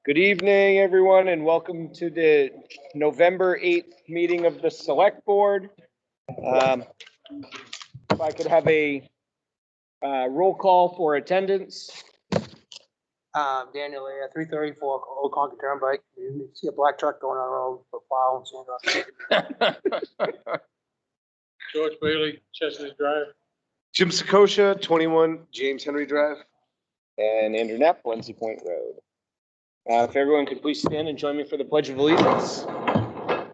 Good evening, everyone, and welcome to the November 8th meeting of the Select Board. If I could have a roll call for attendance. Daniel, 334 Old Concord Turnpike. You see a black truck going on the road for plow and sand. George Bailey, Chestnut Drive. Jim Sakosha, 21 James Henry Drive. And Andrew Knapp, Lindsay Point Road. If everyone could please stand and join me for the Pledge of Allegiance. I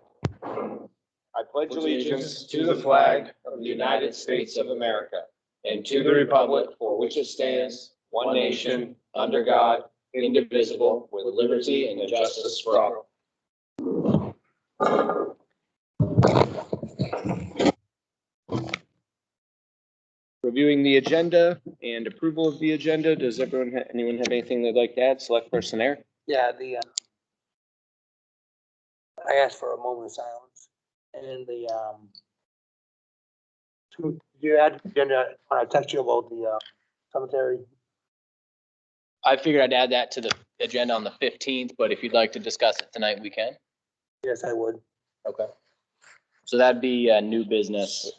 pledge allegiance to the flag of the United States of America and to the republic for which it stands, one nation, under God, indivisible, with liberty and justice for all. Reviewing the agenda and approval of the agenda. Does anyone have anything they'd like to add? Select person there. Yeah, I asked for a moment of silence, and did you add agenda when I text you about the cemetery? I figured I'd add that to the agenda on the 15th, but if you'd like to discuss it tonight, we can. Yes, I would. Okay. So that'd be new business,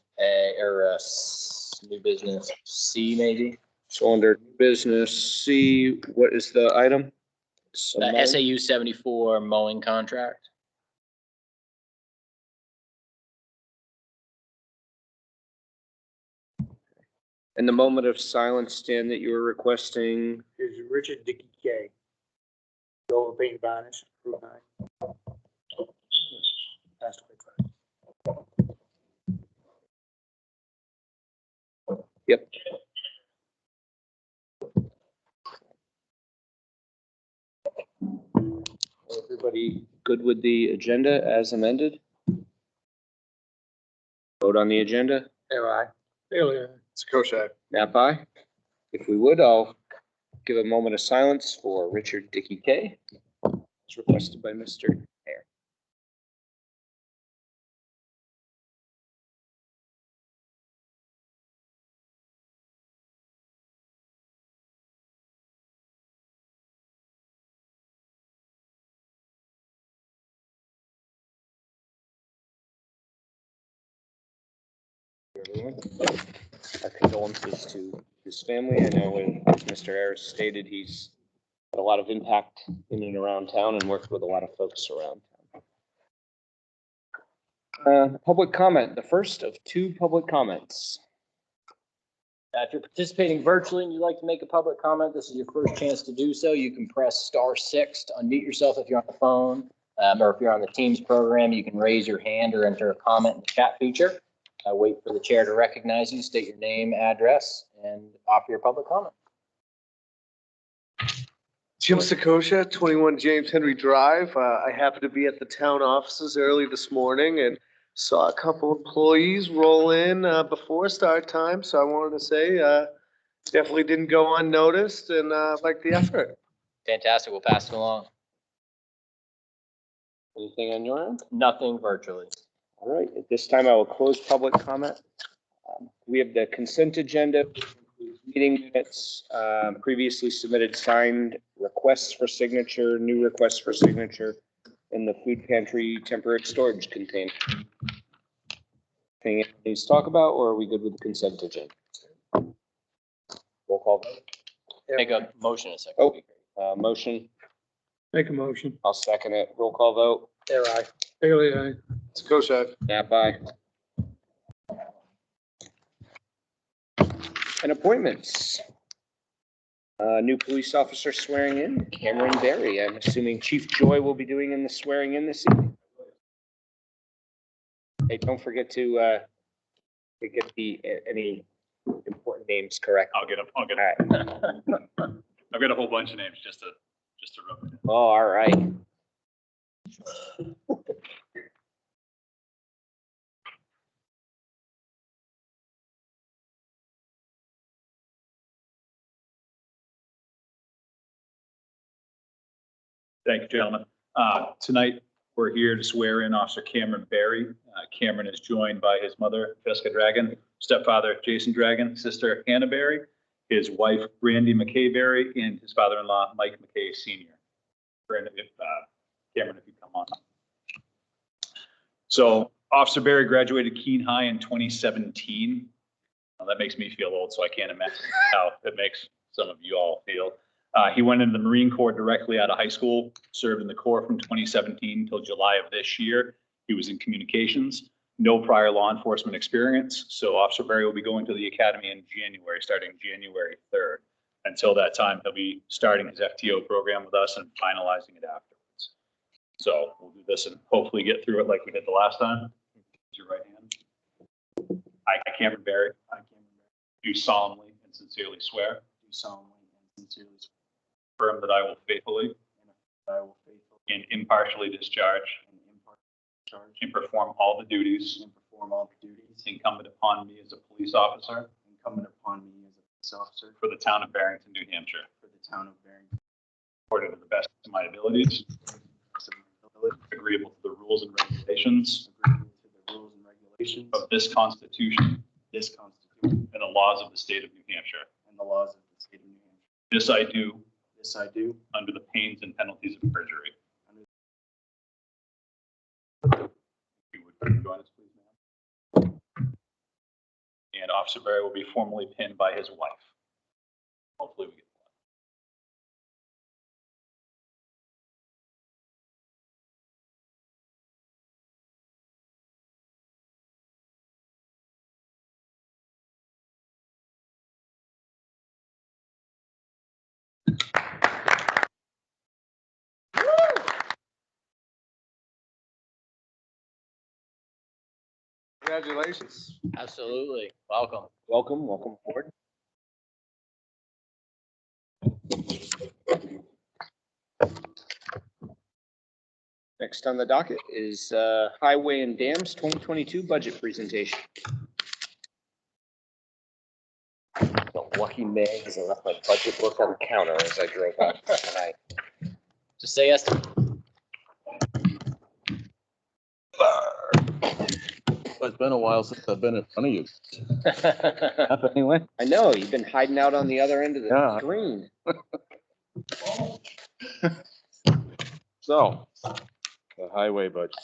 new business C maybe? So under business C, what is the item? SAU 74 mowing contract. And the moment of silence, Dan, that you were requesting. Is Richard Dickey K. Over paint varnish. Route 9. Passed away Friday. Yep. Everybody good with the agenda as amended? Vote on the agenda. Aye. Bailey, Sakosha. Nap aye. If we would, I'll give a moment of silence for Richard Dickey K. As requested by Mr. Hare. Our condolences to his family. I know, as Mr. Harris stated, he's had a lot of impact in and around town and worked with a lot of folks around town. Public comment, the first of two public comments. If you're participating virtually and you'd like to make a public comment, this is your first chance to do so. You can press *6 to unmute yourself if you're on the phone, or if you're on the Teams program, you can raise your hand or enter a comment in the chat feature. Wait for the chair to recognize you, state your name, address, and offer your public comment. Jim Sakosha, 21 James Henry Drive. I happened to be at the town offices early this morning and saw a couple employees roll in before start time. So I wanted to say definitely didn't go unnoticed and like the effort. Fantastic. We'll pass it along. Anything on your end? Nothing virtually. All right, at this time, I will close public comment. We have the consent agenda, meeting minutes, previously submitted signed requests for signature, new requests for signature, and the food pantry temporary storage container. Anything needs to talk about, or are we good with the consent agenda? Roll call vote. Make a motion in a second. Oh, motion. make a motion. I'll second it. Roll call vote. Aye. Bailey, aye. Sakosha. Nap aye. And appointments. New police officer swearing in, Cameron Berry. I'm assuming Chief Joy will be doing in the swearing in this evening. Hey, don't forget to get any important names correct. I'll get All right. I've got a whole bunch of names just to rub it in. Oh, all right. Thank you, gentlemen. Tonight, we're here to swear in Officer Cameron Berry. Cameron is joined by his mother, Jessica Dragon, stepfather, Jason Dragon, sister, Hannah Berry, his wife, Brandy McKay Berry, and his father-in-law, Mike McKay Sr. Brandon, Cameron, if you come on. So Officer Barry graduated Keene High in 2017. That makes me feel old, so I can't imagine how it makes some of you all feel. He went into the Marine Corps directly out of high school, served in the Corps from 2017 till July of this year. He was in communications, no prior law enforcement experience. So Officer Barry will be going to the academy in January, starting January 3rd. Until that time, he'll be starting his FTO program with us and finalizing it afterwards. So we'll do this and hopefully get through it like we did the last time. Raise your right hand. I, Cameron Barry. Do solemnly and sincerely swear. Do solemnly and sincerely swear. Affirm that I will faithfully and impartially discharge and perform all the duties incumbent upon me as a police officer for the town of Barrington, New Hampshire. According to the best of my abilities. Agreeable to the rules and regulations of this Constitution. And the laws of the state of New Hampshire. This I do. Under the pains and penalties of perjury. If you would join us, please, ma'am. And Officer Barry will be formally pinned by his wife. Hopefully we get that. Congratulations. Absolutely. Welcome. Welcome aboard. Next on the docket is Highway and Dams 2022 budget presentation. Lucky man, because I left my budget book on the counter as I drove out tonight. Just say yes. It's been a while since I've been in front of you. Anyway. I know, you've been hiding out on the other end of the Yeah. screen. So, the highway budget.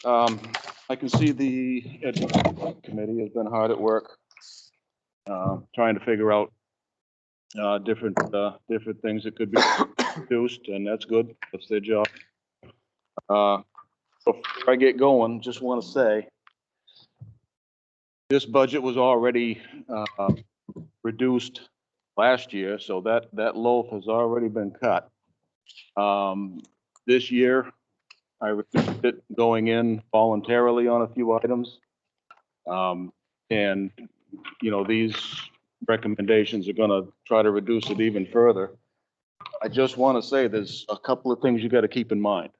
I can see the Education Committee has been hard at work, trying to figure out different things that could be reduced, and that's good. That's their job. Before I get going, just want to say, this budget was already reduced last year, so that loaf has already been cut. This year, I reduced it going in voluntarily on a few items. And, you know, these recommendations are gonna try to reduce it even further. I just want to say there's a couple of things you got to keep in mind.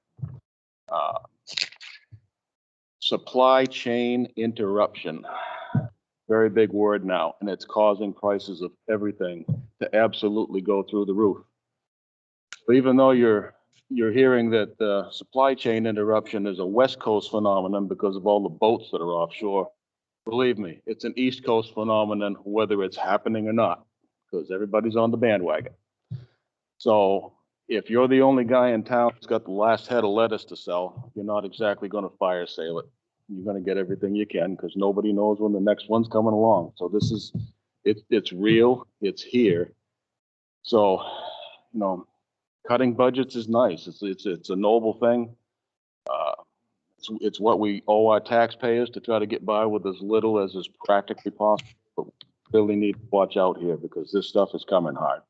Supply chain interruption, very big word now, and it's causing prices of everything to absolutely go through the roof. But even though you're hearing that the supply chain interruption is a West Coast phenomenon because of all the boats that are offshore, believe me, it's an East Coast phenomenon, whether it's happening or not, because everybody's on the bandwagon. So if you're the only guy in town who's got the last head of lettuce to sell, you're not exactly going to fire sale it. You're going to get everything you can because nobody knows when the next one's coming along. So this is, it's real, it's here. So, you know, cutting budgets is nice. It's a noble thing. It's what we owe our taxpayers to try to get by with as little as is practically possible. But we really need to watch out here because this stuff is coming hard.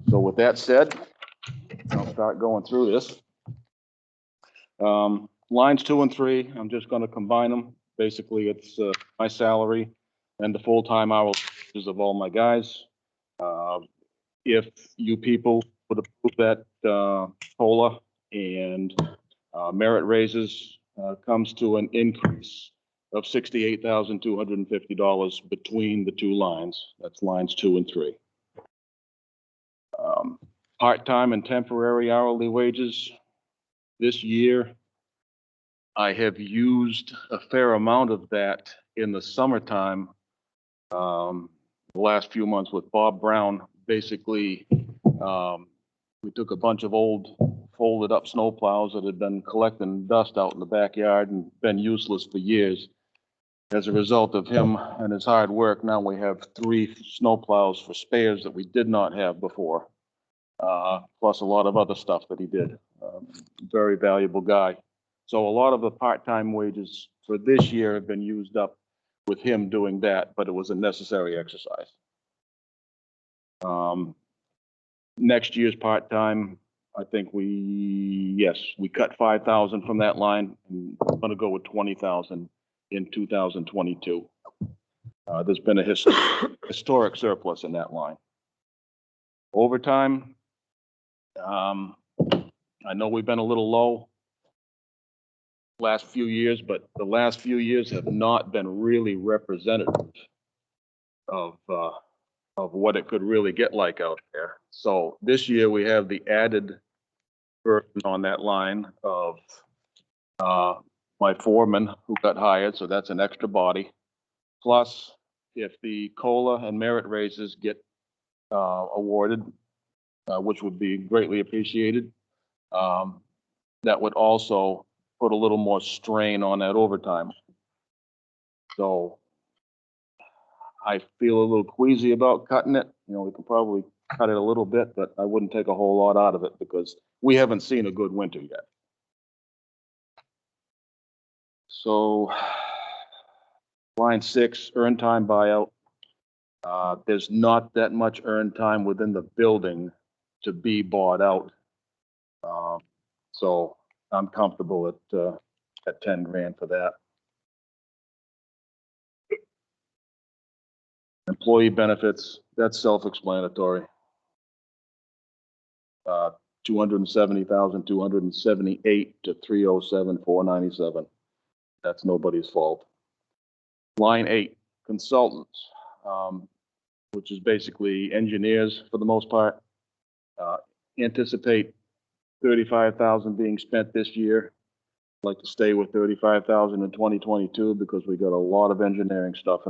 So with that said, I'll start going through this. Lines 2 and 3, I'm just going to combine them. Basically, it's my salary and the full-time hours of all my guys. If you people would approve that COLA and merit raises, comes to an increase of $68,250 between the two lines. That's lines 2 and 3. Part-time and temporary hourly wages. This year, I have used a fair amount of that in the summertime. The last few months with Bob Brown basically We took a bunch of old folded up snow plows that had been collecting dust out in the backyard and been useless for years. As a result of him and his hard work, now we have 3 snow plows for spares that we did not have before. Plus a lot of other stuff that he did. Very valuable guy. So a lot of the part-time wages for this year have been used up with him doing that, but it was a necessary exercise. Next year's part-time, I think we cut 5,000 from that line. And I'm gonna go with 20,000 in 2022. There's been a historic surplus in that line. Overtime, I know we've been a little low last few years, but the last few years have not been really representative of what it could really get like out there. So this year we have the added burden on that line of my foreman who got hired, so that's an extra body. Plus, if the COLA and merit raises get awarded, which would be greatly appreciated, that would also put a little more strain on that overtime. So I feel a little queasy about cutting it. You know, we can probably cut it a little bit, but I wouldn't take a whole lot out of it because we haven't seen a good winter yet. So line 6, earned time buyout. There's not that much earned time within the building to be bought out. So I'm comfortable at 10 grand for that. Employee benefits, that's self-explanatory. 270,278 to 307,497. That's nobody's fault. Line 8, consultants, which is basically engineers for the most part. Anticipate 35,000 being spent this year. I'd like to stay with 35,000 in 2022 because we got a lot of engineering stuff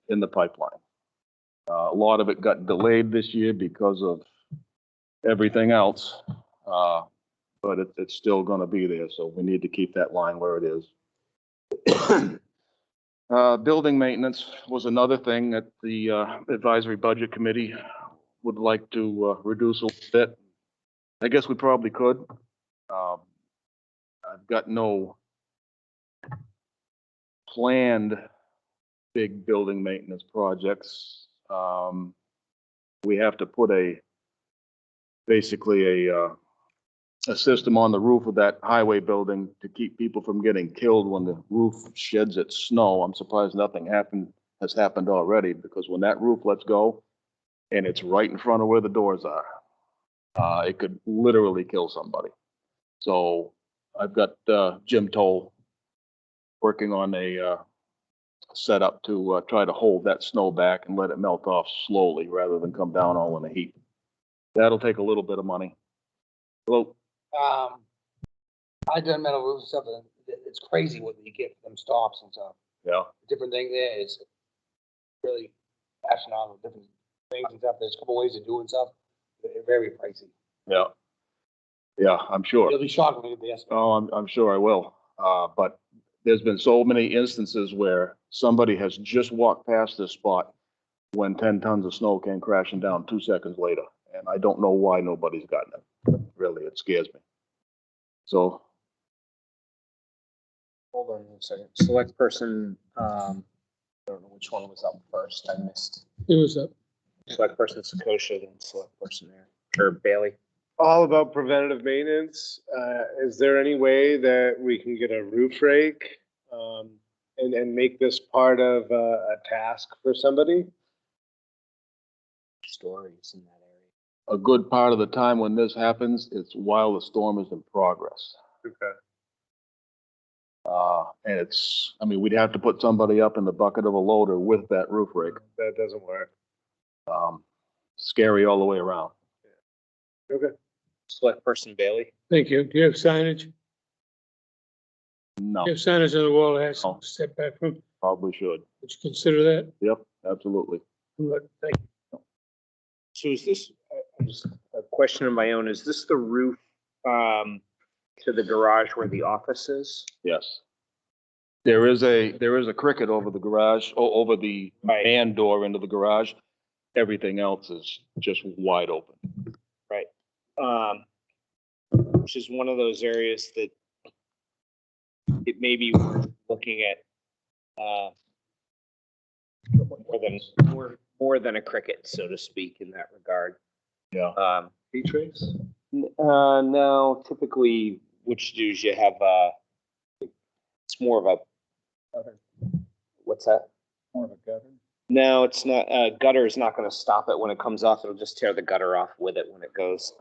in the pipeline. A lot of it got delayed this year because of everything else, but it's still going to be there. So we need to keep that line where it is. Building maintenance was another thing that the advisory budget committee would like to reduce a little bit. I guess we probably could. I've got no planned big building maintenance projects. We have to put basically a system on the roof of that highway building to keep people from getting killed when the roof sheds its snow. I'm surprised nothing has happened already, because when that roof lets go and it's right in front of where the doors are, it could literally kill somebody. So I've got Jim Toll working on a setup to try to hold that snow back and let it melt off slowly rather than come down all in a heap. That'll take a little bit of money. Hello. I done metal roofs and stuff, and it's crazy what you get for them stops and stuff. Yeah. Different thing there is really astronomical, different things and stuff. There's a couple ways of doing stuff. They're very pricey. Yeah. Yeah, I'm sure. You'll be shocked when you get the estimate. Oh, I'm sure I will. But there's been so many instances where somebody has just walked past this spot when 10 tons of snow came crashing down 2 seconds later. And I don't know why nobody's gotten it. Really, it scares me. So. Hold on a second. Select person, I don't know which one was up first. I missed. It was up. Select person Sakosha, then select person there. Or Bailey. All about preventative maintenance. Is there any way that we can get a roof rake and make this part of a task for somebody? Stories in that area. A good part of the time when this happens, it's while the storm is in progress. Okay. And I mean, we'd have to put somebody up in the bucket of a loader with that roof rake. That doesn't work. Scary all the way around. Okay. Select person Bailey. Thank you. Do you have signage? No, You have signage on the wall that has No. to step back from, probably should. would you consider that? Yep, absolutely. Good. Thank you. So is this, I just a question of my own. Is this the roof, to the garage where the office is? Yes. There is a cricket over the garage, over the Right. man door into the garage. Everything else is just wide open. Which is one of those areas that it may be worth looking at, more than a cricket, so to speak, in that regard. Yeah. Heat trace? No, typically, which do's you have, it's more of a, what's that? More of a gutter. No, it's not, gutter is not gonna stop it when it comes off, it'll just tear the gutter off with it when it goes.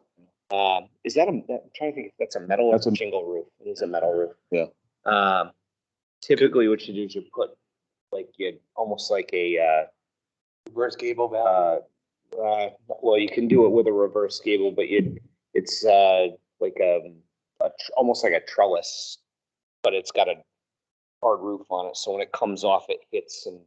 Is that I'm trying to think if that's a metal or That's a- shingle roof, it is a metal roof. Yeah. Typically what you do is you put, like, you, almost like a, Reverse gable valve. well, you can do it with a reverse gable, but it's, like, almost like a trellis, but it's got a hard roof on it, so when it comes off, it hits and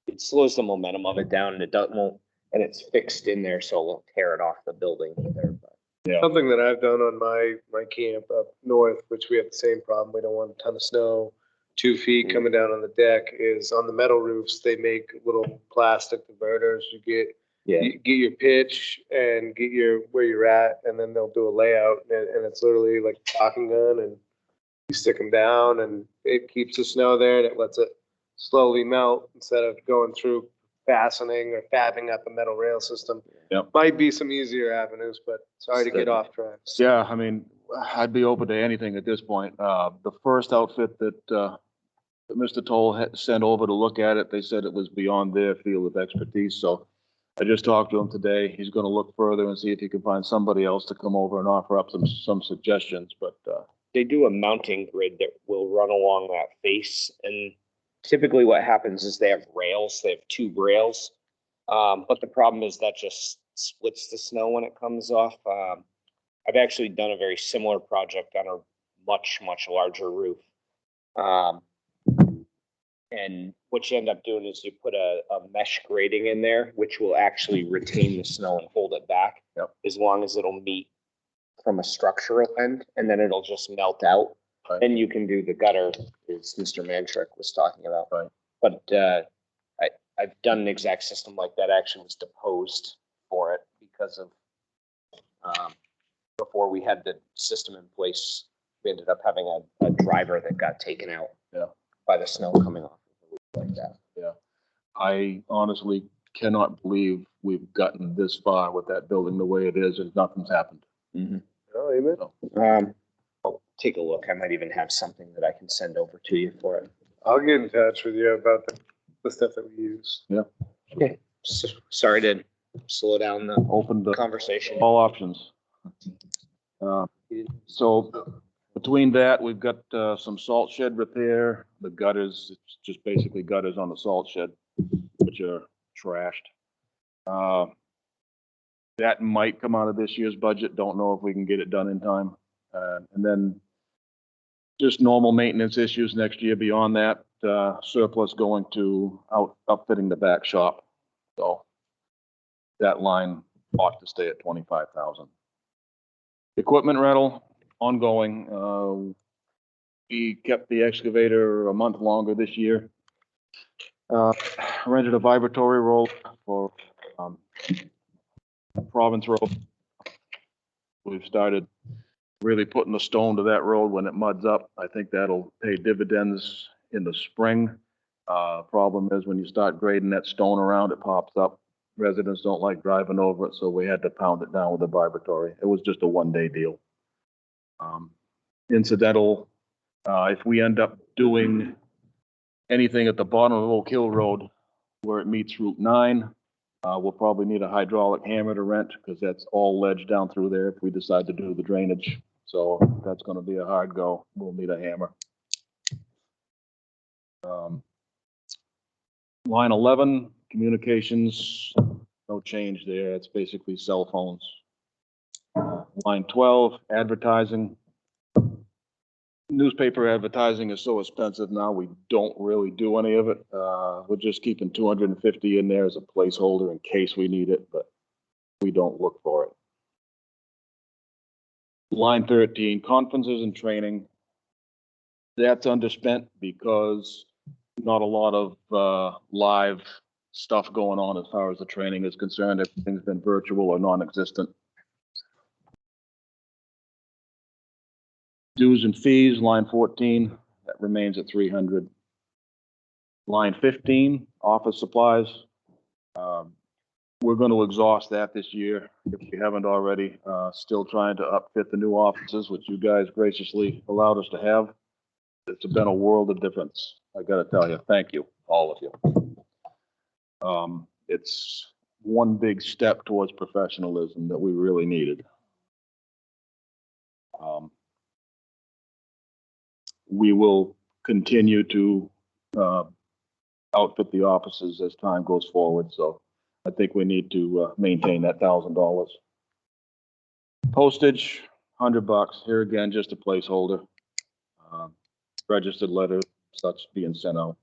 it slows the momentum of it down, and it won't, and it's fixed in there, so it won't tear it off the building either. But Something that I've done on my camp up north, which we have the same problem, we don't want a ton of snow, 2 feet coming down on the deck, is on the metal roofs, they make little plastic diverters. You get your pitch and get where you're at, and then they'll do a layout, and it's literally like a caulking gun, and you stick them down, and it keeps the snow there, and it lets it slowly melt instead of going through fastening or fabbing up a metal rail system. Yep. Might be some easier avenues, but sorry to get off track. Yeah, I mean, I'd be open to anything at this point. The first outfit that Mr. Toll had sent over to look at it, they said it was beyond their field of expertise, so I just talked to him today. He's gonna look further and see if he can find somebody else to come over and offer up some suggestions, but, they do a mounting grid that will run along that face, and typically what happens is they have rails, they have tube rails. But the problem is that just splits the snow when it comes off. I've actually done a very similar project on a much, much larger roof. And what you end up doing is you put a mesh grating in there, which will actually retain the snow and hold it back. Yep. As long as it'll meet from a structural end, and then it'll just melt out. Right. Then you can do the gutter, as Mr. Mantrick was talking about. Right. But I've done an exact system like that. I actually was deposed for it because of, before we had the system in place, we ended up having a driver that got taken out. Yeah. By the snow coming off like that. yeah. I honestly cannot believe we've gotten this far with that building the way it is and nothing's happened. Oh, amen. I'll take a look. I might even have something that I can send over to you for it. I'll get in touch with you about the stuff that we use. Okay. Sorry to slow down the Open to conversation. all options. So between that, we've got some salt shed repair, the gutters, it's just basically gutters on the salt shed, which are trashed. That might come out of this year's budget. Don't know if we can get it done in time. And then just normal maintenance issues next year. Beyond that, surplus going to outfitting the back shop. So that line ought to stay at 25,000. Equipment rental, ongoing. We kept the excavator a month longer this year. Rented a vibratory roll for Province Road. We've started really putting the stone to that road when it muds up. I think that'll pay dividends in the spring. Problem is when you start grading that stone around, it pops up. Residents don't like driving over it, so we had to pound it down with a vibratory. It was just a one-day deal. Incidental, if we end up doing anything at the bottom of Oak Hill Road where it meets Route 9, we'll probably need a hydraulic hammer to rent because that's all ledge down through there if we decide to do the drainage. So that's going to be a hard go. We'll need a hammer. Line 11, communications, no change there. It's basically cell phones. Line 12, advertising. Newspaper advertising is so expensive now, we don't really do any of it. We're just keeping 250 in there as a placeholder in case we need it, but we don't look for it. Line 13, conferences and training. That's underspent because not a lot of live stuff going on as far as the training is concerned. Everything's been virtual or non-existent. Dues and fees, line 14, that remains at 300. Line 15, office supplies. We're going to exhaust that this year if we haven't already. Still trying to upfit the new offices, which you guys graciously allowed us to have. It's been a world of difference. I got to tell you, thank you, all of you. It's one big step towards professionalism that we really needed. We will continue to outfit the offices as time goes forward, so I think we need to maintain that $1,000. Postage, $100. Here again, just a placeholder. Registered letter, such being sent out.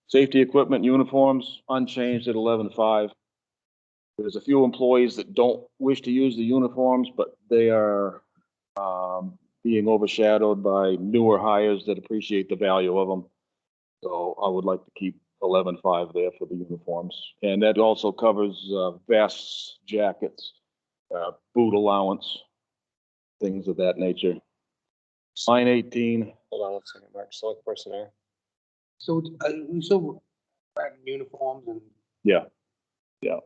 Safety equipment, uniforms, unchanged at 11.5. There's a few employees that don't wish to use the uniforms, but they are being overshadowed by newer hires that appreciate the value of them. So I would like to keep 11.5 there for the uniforms. And that also covers vests, jackets, boot allowance, things of that nature. Line 18. Hold on one second, Mark. Select personnel. So, we still wearing uniforms and Yeah.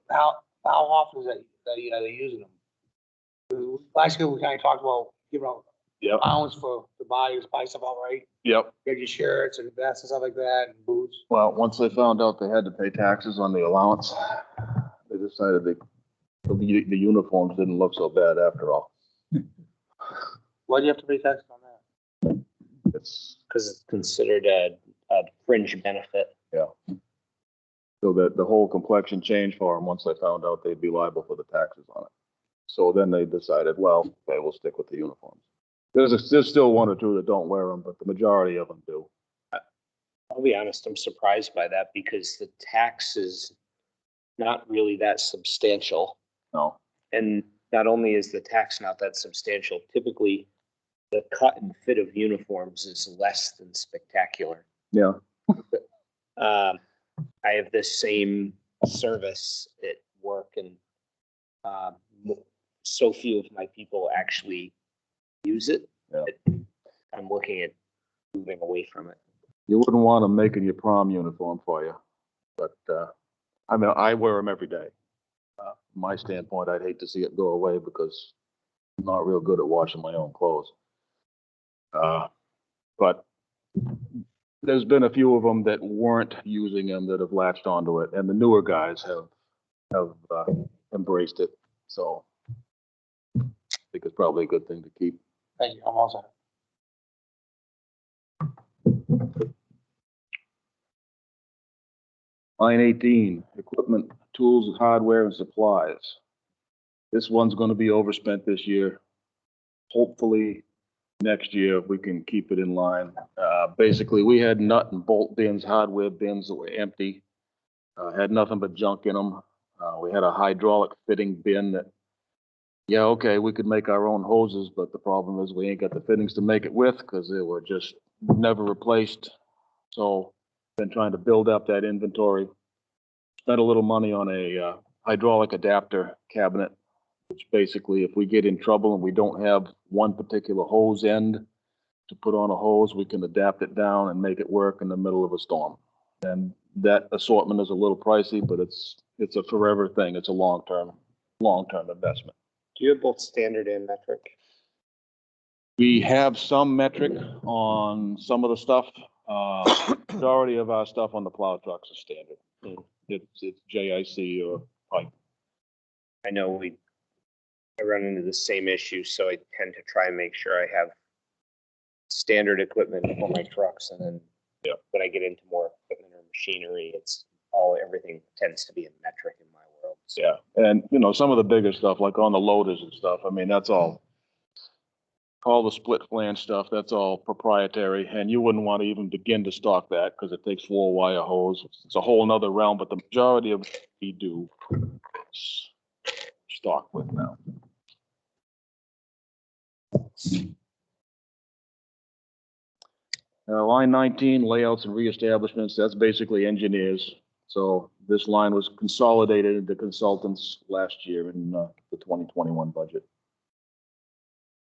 how often is that are they using them? Last year, we kind of talked about giving out Yep. allowance for the body to buy stuff out, right? Yep. Get your shirts and vests and stuff like that and boots. Well, once they found out they had to pay taxes on the allowance, they decided the uniforms didn't look so bad after all. Why do you have to pay taxes on that? It's Because it's considered a fringe benefit. so that the whole complexion changed for them once they found out they'd be liable for the taxes on it. So then they decided, well, okay, we'll stick with the uniforms. There's still one or two that don't wear them, but the majority of them do. I'll be honest, I'm surprised by that because the tax is not really that substantial. No. And not only is the tax not that substantial, typically the cut and fit of uniforms is less than spectacular. Yeah. I have this same service at work and so few of my people actually use it. Yeah. I'm looking at moving away from it. You wouldn't want them making your prom uniform for you, but I mean, I wear them every day. From my standpoint, I'd hate to see it go away because I'm not real good at washing my own clothes. But there's been a few of them that weren't using them that have latched onto it, and the newer guys have embraced it. So I think it's probably a good thing to keep. Thank you, I'm all set. Line 18, equipment, tools, hardware, and supplies. This one's going to be overspent this year. Hopefully, next year we can keep it in line. Basically, we had nut and bolt bins, hardware bins that were empty. Had nothing but junk in them. We had a hydraulic fitting bin that, yeah, okay, we could make our own hoses, but the problem is we ain't got the fittings to make it with because they were just never replaced. So been trying to build up that inventory. Spent a little money on a hydraulic adapter cabinet, which basically if we get in trouble and we don't have one particular hose end to put on a hose, we can adapt it down and make it work in the middle of a storm. And that assortment is a little pricey, but it's a forever thing. It's a long-term investment. Do you have both standard and metric? We have some metric on some of the stuff. Majority of our stuff on the plow trucks is standard. It's JIC or pipe. I know I run into the same issue, so I tend to try and make sure I have standard equipment for my trucks, and then when I get into more equipment or machinery, everything tends to be a metric in my world. So. Yeah, and some of the bigger stuff, like on the loaders and stuff, I mean, that's all the split flange stuff, that's all proprietary, and you wouldn't want to even begin to stock that because it takes 4-wire hose. It's a whole nother realm, but the majority of it we do stock with now. Line 19, layouts and reestablishments, that's basically engineers. So this line was consolidated into consultants last year in the 2021 budget.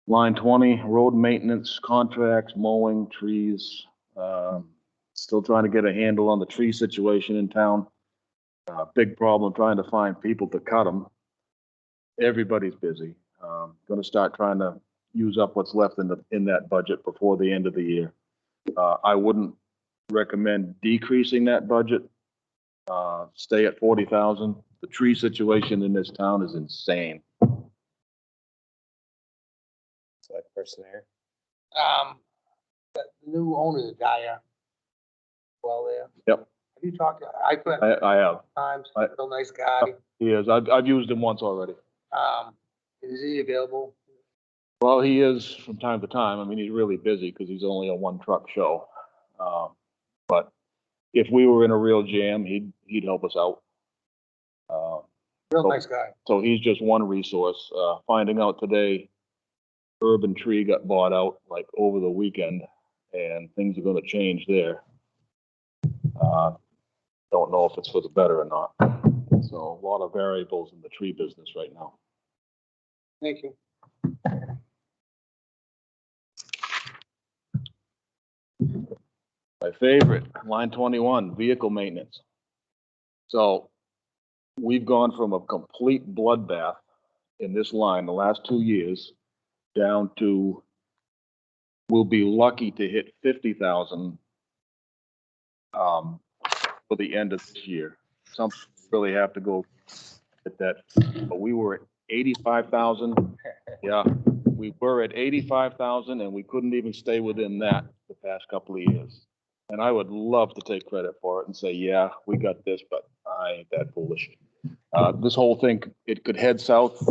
Line 20, road maintenance, contracts, mowing, trees. Still trying to get a handle on the tree situation in town. Big problem trying to find people to cut them. Everybody's busy. Going to start trying to use up what's left in that budget before the end of the year. I wouldn't recommend decreasing that budget. Stay at 40,000. The tree situation in this town is insane. Select person there. The new owner, the guy, well, there. Yep. Have you talked to, I put I have. times, I- real nice guy. He is. I've used him once already. Is he available? Well, he is from time to time. I mean, he's really busy because he's only a one truck show. But if we were in a real jam, he'd help us out. Real nice guy. So he's just one resource. Finding out today, Urban Tree got bought out like over the weekend and things are gonna change there. Don't know if it's for the better or not. So a lot of variables in the tree business right now. Thank you. My favorite, line 21, vehicle maintenance. So we've gone from a complete bloodbath in this line the last 2 years down to, we'll be lucky to hit 50,000 for the end of this year. Some really have to go at that, but we were at 85,000. Yeah, we were at 85,000 and we couldn't even stay within that the past couple of years. And I would love to take credit for it and say, yeah, we got this, but I ain't that foolish. This whole thing, it could head south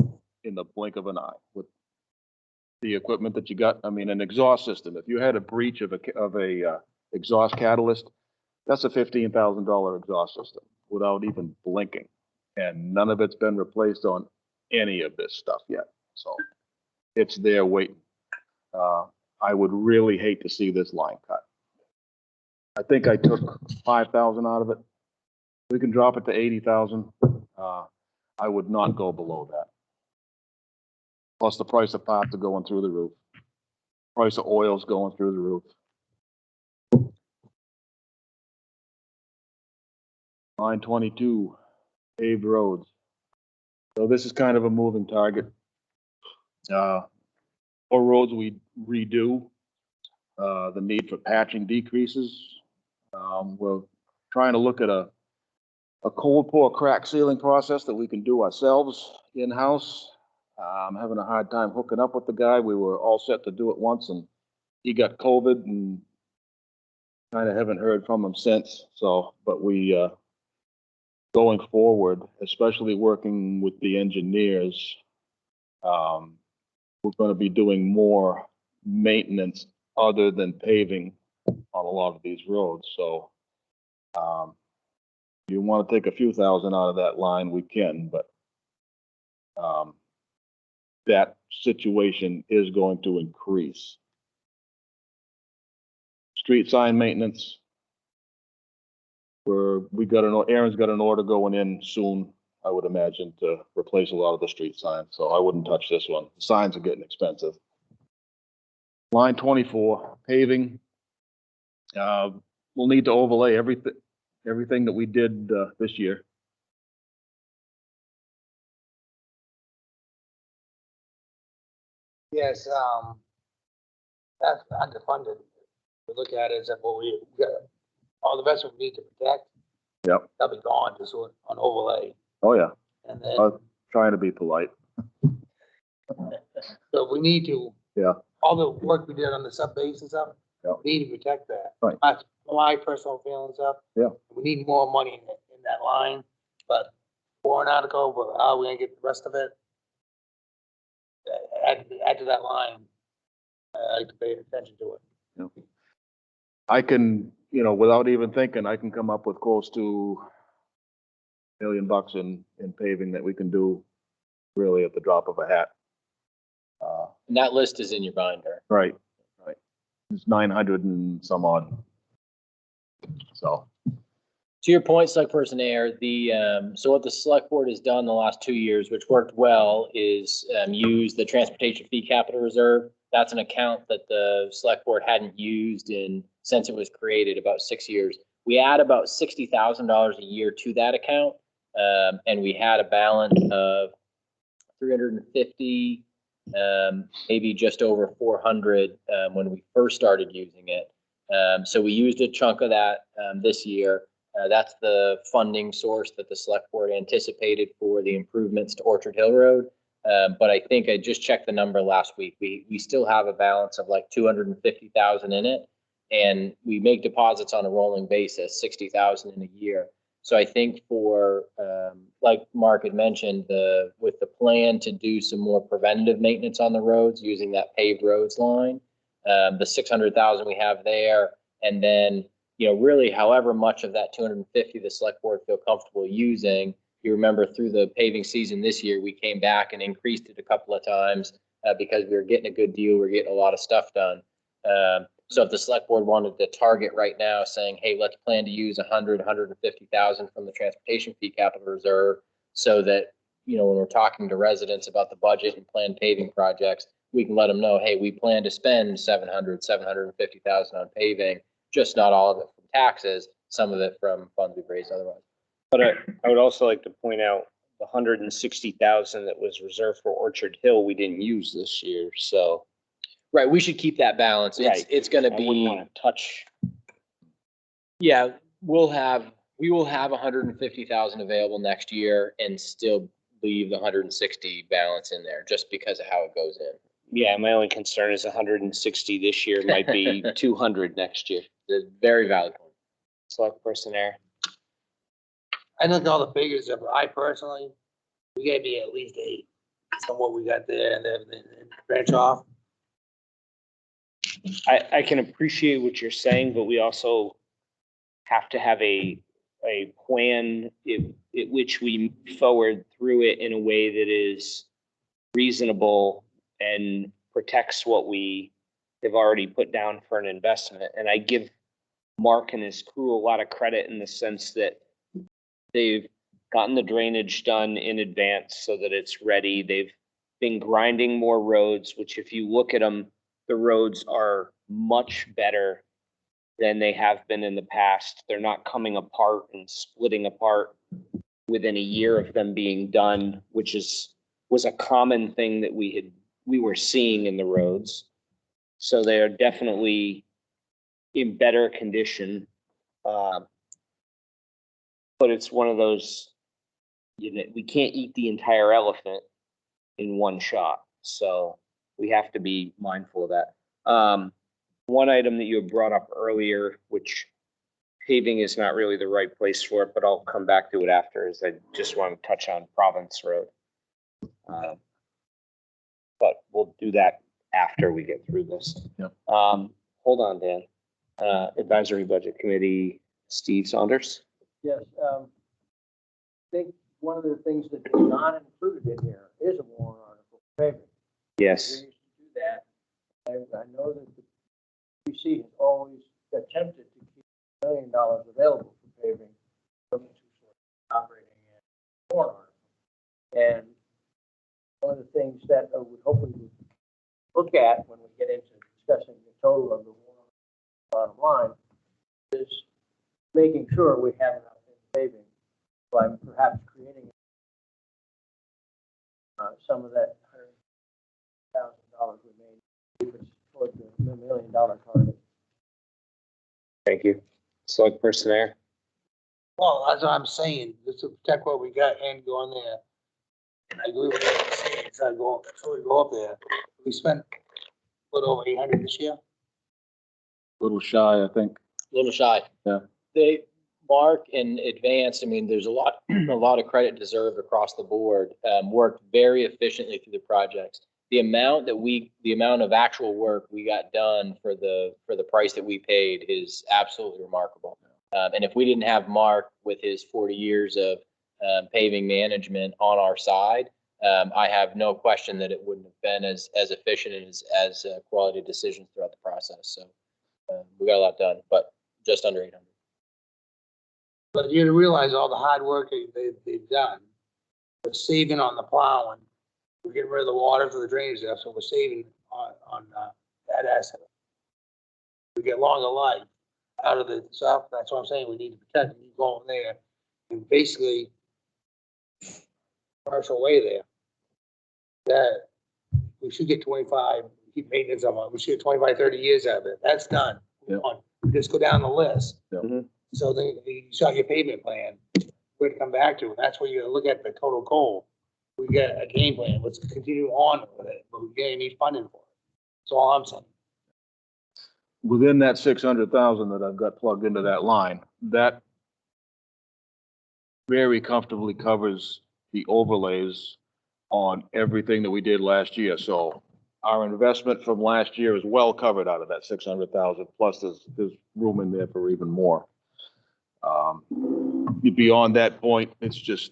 in the blink of an eye with the equipment that you got. I mean, an exhaust system, if you had a breach of a exhaust catalyst, that's a $15,000 exhaust system without even blinking. And none of it's been replaced on any of this stuff yet. So it's there waiting. I would really hate to see this line cut. I think I took 5,000 out of it. We can drop it to 80,000. I would not go below that. Plus the price of parts are going through the roof. Price of oil's going through the roof. Line 22, paved roads. So this is kind of a moving target. More roads we redo, the need for patching decreases. We're trying to look at a cold pour crack sealing process that we can do ourselves in-house. I'm having a hard time hooking up with the guy. We were all set to do it once and he got COVID and kind of haven't heard from him since. So, but we, going forward, especially working with the engineers, we're going to be doing more maintenance other than paving on a lot of these roads. So if you want to take a few thousand out of that line, we can, but that situation is going to increase. Street sign maintenance. Aaron's got an order going in soon, I would imagine, to replace a lot of the street signs. So I wouldn't touch this one. The signs are getting expensive. Line 24, paving. We'll need to overlay everything that we did this year. Yes, that's underfunded. We look at it as if what we got, all the rest we need to protect. Yep. That'll be gone just on overlay. Oh, yeah. And then, Trying to be polite. so we need to. Yeah. All the work we did on the sub base and stuff. Yep. We need to protect that. Right. That's my personal feelings of. Yeah. We need more money in that line, but for an article, but how are we gonna get the rest of it? Add to that line. I like to pay attention to it. Yeah. I can, without even thinking, I can come up with close to $1 million in paving that we can do really at the drop of a hat. And that list is in your binder. Right. It's 900 and some odd. So, To your point, Select Person Air, so what the select board has done the last 2 years, which worked well, is use the transportation fee capital reserve. That's an account that the select board hadn't used since it was created about 6 years. We add about $60,000 a year to that account. And we had a balance of 350, maybe just over 400 when we first started using it. So we used a chunk of that this year. That's the funding source that the select board anticipated for the improvements to Orchard Hill Road. But I think I just checked the number last week. We still have a balance of like 250,000 in it, and we make deposits on a rolling basis, 60,000 in a year. So I think for, like Mark had mentioned, with the plan to do some more preventative maintenance on the roads using that paved roads line, the 600,000 we have there, and then, really however much of that 250 the select board feel comfortable using. You remember through the paving season this year, we came back and increased it a couple of times because we were getting a good deal. We're getting a lot of stuff done. So if the select board wanted to target right now saying, hey, let's plan to use 150,000 from the transportation fee capital reserve so that, when we're talking to residents about the budget and planned paving projects, we can let them know, hey, we plan to spend 750,000 on paving, just not all of it from taxes, some of it from funds we've raised otherwise. But I would also like to point out the 160,000 that was reserved for Orchard Hill, we didn't use this year, so. Right, we should keep that balance. Right. It's gonna I wouldn't be, want to touch. yeah, we will have 150,000 available next year and still leave the 160 balance in there just because of how it goes in. Yeah, my only concern is 160 this year might be 200 next year. It's a very valid point. Select Person Air. I looked at all the figures of, I personally, we gotta be at least 8 from what we got there and then branch off. I can appreciate what you're saying, but we also have to have a plan at which we move forward through it in a way that is reasonable and protects what we have already put down for an investment. And I give Mark and his crew a lot of credit in the sense that they've gotten the drainage done in advance so that it's ready. They've been grinding more roads, which if you look at them, the roads are much better than they have been in the past. They're not coming apart and splitting apart within a year of them being done, which was a common thing that we were seeing in the roads. So they are definitely in better condition. But it's one of those, we can't eat the entire elephant in one shot. So we have to be mindful of that. One item that you had brought up earlier, which paving is not really the right place for it, but I'll come back to it after, is I just want to touch on Province Road. But we'll do that after we get through this. Yep. Hold on, Dan. Advisory Budget Committee, Steve Saunders. Yes, I think one of the things that is not included in here is a warrant article for paving. Yes. We used to do that. I know that the PC has always attempted to keep $1 million available for paving from the two sources, operating and warrant article. And one of the things that I would hopefully look at when we get into discussing the total of the warrant bottom line is making sure we have enough in paving by perhaps creating some of that $100,000 we made toward the $1 million target. Thank you. Select Person Air. Well, that's what I'm saying, just to protect what we got and go on there. I agree with what you're saying, so we go up there. We spent a little over 800 this year. little shy, I think. A little shy. Yeah. Mark in advance, I mean, there's a lot of credit deserved across the board, worked very efficiently through the projects. The amount of actual work we got done for the price that we paid is absolutely remarkable. And if we didn't have Mark with his 40 years of paving management on our side, I have no question that it wouldn't have been as efficient and as quality decisions throughout the process. So we got a lot done, but just under 800. But you realize all the hard work they've done. We're saving on the plowing. We're getting rid of the water for the drainage there, so we're saving on that asset. We get longer life out of the stuff. That's what I'm saying. We need to protect and go over there and basically commercial way there. That we should get 25, keep maintenance of it. We should get 25, 30 years out of it. That's done. Yeah. We just go down the list. Yeah. So then you saw your payment plan, where to come back to. And that's where you look at the total goal. We get a game plan. Let's continue on with it, but we need funding for it. That's all I'm saying. Within that 600,000 that I've got plugged into that line, that very comfortably covers the overlays on everything that we did last year. So our investment from last year is well covered out of that 600,000, plus there's room in there for even more. Beyond that point, it's just,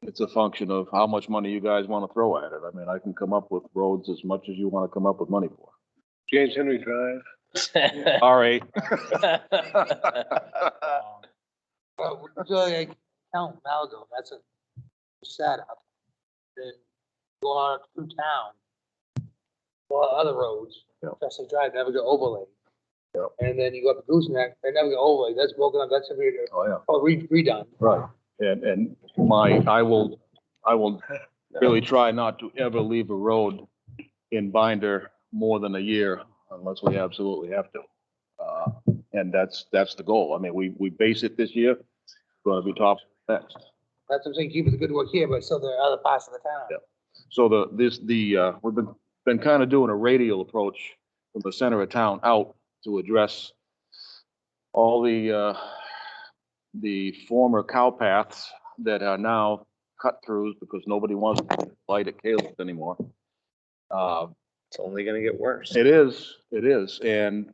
it's a function of how much money you guys want to throw at it. I mean, I can come up with roads as much as you want to come up with money for. James Henry Drive. All right. So like Count Malgo, that's a setup. Then go on through town. Or other roads, Yep. Chester Drive, never get overlaid. Yep. And then you go up to Gooseneck, they never get overlaid. That's broken up, that's a Oh, yeah. redone. Right. And I will really try not to ever leave a road in binder more than a year unless we absolutely have to. And that's the goal. I mean, we base it this year, going to be top next. That's what I'm saying, keep it the good work here, but still there are other parts of the town. Yep. So we've been kind of doing a radial approach from the center of town out to address all the former cow paths that are now cut throughs because nobody wants to light at Caleb anymore. It's only gonna get worse. It is. And,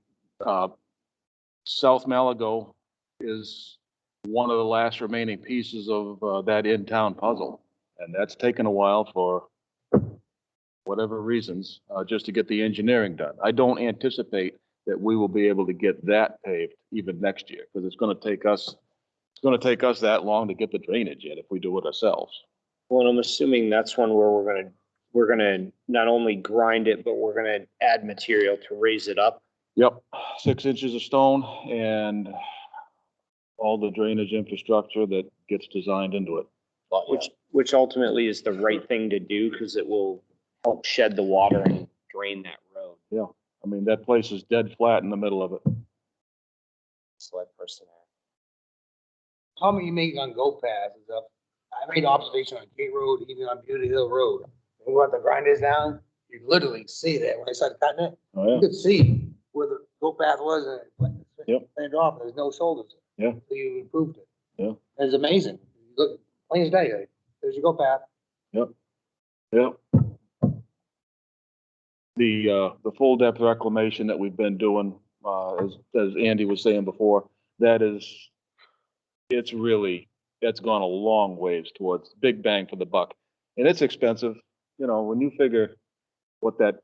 South Malago is one of the last remaining pieces of, that in-town puzzle. And that's taken a while for whatever reasons, just to get the engineering done. I don't anticipate that we will be able to get that paved even next year, because it's gonna take us that long to get the drainage in if we do it ourselves. Well, and I'm assuming that's one where we're gonna not only grind it, but we're gonna add material to raise it up. Yep, 6 inches of stone and all the drainage infrastructure that gets designed into it. Which ultimately is the right thing to do, because it will help shed the water and drain that road. Yeah, I mean, that place is dead flat in the middle of it. Select person. How many you make on Go Pass is up? I made observation on Gate Road, even on Beauty Hill Road. And what the grinders down, you literally see that when I started cutting it, Oh, you yeah, could see where the Go Path was and it Yep. went off, there's no shoulders. Yeah. So you improved it. Yeah. It's amazing. You look, plain as day, like, there's your Go Path. yep. The full depth reclamation that we've been doing, as Andy was saying before, it's gone a long ways towards big bang for the buck. And it's expensive, when you figure what that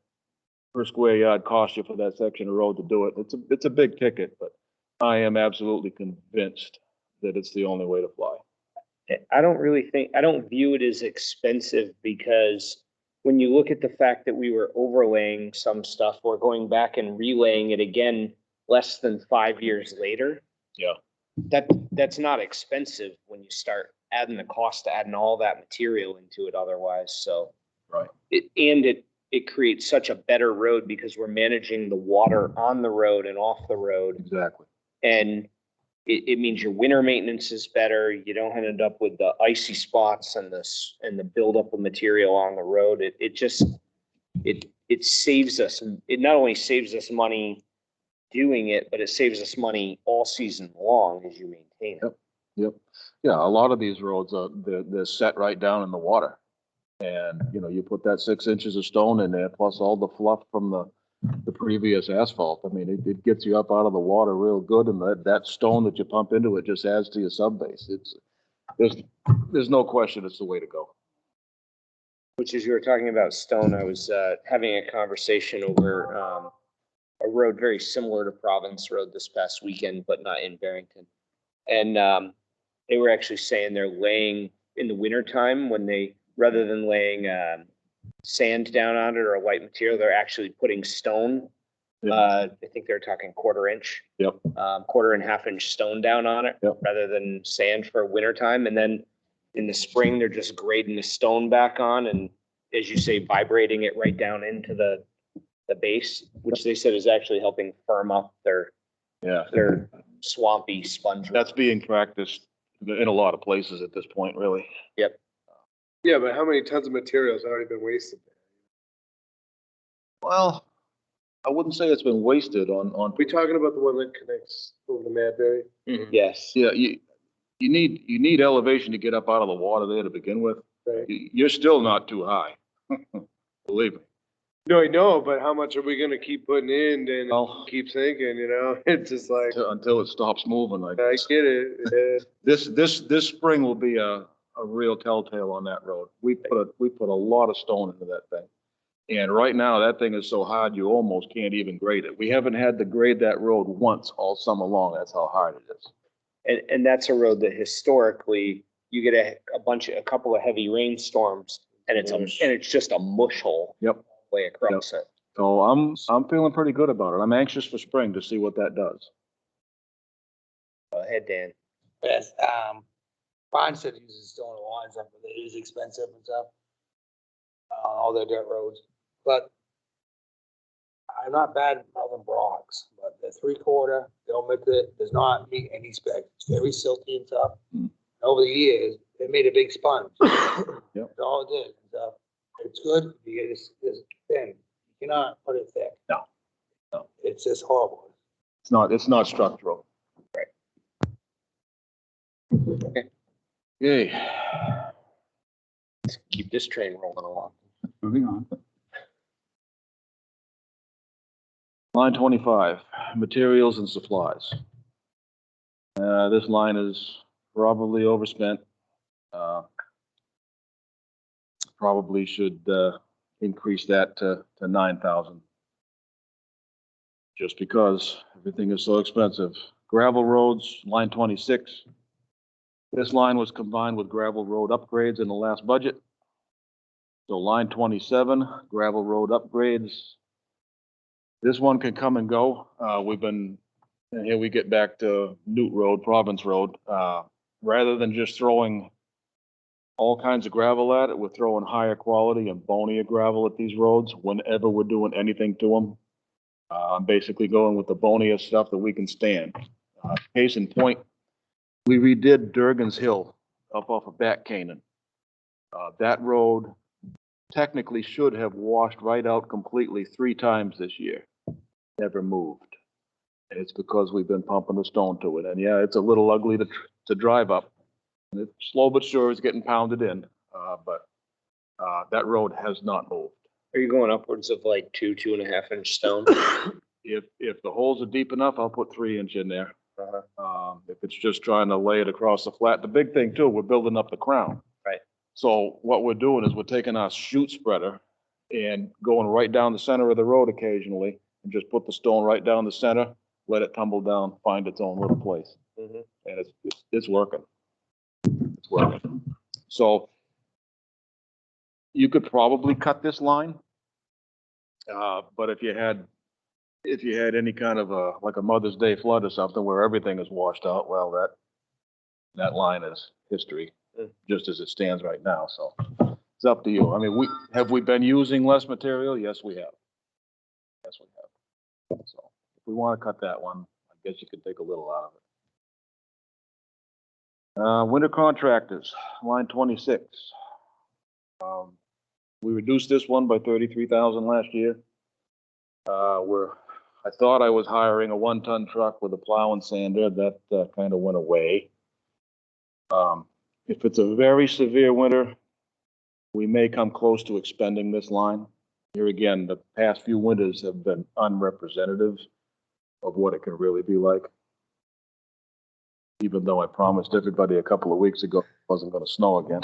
per square yard costs you for that section of road to do it, it's a big ticket, but I am absolutely convinced that it's the only way to fly. I don't view it as expensive, because when you look at the fact that we were overlaying some stuff or going back and relaying it again less than 5 years later. Yeah. That's not expensive when you start adding the cost to adding all that material into it otherwise. So. Right. It creates such a better road because we're managing the water on the road and off the road. Exactly. And it means your winter maintenance is better. You don't end up with the icy spots and the buildup of material on the road. It saves us. It not only saves us money doing it, but it saves us money all season long as you maintain it. Yep. Yeah, a lot of these roads they're set right down in the water. And, you put that 6 inches of stone in there, plus all the fluff from the previous asphalt. I mean, it gets you up out of the water real good, and that stone that you pump into it just adds to your sub base. There's no question it's the way to go. Which as you were talking about stone, I was having a conversation over a road very similar to Province Road this past weekend, but not in Barrington. And they were actually saying they're laying in the wintertime when they, rather than laying sand down on it or a white material, they're actually putting stone. I think they're talking 1/4 inch. Yep. 1/4 and 1/2 inch stone down on it. Yep. Rather than sand for wintertime. And then in the spring, they're just grading the stone back on and, as you say, vibrating it right down into the base, which they said is actually helping firm up their swampy sponge. That's being practiced in a lot of places at this point, really. Yep. Yeah, but how many tons of material has already been wasted? Well, I wouldn't say it's been wasted on. We talking about the one that connects over to Madbury? Yes. Yeah, you need elevation to get up out of the water there to begin with. Right. You're still not too high. Believe me. No, I know, but how much are we gonna keep putting in and Well, keep sinking, you know? It's just like, until it stops moving, I get it. This spring will be a real telltale on that road. We put a lot of stone into that thing. And right now, that thing is so hard, you almost can't even grade it. We haven't had to grade that road once all summer long. That's how hard it is. And that's a road that historically you get a couple of heavy rainstorms and it's just a mush hole. Yep. Way across it. So I'm feeling pretty good about it. I'm anxious for spring to see what that does. Go ahead, Dan. Yes, Barrington uses stone a lot and stuff, but it is expensive and stuff. All their dirt roads, but I'm not bad mouthing Brock's, but the 3/4, they'll make it, does not meet any spec. It's very silty and stuff. Over the years, it made a big sponge. Yep. That's all it did. And stuff. It's good. You get this thin. You cannot put it thick. No. It's just horrible. It's not structural. Right. Okay. Yay. Let's keep this train rolling along. Moving on. Line 25, materials and supplies. This line is probably overspent. Probably should increase that to 9,000. Just because everything is so expensive. Gravel roads, line 26. This line was combined with gravel road upgrades in the last budget. So line 27, gravel road upgrades. This one can come and go. And here we get back to Newt Road, Province Road. Rather than just throwing all kinds of gravel at it, we're throwing higher quality and bonier gravel at these roads whenever we're doing anything to them. I'm basically going with the bonier stuff that we can stand. Case in point, we redid Durgan's Hill up off of Back Canaan. That road technically should have washed right out completely 3 times this year. Never moved. And it's because we've been pumping the stone to it. And yeah, it's a little ugly to drive up. And it's slow but sure is getting pounded in. But that road has not moved. Are you going upwards of like 2.5 inch stone? If the holes are deep enough, I'll put 3 inch in there. If it's just trying to lay it across the flat, the big thing too, we're building up the crown. Right. So what we're doing is we're taking our chute spreader and going right down the center of the road occasionally and just put the stone right down the center, let it tumble down, find its own little place. And it's working. It's working. So you could probably cut this line. But if you had any kind of like a Mother's Day flood or something where everything is washed out, well, that line is history, just as it stands right now. So it's up to you. I mean, have we been using less material? Yes, we have. Yes, we have. So if we want to cut that one, I guess you could take a little out of it. Winter contractors, line 26. We reduced this one by 33,000 last year. I thought I was hiring a 1-ton truck with a plow and sander. That kind of went away. If it's a very severe winter, we may come close to expending this line. Here again, the past few winters have been unrepresentative of what it can really be like. Even though I promised everybody a couple of weeks ago it wasn't going to snow again.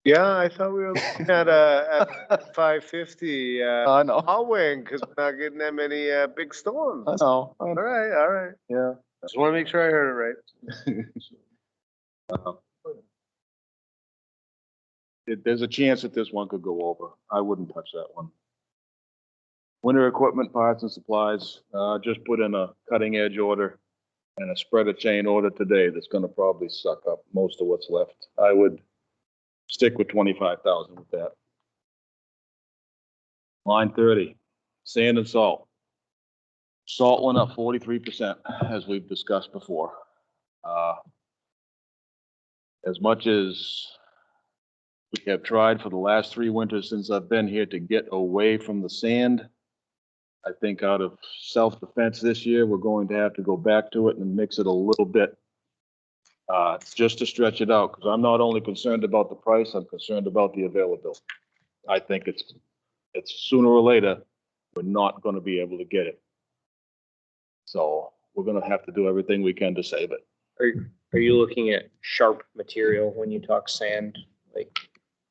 Yeah, I thought we were looking at at 550, I know, Mowing, because we're not getting that many, big storms. I know. All right. Yeah. Just want to make sure I heard it right. There's a chance that this one could go over. I wouldn't touch that one. Winter equipment, parts and supplies, just put in a cutting edge order and a spreader chain order today that's gonna probably suck up most of what's left. I would stick with 25,000 with that. Line 30, sand and salt. Salt went up 43%, as we've discussed before. As much as we have tried for the last 3 winters since I've been here to get away from the sand, I think out of self-defense this year, we're going to have to go back to it and mix it a little bit, just to stretch it out, because I'm not only concerned about the price, I'm concerned about the availability. I think it's sooner or later, we're not gonna be able to get it. So we're gonna have to do everything we can to save it. Are you looking at sharp material when you talk sand, like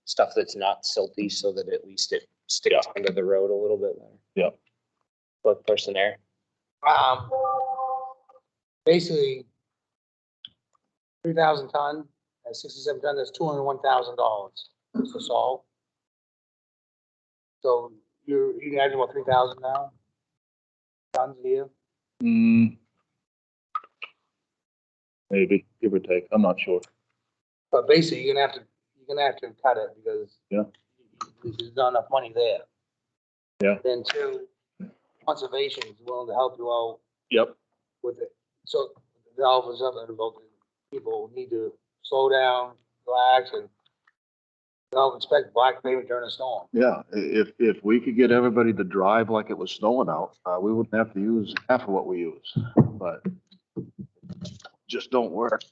stuff that's not silty so that at least it sticks onto the road a little bit better? Yeah. Both person air. Basically, 3,000 ton, at 67 ton, that's $201,000. That's the salt. So you're adding about 3,000 now? Tons a year? Maybe, give or take, I'm not sure. But basically, you're gonna have to cut it because Yeah. there's not enough money there. Yeah. Then two, conservation is willing to help you out Yep. with it. So the alpha something about people need to slow down, relax, and don't expect black pavement during a storm. Yeah, if we could get everybody to drive like it was snowing out, we wouldn't have to use half of what we use, but just don't work.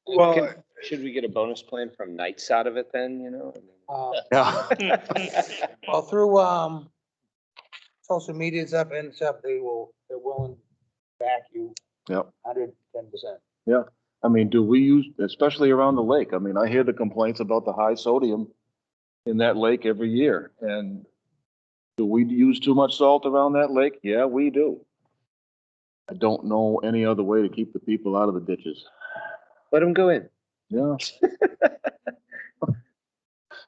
Well, Should we get a bonus plan from Knights out of it then, you know? Yeah. Well, through social media and stuff, they're willing to back you Yep. 110%. Yeah, I mean, do we use, especially around the lake, I mean, I hear the complaints about the high sodium in that lake every year, and do we use too much salt around that lake? Yeah, we do. I don't know any other way to keep the people out of the ditches. Let them go in. Yeah.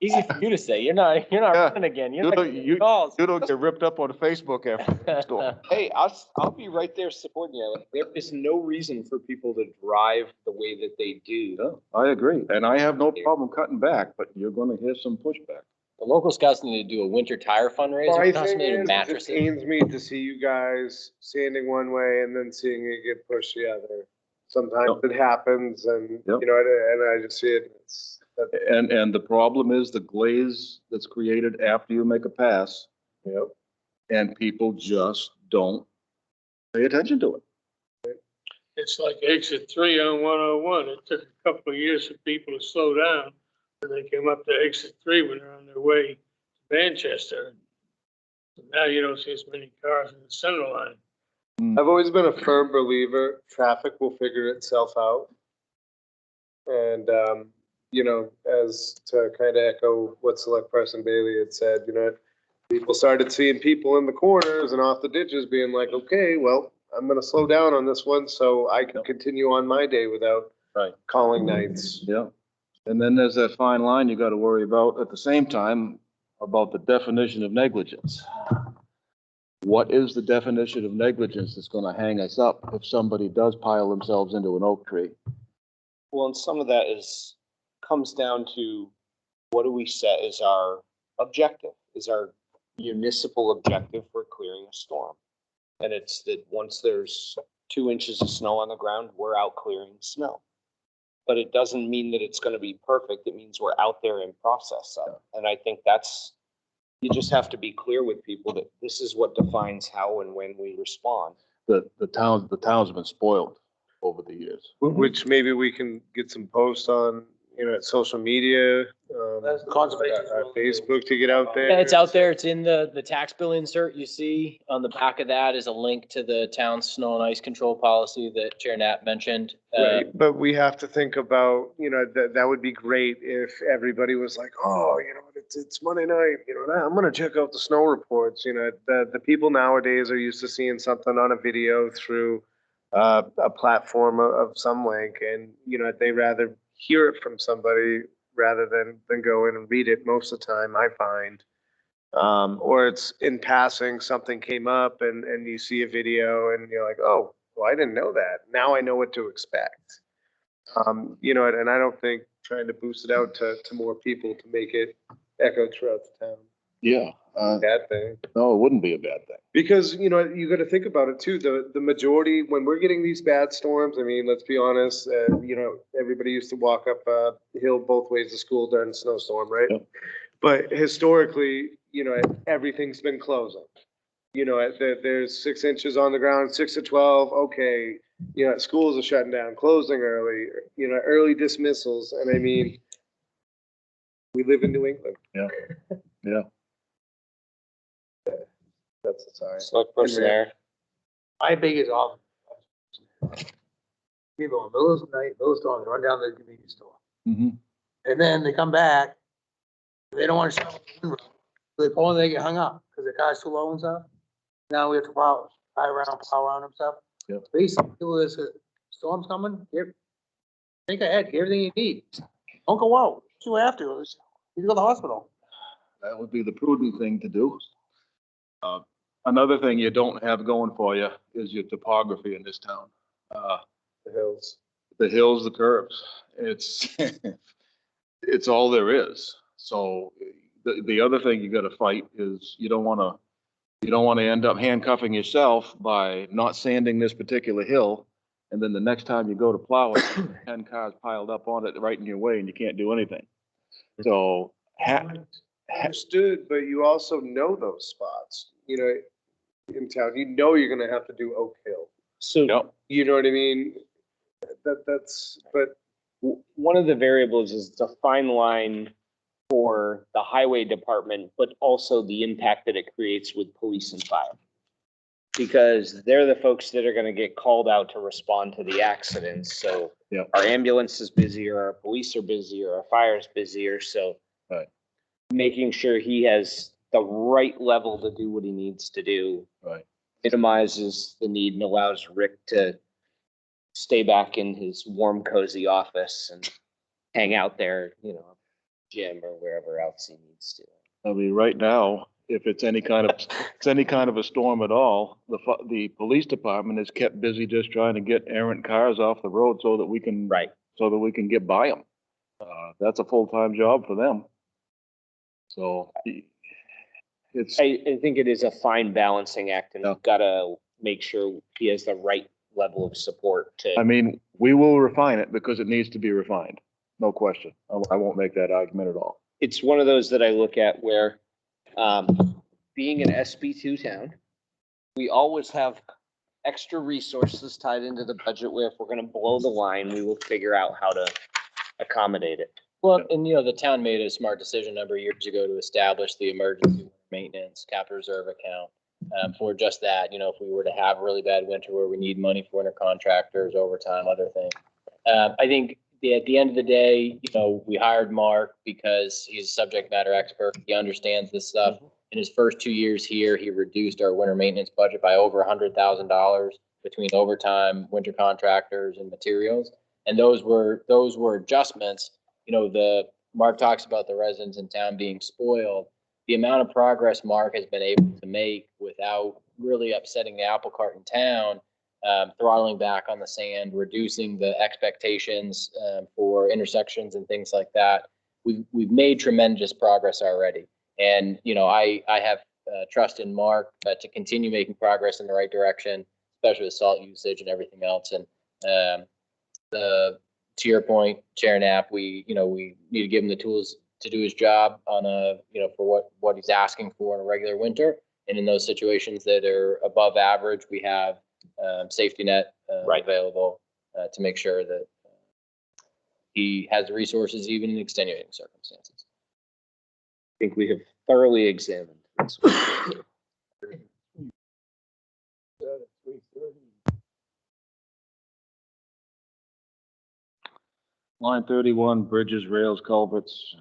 Easy for you to say. You're not Yeah. running again. You're You not don't, getting you calls. don't get ripped up on Facebook after the storm. Hey, I'll be right there supporting you. Like, there is no reason for people to drive the way that they do. Yeah, I agree, and I have no problem cutting back, but you're gonna hear some pushback. The local scouts need to do a winter tire fundraiser. My Cost thing me is, it mattresses. pains me to see you guys sanding one way and then seeing it get pushed the other. Sometimes it happens and, Yep. you know, and I just see it, And the problem is the glaze that's created after you make a pass. Yep. and people just don't pay attention to it. It's like exit 3 on 101. It took a couple of years for people to slow down. And they came up to exit 3 when they're on their way to Manchester. So now you don't see as many cars in the center line. I've always been a firm believer, traffic will figure itself out. And, you know, as to kind of echo what Select Person Bailey had said, you know, people started seeing people in the corners and off the ditches being like, okay, well, I'm gonna slow down on this one so I can continue on my day without calling nights. Yeah. And then there's that fine line you gotta worry about at the same time about the definition of negligence. What is the definition of negligence that's gonna hang us up if somebody does pile themselves into an oak tree? Well, and some of that comes down to what do we set as our objective, is our municipal objective for clearing a storm. And it's that once there's 2 inches of snow on the ground, we're out clearing snow. But it doesn't mean that it's gonna be perfect. It means we're out there in process of it. And I think you just have to be clear with people that this is what defines how and when we respond. The town's been spoiled over the years. Which maybe we can get some posts on at social media, That's conservation. Facebook to get out there? Yeah, it's out there. It's in the tax bill insert. You see on the back of that is a link to the town's snow and ice control policy that Chair Knapp mentioned. Right, but we have to think about, that would be great if everybody was like, oh, it's Monday night, I'm gonna check out the snow reports, the people nowadays are used to seeing something on a video through a platform of some link, and, they rather hear it from somebody rather than go in and read it most of the time, I find. Or it's in passing, something came up and you see a video and you're like, oh, well, I didn't know that. Now I know what to expect. And I don't think trying to boost it out to more people to make it echo throughout the town, Yeah, bad thing. no, it wouldn't be a bad thing. Because, you got to think about it too. The majority, when we're getting these bad storms, I mean, let's be honest, everybody used to walk up a hill both ways to school during a snowstorm, right? Yep. But historically, everything's been closing. There's 6 inches on the ground, 6 to 12, okay. Schools are shutting down, closing early, early dismissals. And I mean, we live in New England. Yeah. Yeah. That's, sorry. Select person there. My biggest office. People in the middle of the night, middle of the storm, they run down to the convenience store. Mm-hmm. And then they come back, they don't want to shovel the road. So they pull and they get hung up because the car's too low and stuff. Now we have to plow around and stuff. Yep. Basically, there's a storm's coming, think ahead, get everything you need. Don't go out, you have to, you go to the hospital. That would be the prudent thing to do. Another thing you don't have going for you is your topography in this town. The hills. The hills, the curves. It's, it's all there is. So the other thing you gotta fight is you don't wanna end up handcuffing yourself by not sanding this particular hill. And then the next time you go to plow it, 10 cars piled up on it right in your way and you can't do anything. So Understood, but you also know those spots, in town, you're gonna have to do Oak Hill. So yep. You know what I mean? But one of the variables is the fine line for the highway department, but also the impact that it creates with police and fire. Because they're the folks that are gonna get called out to respond to the accidents, so. Yep. Our ambulance is busier, our police are busier, our fire is busier, so. Right. Making sure he has the right level to do what he needs to do. Right. Minimizes the need and allows Rick to stay back in his warm, cozy office and hang out there, gym or wherever else he needs to. I mean, right now, if it's any kind of a storm at all, the police department is kept busy just trying to get errant cars off the road so that we can. Right. So that we can get by them. That's a full-time job for them. So it's. I think it is a fine balancing act, and Yeah. we've gotta make sure he has the right level of support to. I mean, we will refine it because it needs to be refined. No question. I won't make that argument at all. It's one of those that I look at where, being an SB2 town, we always have extra resources tied into the budget where if we're gonna blow the line, we will figure out how to accommodate it. Well, and the town made a smart decision a number of years ago to establish the emergency maintenance capital reserve account. For just that, if we were to have a really bad winter where we need money for winter contractors, overtime, other things. I think at the end of the day, we hired Mark because he's a subject matter expert. He understands this stuff. In his first 2 years here, he reduced our winter maintenance budget by over $100,000 between overtime, winter contractors, and materials. And those were adjustments. Mark talks about the residents in town being spoiled. The amount of progress Mark has been able to make without really upsetting the apple cart in town, throttling back on the sand, reducing the expectations for intersections and things like that. We've made tremendous progress already. And, I have trust in Mark to continue making progress in the right direction, especially with salt usage and everything else. And to your point, Chair Knapp, we need to give him the tools to do his job on for what he's asking for in a regular winter. And in those situations that are above average, we have safety net available to make sure that he has the resources even in extenuating circumstances. I think we have thoroughly examined this one. Line 31, bridges, rails, culverts,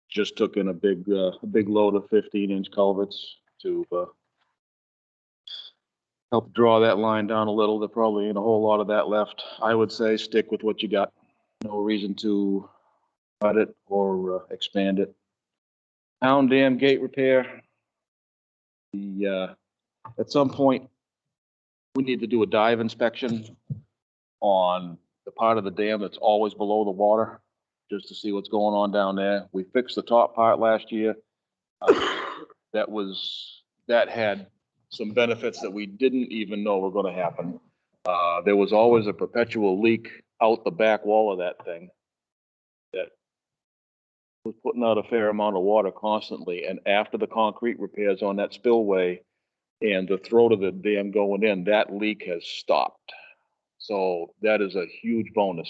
just took in a big load of 15-inch culverts to, help draw that line down a little. There probably ain't a whole lot of that left. I would say stick with what you got. No reason to cut it or expand it. Town dam gate repair. At some point, we need to do a dive inspection on the part of the dam that's always below the water, just to see what's going on down there. We fixed the top part last year. That had some benefits that we didn't even know were gonna happen. There was always a perpetual leak out the back wall of that thing that was putting out a fair amount of water constantly. And after the concrete repairs on that spillway and the throat of the dam going in, that leak has stopped. So that is a huge bonus.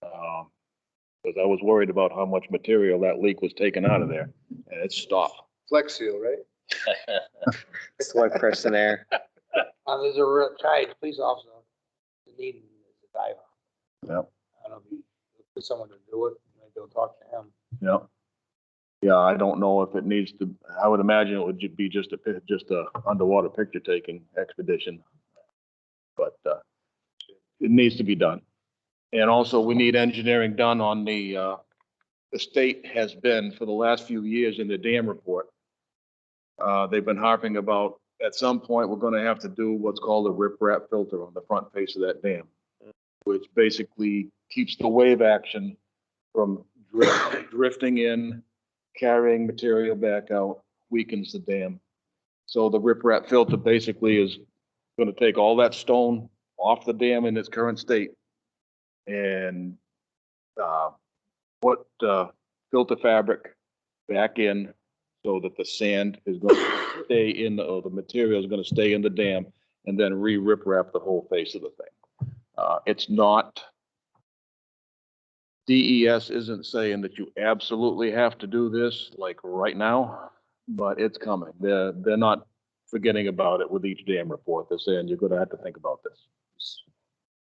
Because I was worried about how much material that leak was taken out of there, and it stopped. Flex seal, right? Select person there. There's a retired police officer that needed a diver. Yep. I don't know if you look for someone to do it, maybe they'll talk to him. Yep. Yeah, I don't know if it needs to, I would imagine it would be just a underwater picture taking expedition. But, it needs to be done. And also we need engineering done on the state has been for the last few years in the dam report. They've been harping about, at some point, we're gonna have to do what's called a riprap filter on the front face of that dam, which basically keeps the wave action from drifting in, carrying material back out, weakens the dam. So the riprap filter basically is gonna take all that stone off the dam in its current state and put filter fabric back in so that the sand is going to stay in, or the material is going to stay in the dam, and then re-riprap the whole face of the thing. It's not, DES isn't saying that you absolutely have to do this like right now, but it's coming. They're not forgetting about it with each dam report. They're saying you're going to have to think about this.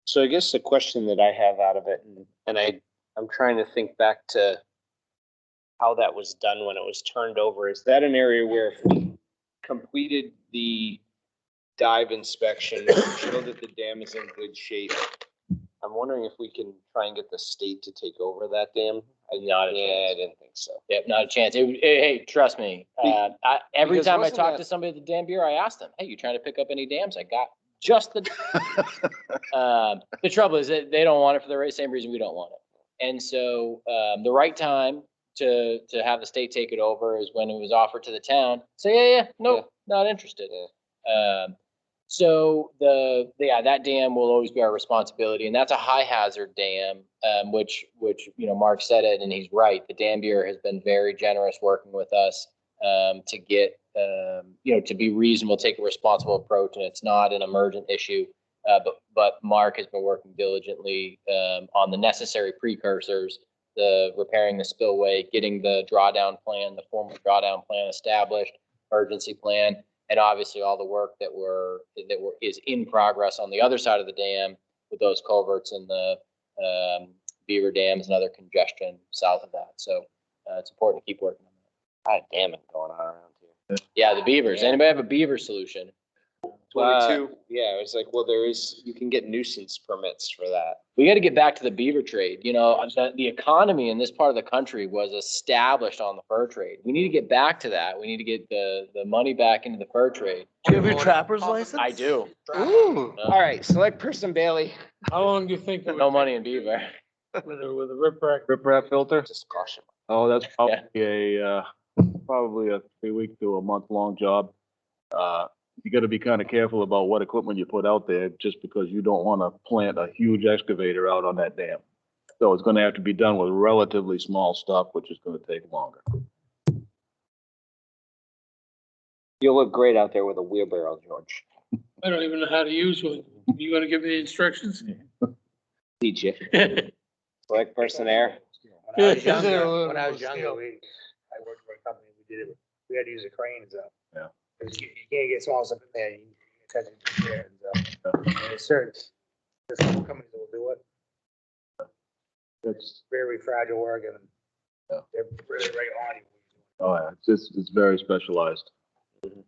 So I guess the question that I have out of it, and I'm trying to think back to how that was done when it was turned over. Is that an area where if we completed the dive inspection, show that the dam is in good shape? I'm wondering if we can try and get the state to take over that dam. Not a chance. I didn't think so. Yep, not a chance. Hey, trust me. Every Because time I wasn't talk that- to somebody at the dam bureau, I ask them, "Hey, you trying to pick up any dams?" I got just the. The trouble is that they don't want it for the same reason we don't want it. And so the right time to have the state take it over is when it was offered to the town. Say, nope, not interested. So that dam will always be our responsibility, and that's a high hazard dam, which Mark said it, and he's right. The dam bureau has been very generous working with us to get to be reasonable, take a responsible approach, and it's not an emergent issue. But Mark has been working diligently on the necessary precursors, the repairing the spillway, getting the drawdown plan, the formal drawdown plan established, urgency plan, and obviously all the work that is in progress on the other side of the dam with those culverts and the beaver dams and other congestion south of that. So it's important to keep working on that. A lot of damming going on around here. Yeah, the beavers. Yeah. Anybody have a beaver solution? 22. Yeah, it was like, well, you can get nuisance permits for that. We got to get back to the beaver trade. The economy in this part of the country was established on the fur trade. We need to get back to that. We need to get the money back into the fur trade. Do you have your trapper's license? I do. Ooh. All right, select person Bailey. How long do you think it would No money in beaver. take with a riprap? Riprap filter? Just caution. Oh, that's probably a 3-week to a month-long job. You got to be kind of careful about what equipment you put out there, just because you don't want to plant a huge excavator out on that dam. So it's going to have to be done with relatively small stuff, which is going to take longer. You'll look great out there with a wheelbarrow, George. I don't even know how to use one. You gonna give me the instructions? DJ. Select person there. When I was younger, I worked for a company, we did it, we had to use a crane and stuff. Yeah. 'Cause you can't get small stuff in there, you touch it to the air and stuff. And there's some companies that will do it. It's very fragile work and Yeah. they're really right on you. Oh, yeah, it's very specialized.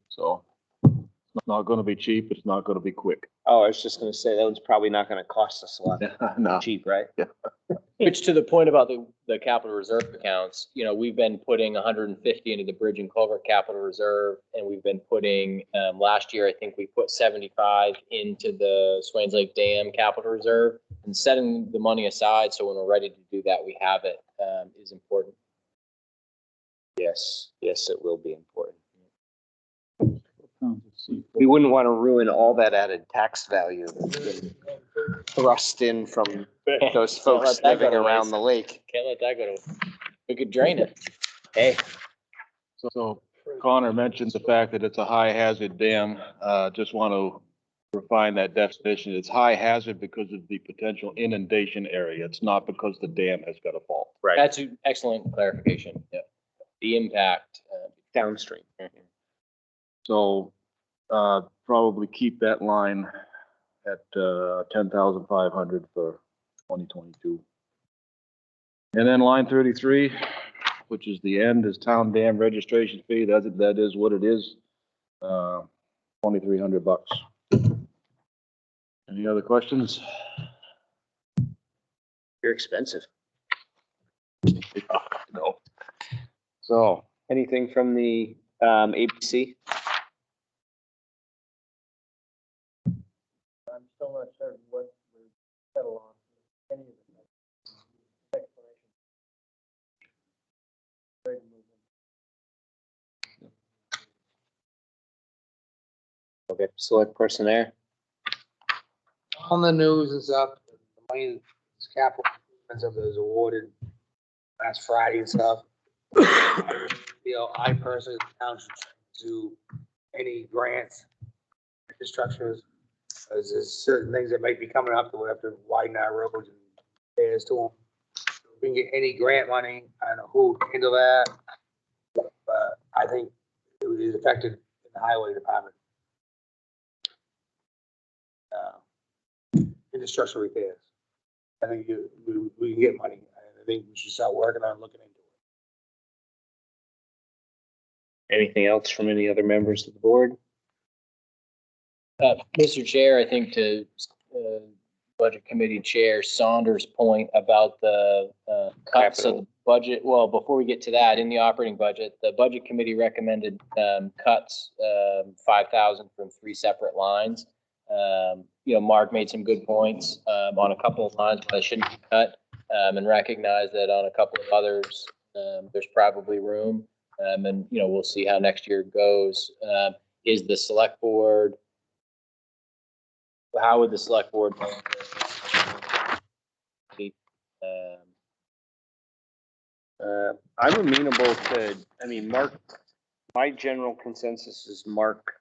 So it's not gonna be cheap, it's not gonna be quick. Oh, I was just gonna say, that one's probably not gonna cost us a lot. No. Cheap, right? Which to the point about the capital reserve accounts, we've been putting 150 into the bridge and culvert capital reserve, and we've been putting, last year, I think we put 75 into the Swains Lake Dam capital reserve, and setting the money aside, so when we're ready to do that, we have it, is important. Yes, it will be important. We wouldn't want to ruin all that added tax value that's been thrust in from those folks let that go living to around waste. the lake. Can't let that go to, we could drain it. Hey, So Connor mentioned the fact that it's a high hazard dam. Just want to refine that definition. It's high hazard because of the potential inundation area. It's not because the dam has got a fault. right, That's an excellent clarification. Yep. The impact. downstream. So, probably keep that line at, 10,500 for 2022. And then line 33, which is the end, is town dam registration fee. That is what it is. $2,300. Any other questions? You're expensive. No. So, Anything from the ABC? I'm still not certain what we settle on. Any of the explanation. Ready to move on. Okay, select person there. On the news and stuff, the money, this capital improvements of those awarded last Friday and stuff. I personally, the town should do any grants, infrastructures. There's certain things that might be coming up that we have to widen our roads and repairs to them. If we can get any grant money, I don't know who would handle that. But I think it was affected in the highway department. Infrastructure repairs. I think we can get money. I think we should start working on looking into it. Anything else from any other members of the board? Mr. Chair, I think to Budget Committee Chair Saunders' point about the cuts of the budget, well, before we get to that, in the operating budget, the Budget Committee recommended cuts 5,000 from 3 separate lines. Mark made some good points on a couple of lines where they shouldn't be cut, and recognize that on a couple of others, there's probably room. And we'll see how next year goes. Is the select board, how would the select board? I'm amenable to, Mark, my general consensus is Mark,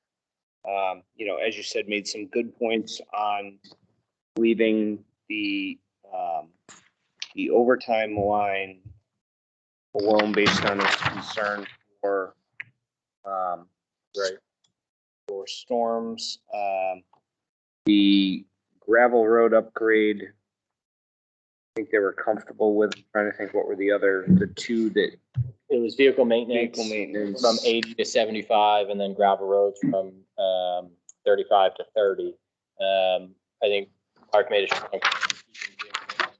as you said, made some good points on leaving the overtime line alone based on his concern for, for storms. The gravel road upgrade, I think they were comfortable with. I'm trying to think what were the two that. It was vehicle maintenance. Vehicle maintenance. From 80 to 75, and then gravel roads from 35 to 30. I think Mark made a strong point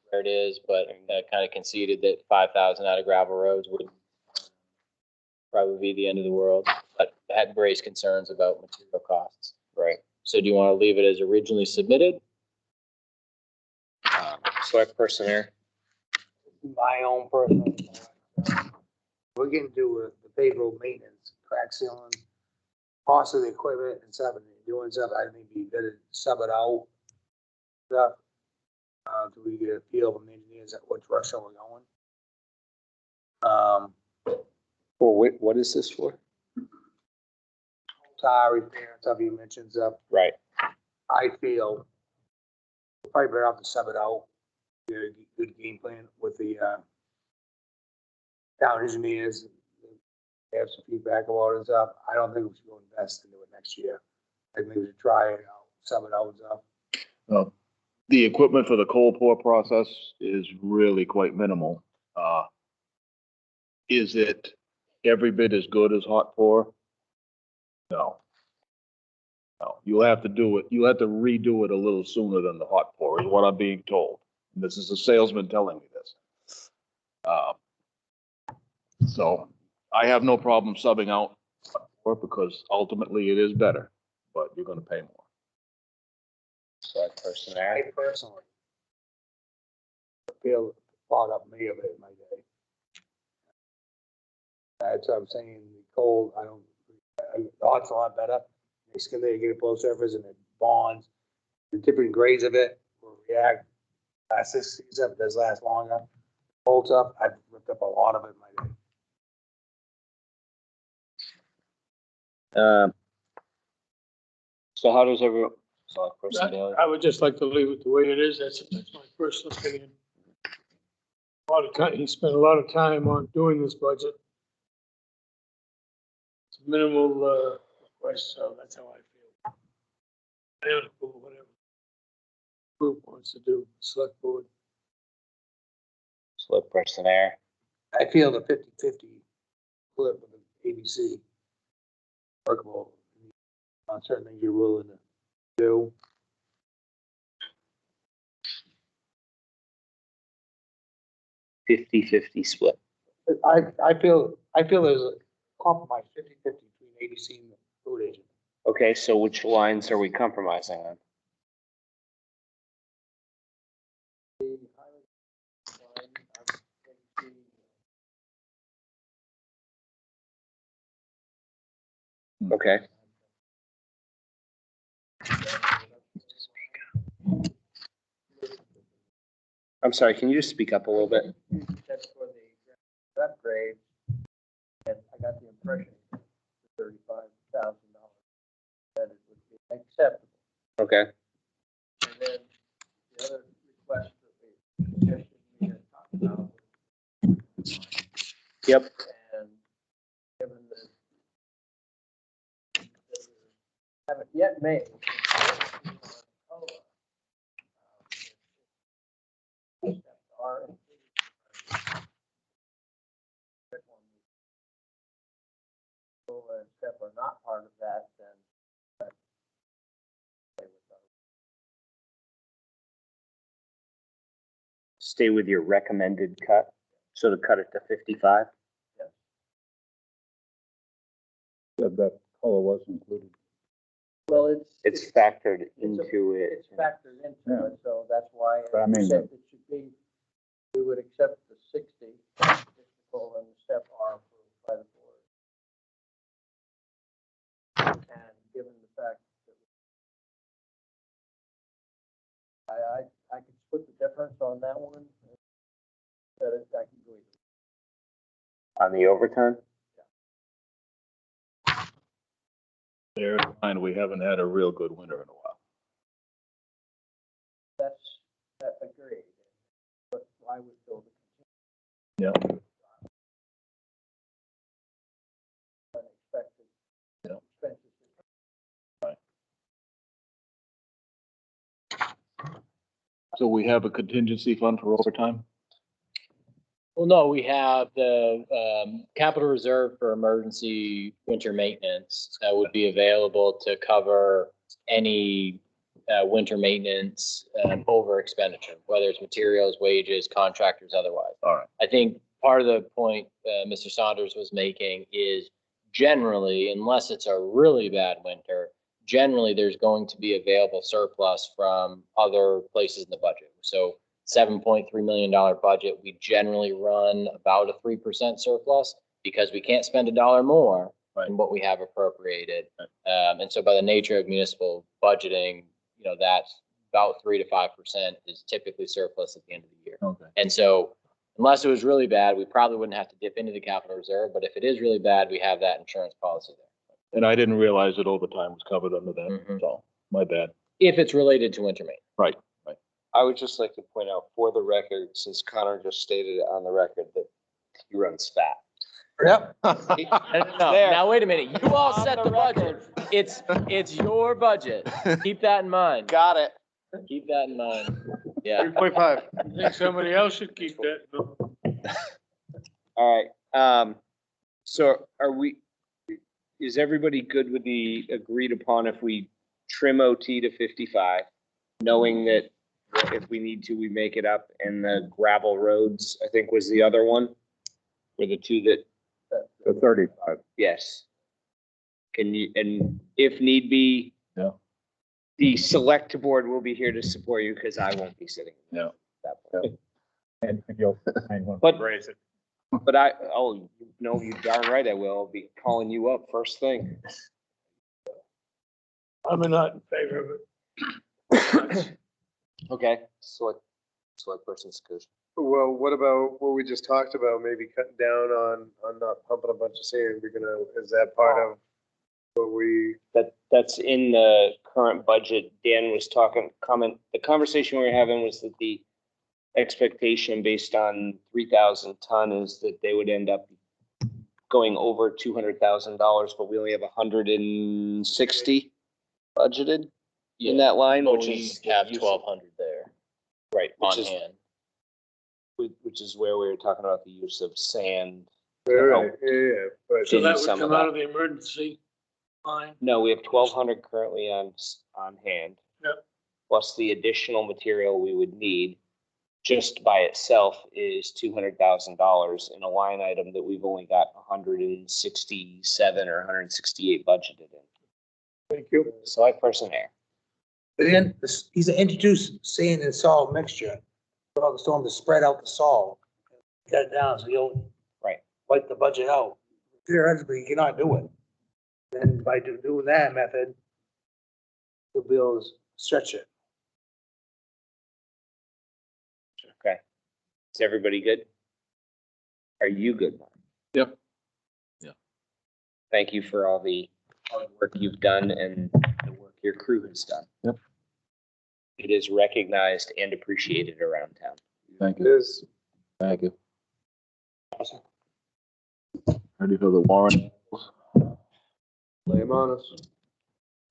where it is, but kind of conceded that 5,000 out of gravel roads would probably be the end of the world, but had raised concerns about material costs. Right. So do you want to leave it as originally submitted? Select person there. My own personal, we're getting to the pavement maintenance, crack sealing, cost of the equipment and stuff, and doing stuff. I think we better sub it out. Stuff. Do we get a feel from the engineers at what direction we're going? For what is this for? Tire repair and stuff you mentioned stuff. Right. I feel probably better off to sub it out. Get a good game plan with the, town engineers. They have some feedback about it and stuff. I don't think we should go invest into it next year. I think we should try it out, sub it out and stuff. The equipment for the coal pour process is really quite minimal. Is it every bit as good as hot pour? No. No, you'll have to do it, you'll have to redo it a little sooner than the hot pour is what I'm being told. And this is a salesman telling me this. So I have no problem subbing out hot pour because ultimately it is better, but you're gonna pay more. Select person I there. personally feel thought up me of it in my day. That's what I'm saying, the cold, hot's a lot better. They skim it, get a blow surface and it bonds. The different grades of it will react. This stuff does last longer. Holds up, I've ripped up a lot of it in my day. So how does everyone, select person Bailey? I would just like to leave it the way it is. That's my personal opinion. A lot of time, he spent a lot of time on doing this budget. It's minimal, request, so that's how I feel. I don't know, whatever group wants to do, select board. Select person there. I feel the 50-50 split with the ABC workable on certain things you're willing to do. Fifty split. I feel there's a compromise 50-50 between ABC and the road agent. Okay, so which lines are we compromising on? Okay. I'm sorry, can you just speak up a little bit? That's for the upgrade, and I got the impression $35,000 that it would be acceptable. Okay. And then the other request that we suggested we had talked about. Yep. And given that we haven't yet made. Step are not part of that, then. Stay with your recommended cut, so to cut it to 55? That color was included. Well, It's factored into it. It's factored into it, so that's why But I mean, said it should be, we would accept the 60, and the step are approved by the board. And given the fact that I could split the difference on that one, that I can go either. On the overtime? Bear in mind, we haven't had a real good winter in a while. That's agreed, but I would build it. Yeah. Unexpected expenses. So we have a contingency fund for overtime? Well, no, we have the capital reserve for emergency winter maintenance that would be available to cover any winter maintenance over expenditure, whether it's materials, wages, contractors, otherwise. All right. I think part of the point Mr. Saunders was making is generally, unless it's a really bad winter, generally there's going to be available surplus from other places in the budget. So $7.3 million budget, we generally run about a 3% surplus because we can't spend $1 more than what we have appropriated. And so by the nature of municipal budgeting, you know, that's about 3 to 5% is typically surplus at the end of the year. Okay. And so unless it was really bad, we probably wouldn't have to dip into the capital reserve. But if it is really bad, we have that insurance policy there. And I didn't realize that overtime was covered under that, Mhm. so my bad. If it's related to winter maintenance. Right. I would just like to point out for the record, since Connor just stated it on the record, that he runs fat. Yep. No, now wait a minute. You all set the budget. It's your budget. Keep that in mind. Got it. Keep that in mind. Yeah. 3.5. I think somebody else should keep that. No. All right, so is everybody good with the agreed upon if we trim OT to 55, knowing that if we need to, we make it up, and the gravel roads, I think was the other one, were the two that, The 35. yes. Can you, and if need be. Yeah. The select board will be here to support you, because I won't be sitting. Yeah. That point. And you'll find one. But- Raise it. But no, you darn right I will. I'll be calling you up first thing. I'm not in favor of it. Okay, select person's good. Well, what about what we just talked about, maybe cutting down on not pumping a bunch of sand? Is that part of what we? That's in the current budget. Dan was the conversation we were having was that the expectation based on 3,000 ton is that they would end up going over $200,000, but we only have 160 budgeted in that line, But which we is have 1,200 there right, on which is hand. which is where we were talking about the use of sand. Right, yeah, but So that would some of come out that. of the emergency line. No, we have 1,200 currently on hand. Yep. Plus the additional material we would need just by itself is $200,000 in a line item that we've only got 167 or 168 budgeted in. thank you. Select person there. But then he's introduced sand and salt mixture, for all the storm to spread out the salt. Cut it down so you don't. Right. Wipe the budget out. Theoretically, you cannot do it. Then by doing that method, you'll be able to stretch it. Okay. Is everybody good? Are you good, Mark? Yep. Yeah. Thank you for all the hard work you've done and the work your crew has done. Yep. It is recognized and appreciated around town. Thank It you. is. Thank you. Ready for the warrant? Lay 'em on us.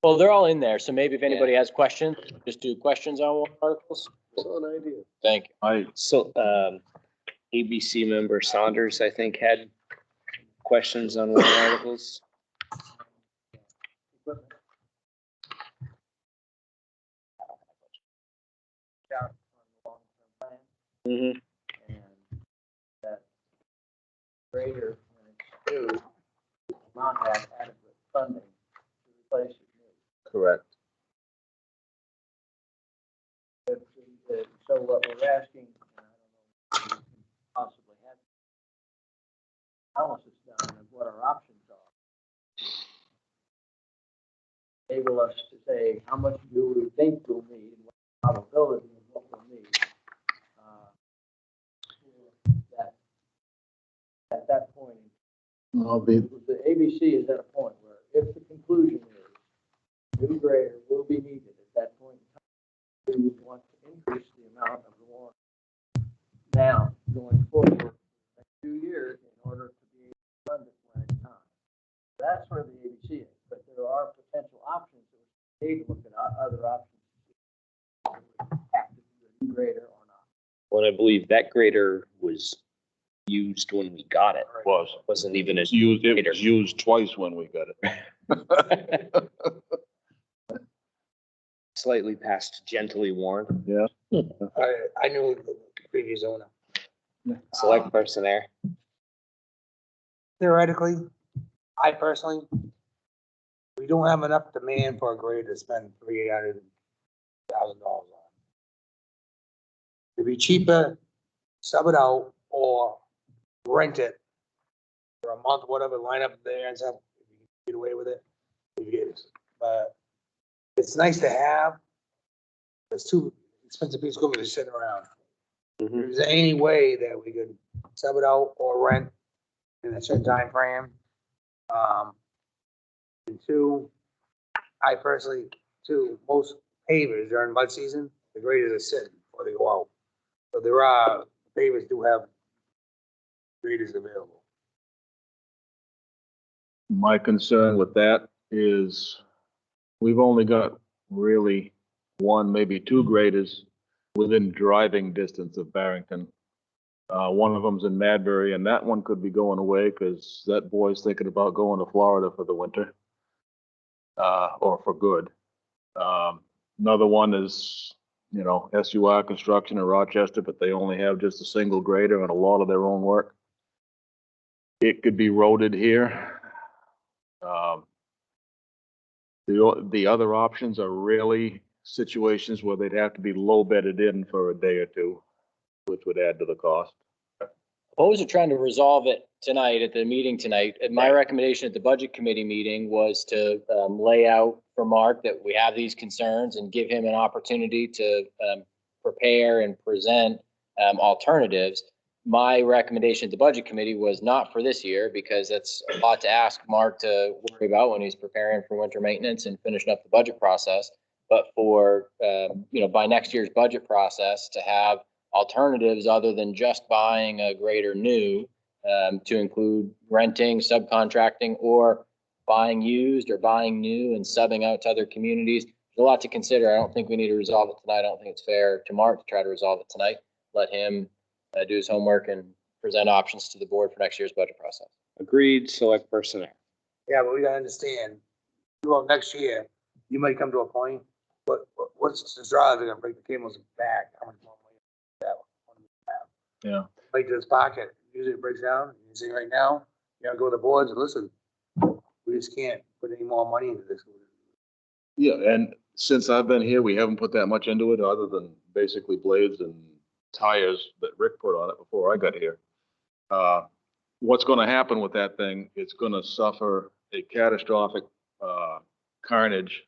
Well, they're all in there, so maybe if anybody has questions, just do questions on warrant articles. That's an idea. Thank you. So, ABC member Saunders, I think, had questions on warrant articles. Down on the long-term plan, Mm-hmm. and that grader, when it's due, will not have adequate funding to replace it. Correct. So what we're asking, and I don't know, if we can possibly have analysis done of what our options are. Enable us to say, how much do we think we'll need, and what the probability of what we'll need. That, at that point, Well, the, the ABC is at a point where if the conclusion is new grader will be needed at that point in time, we would want to increase the amount of the warrant now going forward for the next 2 years in order to be able to fund it when it's time. That's where the ABC is, but there are potential options that we need to look at other options. Have to do a new grader or not. Well, I believe that grader was used when we got it. Wasn't even a. It was used twice when we got it. Slightly past gently worn. Yeah. I knew the previous owner. Select person there. Theoretically, I personally, we don't have enough demand for a grader to spend $300,000 on. It'd be cheaper, sub it out or rent it for a month, whatever, line up there and stuff. If you can get away with it, you get it. But it's nice to have. It's too expensive piece of equipment to sit around. If Mhm. there's any way that we could sub it out or rent in a certain time frame. And two, I personally, most pavers during mud season, the graders are sitting before they go out. So there are, pavers do have graders available. My concern with that is we've only got really one, maybe two graders within driving distance of Barrington. One of them's in Madbury, and that one could be going away because that boy's thinking about going to Florida for the winter, or for good. Another one is, you know, SUR Construction in Rochester, but they only have just a single grader and a lot of their own work. It could be roaded here. The other options are really situations where they'd have to be low bedded in for a day or two, which would add to the cost. Opposed to trying to resolve it tonight at the meeting tonight. And my recommendation at the budget committee meeting was to lay out for Mark that we have these concerns and give him an opportunity to prepare and present alternatives. My recommendation at the budget committee was not for this year because that's a lot to ask Mark to worry about when he's preparing for winter maintenance and finishing up the budget process. But for, by next year's budget process to have alternatives other than just buying a grader new, to include renting, subcontracting, or buying used or buying new and subbing out to other communities. There's a lot to consider. I don't think we need to resolve it tonight. I don't think it's fair to Mark to try to resolve it tonight. Let him do his homework and present options to the board for next year's budget process. Agreed, select person A. Yeah, but we gotta understand, well, next year, you might come to a point, what's the drive, they're gonna break the camel's back, how much more money that one have? Yeah. Like this pocket, usually it breaks down, you say right now, you gotta go to the boards and listen, we just can't put any more money into this. Yeah, and since I've been here, we haven't put that much into it other than basically blades and tires that Rick put on it before I got here. What's going to happen with that thing? It's going to suffer a catastrophic carnage,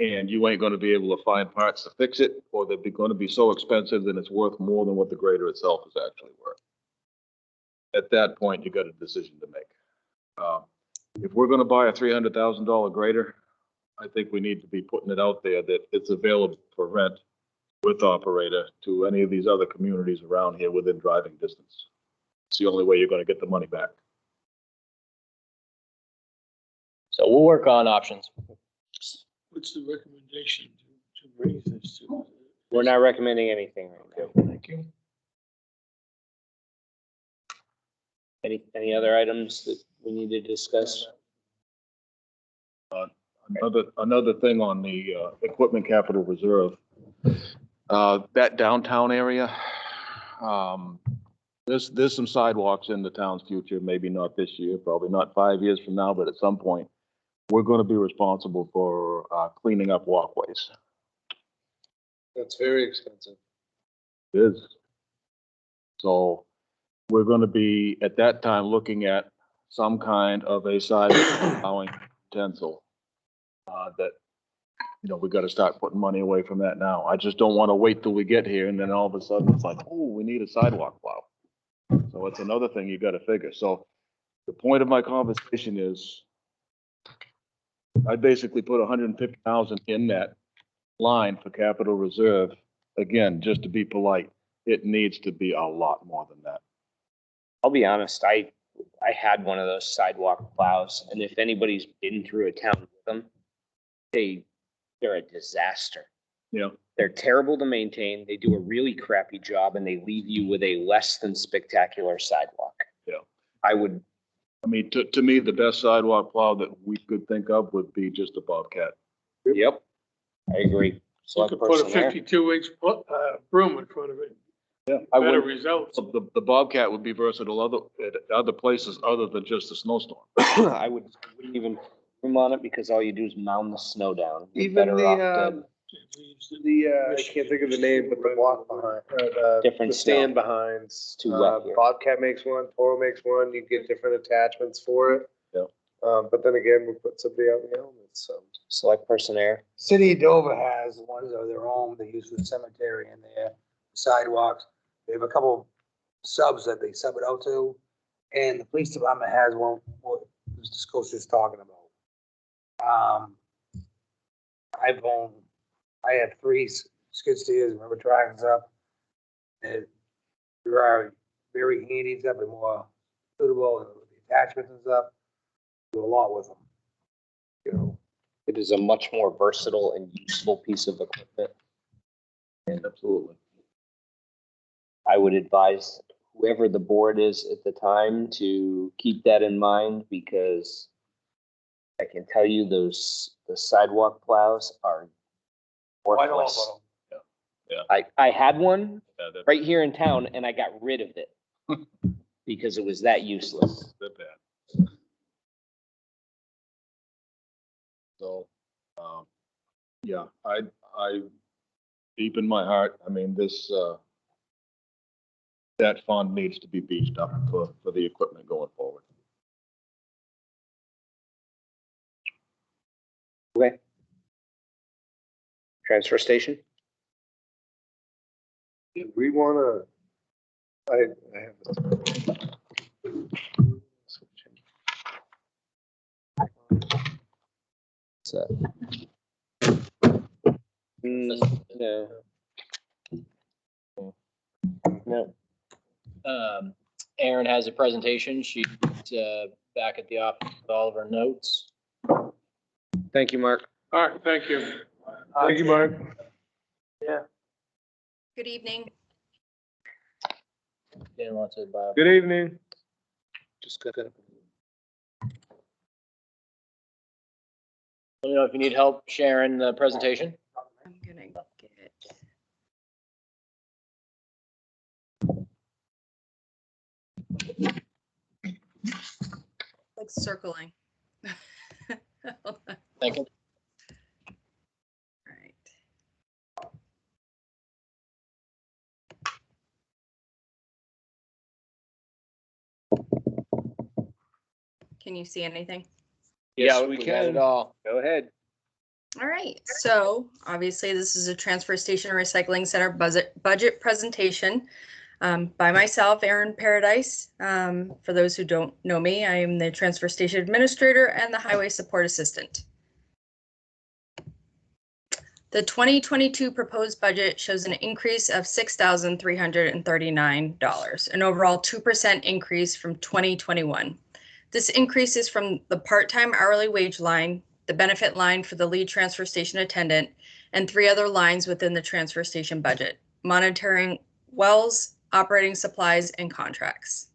and you ain't going to be able to find parts to fix it, or they're going to be so expensive that it's worth more than what the grader itself is actually worth. At that point, you got a decision to make. If we're going to buy a $300,000 grader, I think we need to be putting it out there that it's available for rent with operator to any of these other communities around here within driving distance. It's the only way you're going to get the money back. So we'll work on options. What's the recommendation to raise this to? We're not recommending anything right now. Thank you. Any other items that we need to discuss? Another thing on the equipment capital reserve, that downtown area, there's some sidewalks in the town's future, maybe not this year, probably not 5 years from now, but at some point, we're going to be responsible for cleaning up walkways. That's very expensive. It is. So we're going to be, at that time, looking at some kind of a sidewalk plowing utensil that, we got to start putting money away from that now. I just don't want to wait till we get here and then all of a sudden it's like, oh, we need a sidewalk plow. So it's another thing you got to figure. So the point of my conversation is I basically put 150,000 in that line for capital reserve. Again, just to be polite, it needs to be a lot more than that. I'll be honest, I had one of those sidewalk plows, and if anybody's been through a town with them, they're a disaster. Yeah. They're terrible to maintain. They do a really crappy job, and they leave you with a less than spectacular sidewalk. Yeah. I mean, to me, the best sidewalk plow that we could think of would be just a Bobcat. Yep, I agree. You could put a 52-inch broom in front of it. Yeah, Better results. The Bobcat would be versatile at other places other than just a snowstorm. I wouldn't even room on it because all you do is mound the snow down. You're Even better off I can't think of the name, but the block behind, Different the stand snow. behinds. Too wet here. Bobcat makes one, Toro makes one, you get different attachments for it. Yeah. But then again, we put somebody out in the elements, so. select person air. City of Dover has ones of their own they use for the cemetery and their sidewalks. They have a couple subs that they sub it out to, and the police department has one, what Mr. Scotia's talking about. I have three skid steers, rubber triangles up. And there are very handy stuff and more suitable, and the attachments and stuff. Do a lot with them. You know, It is a much more versatile and useful piece of equipment. Absolutely. I would advise whoever the board is at the time to keep that in mind, because I can tell you the sidewalk plows are I know worthless. about them. I had one Yeah, they're- right here in town and I got rid of it because it was that useless. they're bad. So, yeah, I, deep in my heart, I mean, that fund needs to be beefed up for the equipment going forward. Okay. Transfer station? Do we wanna, I have. No. No. Erin has a presentation. She's back at the office with all of her notes. Thank you, Mark. All right, thank you. Thank you, Mark. Good evening. Dan wants to buy. Good evening. Just got it. Let me know if you need help sharing the presentation. I'm gonna get it. Like circling. Hold on. Thank you. All right. Can you see anything? Yes, we got can. it all. Go ahead. All right, so obviously this is a transfer station and recycling center budget presentation by myself, Erin Paradise. For those who don't know me, I am the transfer station administrator and the highway support assistant. The 2022 proposed budget shows an increase of $6,339, an overall 2% increase from 2021. This increase is from the part-time hourly wage line, the benefit line for the lead transfer station attendant, and 3 other lines within the transfer station budget: monitoring wells, operating supplies, and contracts.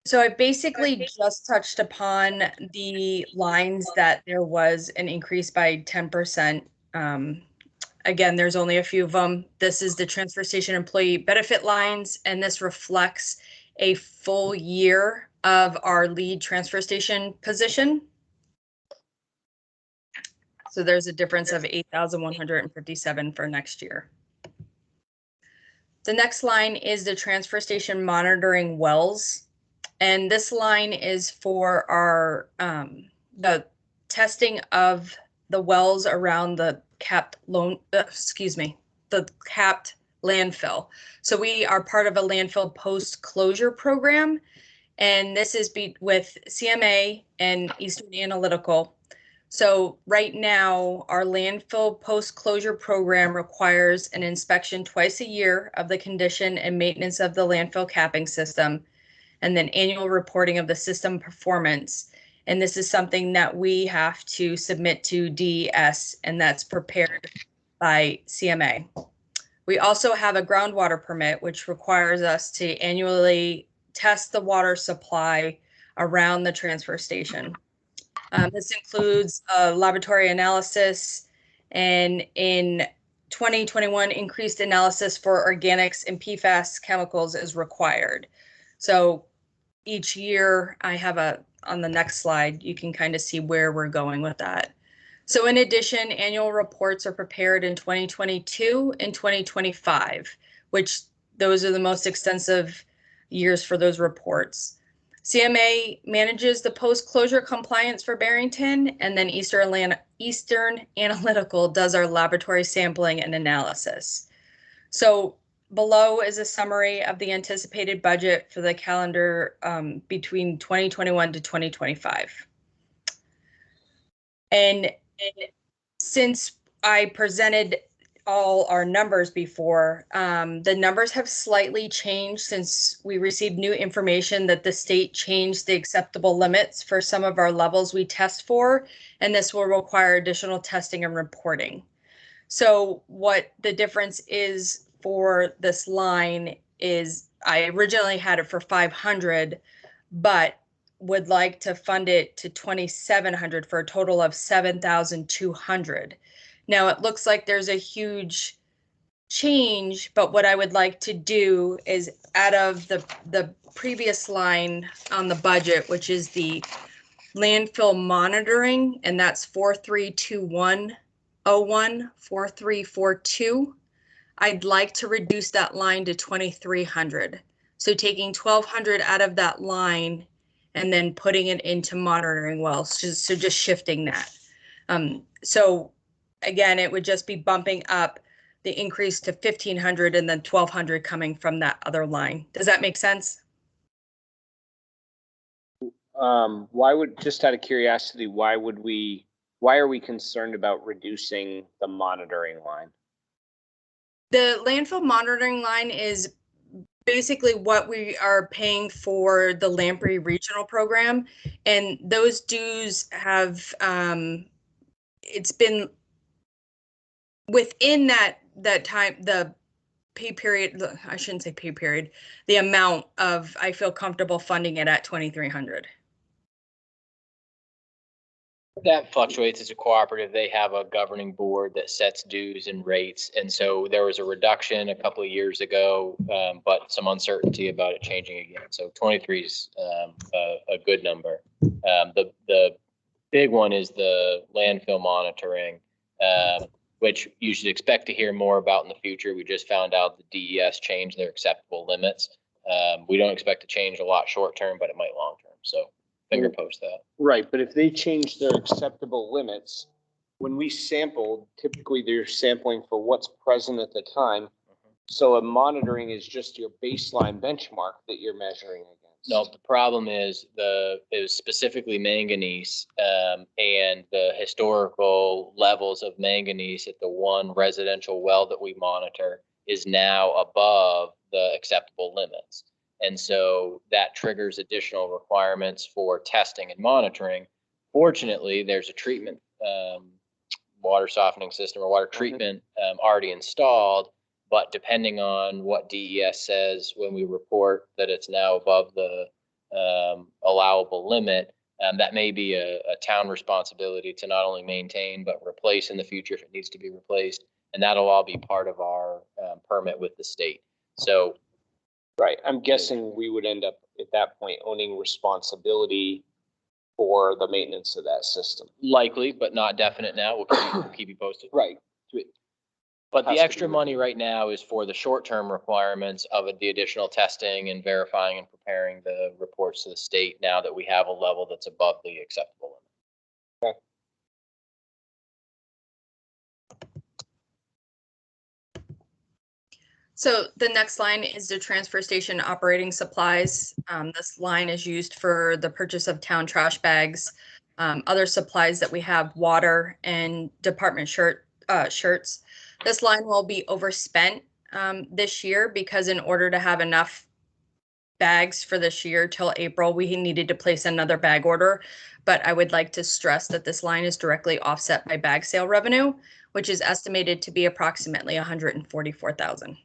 So I basically just touched upon the lines that there was an increase by 10%. Again, there's only a few of them. This is the transfer station employee benefit lines, and this reflects a full year of our lead transfer station position. So there's a difference of 8,157 for next year. The next line is the transfer station monitoring wells. And this line is for our the testing of the wells around the capped landfill. So we are part of a landfill post-closure program, and this is with CMA and Eastern Analytical. So right now, our landfill post-closure program requires an inspection twice a year of the condition and maintenance of the landfill capping system, and then annual reporting of the system performance. And this is something that we have to submit to DES, and that's prepared by CMA. We also have a groundwater permit, which requires us to annually test the water supply around the transfer station. This includes a laboratory analysis, and in 2021, increased analysis for organics and PFAS chemicals is required. So each year I have on the next slide, you can kind of see where we're going with that. So in addition, annual reports are prepared in 2022 and 2025, which those are the most extensive years for those reports. CMA manages the post-closure compliance for Barrington, and then Eastern Analytical does our laboratory sampling and analysis. So below is a summary of the anticipated budget for the calendar between 2021 to 2025. And since I presented all our numbers before, the numbers have slightly changed since we received new information that the state changed the acceptable limits for some of our levels we test for, and this will require additional testing and reporting. So what the difference is for this line is I originally had it for 500, but would like to fund it to 2,700 for a total of 7,200. Now it looks like there's a huge change, but what I would like to do is out of the previous line on the budget, which is the landfill monitoring, and that's 432101 4342. I'd like to reduce that line to 2,300. So taking 1,200 out of that line and then putting it into monitoring wells, so just shifting that. So again, it would just be bumping up the increase to 1,500 and then 1,200 coming from that other line. Does that make sense? Why would, just out of curiosity, why are we concerned about reducing the monitoring line? The landfill monitoring line is basically what we are paying for the Lamprey Regional Program, and those dues have it's been within that time, the pay period, I shouldn't say pay period, the amount of, I feel comfortable funding it at 2,300. That fluctuates as a cooperative. They have a governing board that sets dues and rates. And so there was a reduction a couple of years ago, but some uncertainty about it changing again. So 23 is a good number. The big one is the landfill monitoring, which you should expect to hear more about in the future. We just found out the DES changed their acceptable limits. We don't expect to change a lot short term, but it might long term. So finger post that. Right, but if they change their acceptable limits, when we sampled, typically they're sampling for what's present at the time. So a monitoring is just your baseline benchmark that you're measuring against. No, the problem is it was specifically manganese, and the historical levels of manganese at the one residential well that we monitor is now above the acceptable limits. And so that triggers additional requirements for testing and monitoring. Fortunately, there's a treatment, water softening system or water treatment already installed, but depending on what DES says when we report that it's now above the allowable limit, that may be a town responsibility to not only maintain, but replace in the future if it needs to be replaced. And that'll all be part of our permit with the state. So, right, I'm guessing we would end up at that point owning responsibility for the maintenance of that system. likely, but not definite now. We'll keep you posted. Right. But the extra money right now is for the short-term requirements of the additional testing and verifying and preparing the reports to the state now that we have a level that's above the acceptable limit. Okay. So the next line is the transfer station operating supplies. This line is used for the purchase of town trash bags, other supplies that we have, water and department shirts. This line will be overspent this year because in order to have enough bags for this year till April, we needed to place another bag order. But I would like to stress that this line is directly offset by bag sale revenue, which is estimated to be approximately $144,000.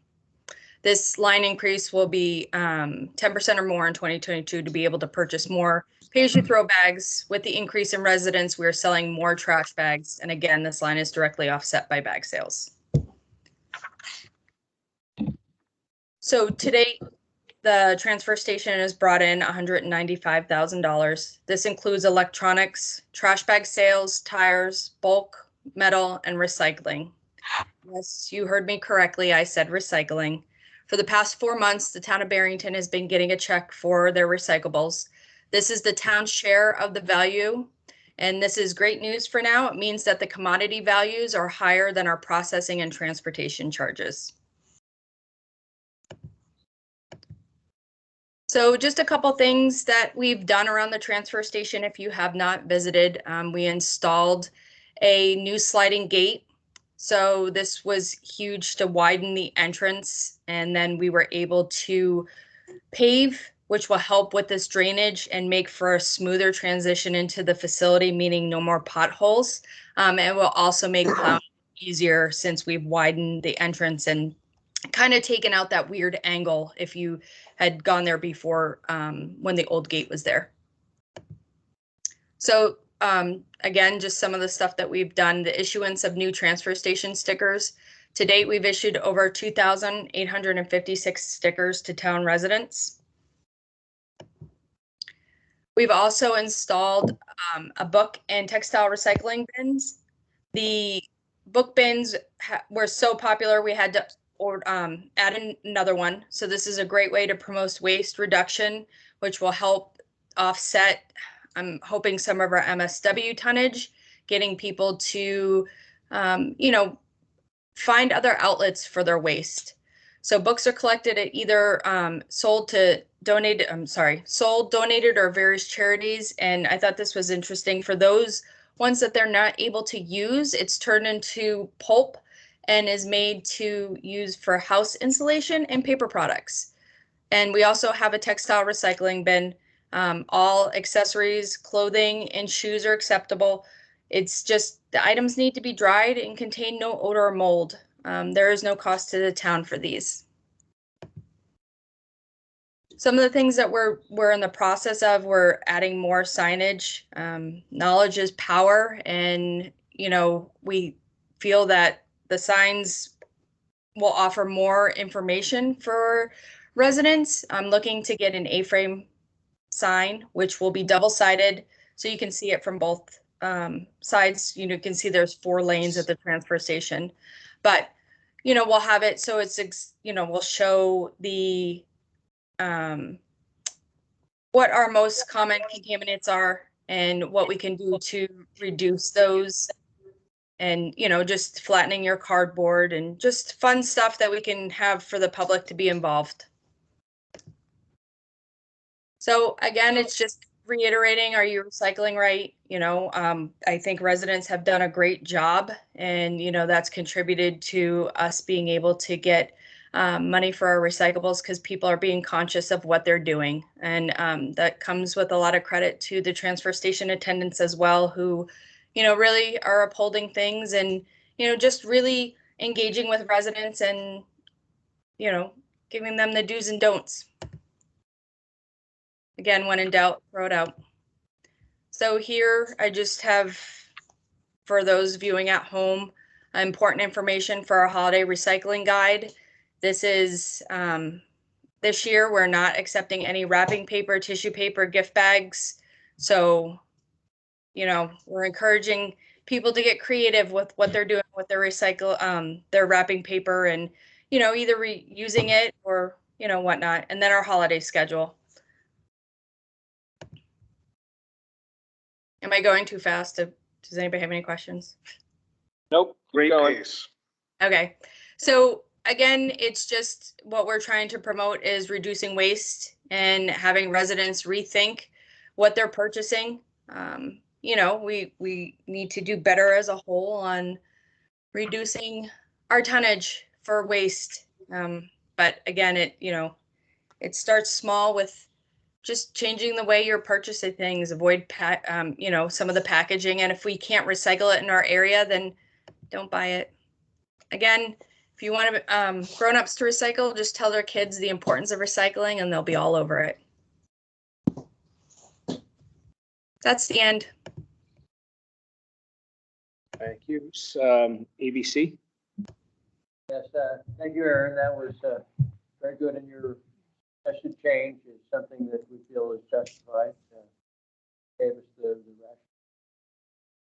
This line increase will be 10% or more in 2022 to be able to purchase more pay-as-you-throw bags. With the increase in residents, we are selling more trash bags. And again, this line is directly offset by bag sales. So today, the transfer station has brought in $195,000. This includes electronics, trash bag sales, tires, bulk, metal, and recycling. Yes, you heard me correctly. I said recycling. For the past 4 months, the town of Barrington has been getting a check for their recyclables. This is the town's share of the value, and this is great news for now. It means that the commodity values are higher than our processing and transportation charges. So just a couple things that we've done around the transfer station. If you have not visited, we installed a new sliding gate. So this was huge to widen the entrance, and then we were able to pave, which will help with this drainage and make for a smoother transition into the facility, meaning no more potholes. It will also make plowing easier since we've widened the entrance and kind of taken out that weird angle if you had gone there before when the old gate was there. So again, just some of the stuff that we've done, the issuance of new transfer station stickers. To date, we've issued over 2,856 stickers to town residents. We've also installed a book and textile recycling bins. The book bins were so popular, we had to add another one. So this is a great way to promote waste reduction, which will help offset, I'm hoping, some of our MSW tonnage, getting people to, you know, find other outlets for their waste. So books are collected at either sold, donated, or various charities. And I thought this was interesting. For those ones that they're not able to use, it's turned into pulp and is made to use for house insulation and paper products. And we also have a textile recycling bin. All accessories, clothing, and shoes are acceptable. It's just the items need to be dried and contain no odor or mold. There is no cost to the town for these. Some of the things that we're in the process of, we're adding more signage. Knowledge is power, and you know, we feel that the signs will offer more information for residents. I'm looking to get an A-frame sign, which will be double-sided, so you can see it from both sides. You know, you can see there's 4 lanes at the transfer station, but you know, we'll have it so it's, you know, we'll show the what our most common contaminants are and what we can do to reduce those, and you know, just flattening your cardboard and just fun stuff that we can have for the public to be involved. So again, it's just reiterating, are you recycling right? You know, I think residents have done a great job, and you know, that's contributed to us being able to get money for our recyclables, because people are being conscious of what they're doing. And that comes with a lot of credit to the transfer station attendants as well, who, you know, really are upholding things and, you know, just really engaging with residents and, you know, giving them the do's and don'ts. Again, when in doubt, throw it out. So here I just have, for those viewing at home, important information for our holiday recycling guide. This is, this year, we're not accepting any wrapping paper, tissue paper, gift bags. So, you know, we're encouraging people to get creative with what they're doing with their wrapping paper, and, you know, either reusing it or, you know, whatnot. And then our holiday schedule. Am I going too fast? Does anybody have any questions? Nope. Great Going. pace. Okay, so again, it's just what we're trying to promote is reducing waste and having residents rethink what they're purchasing. You know, we need to do better as a whole on reducing our tonnage for waste. But again, you know, it starts small with just changing the way you're purchasing things, avoid you know, some of the packaging. And if we can't recycle it in our area, then don't buy it. Again, if you want grown-ups to recycle, just tell their kids the importance of recycling and they'll be all over it. That's the end. Thank you. ABC. Yes, thank you, Aaron. That was very good, and your suggested change is something that we feel is justified. Gave us the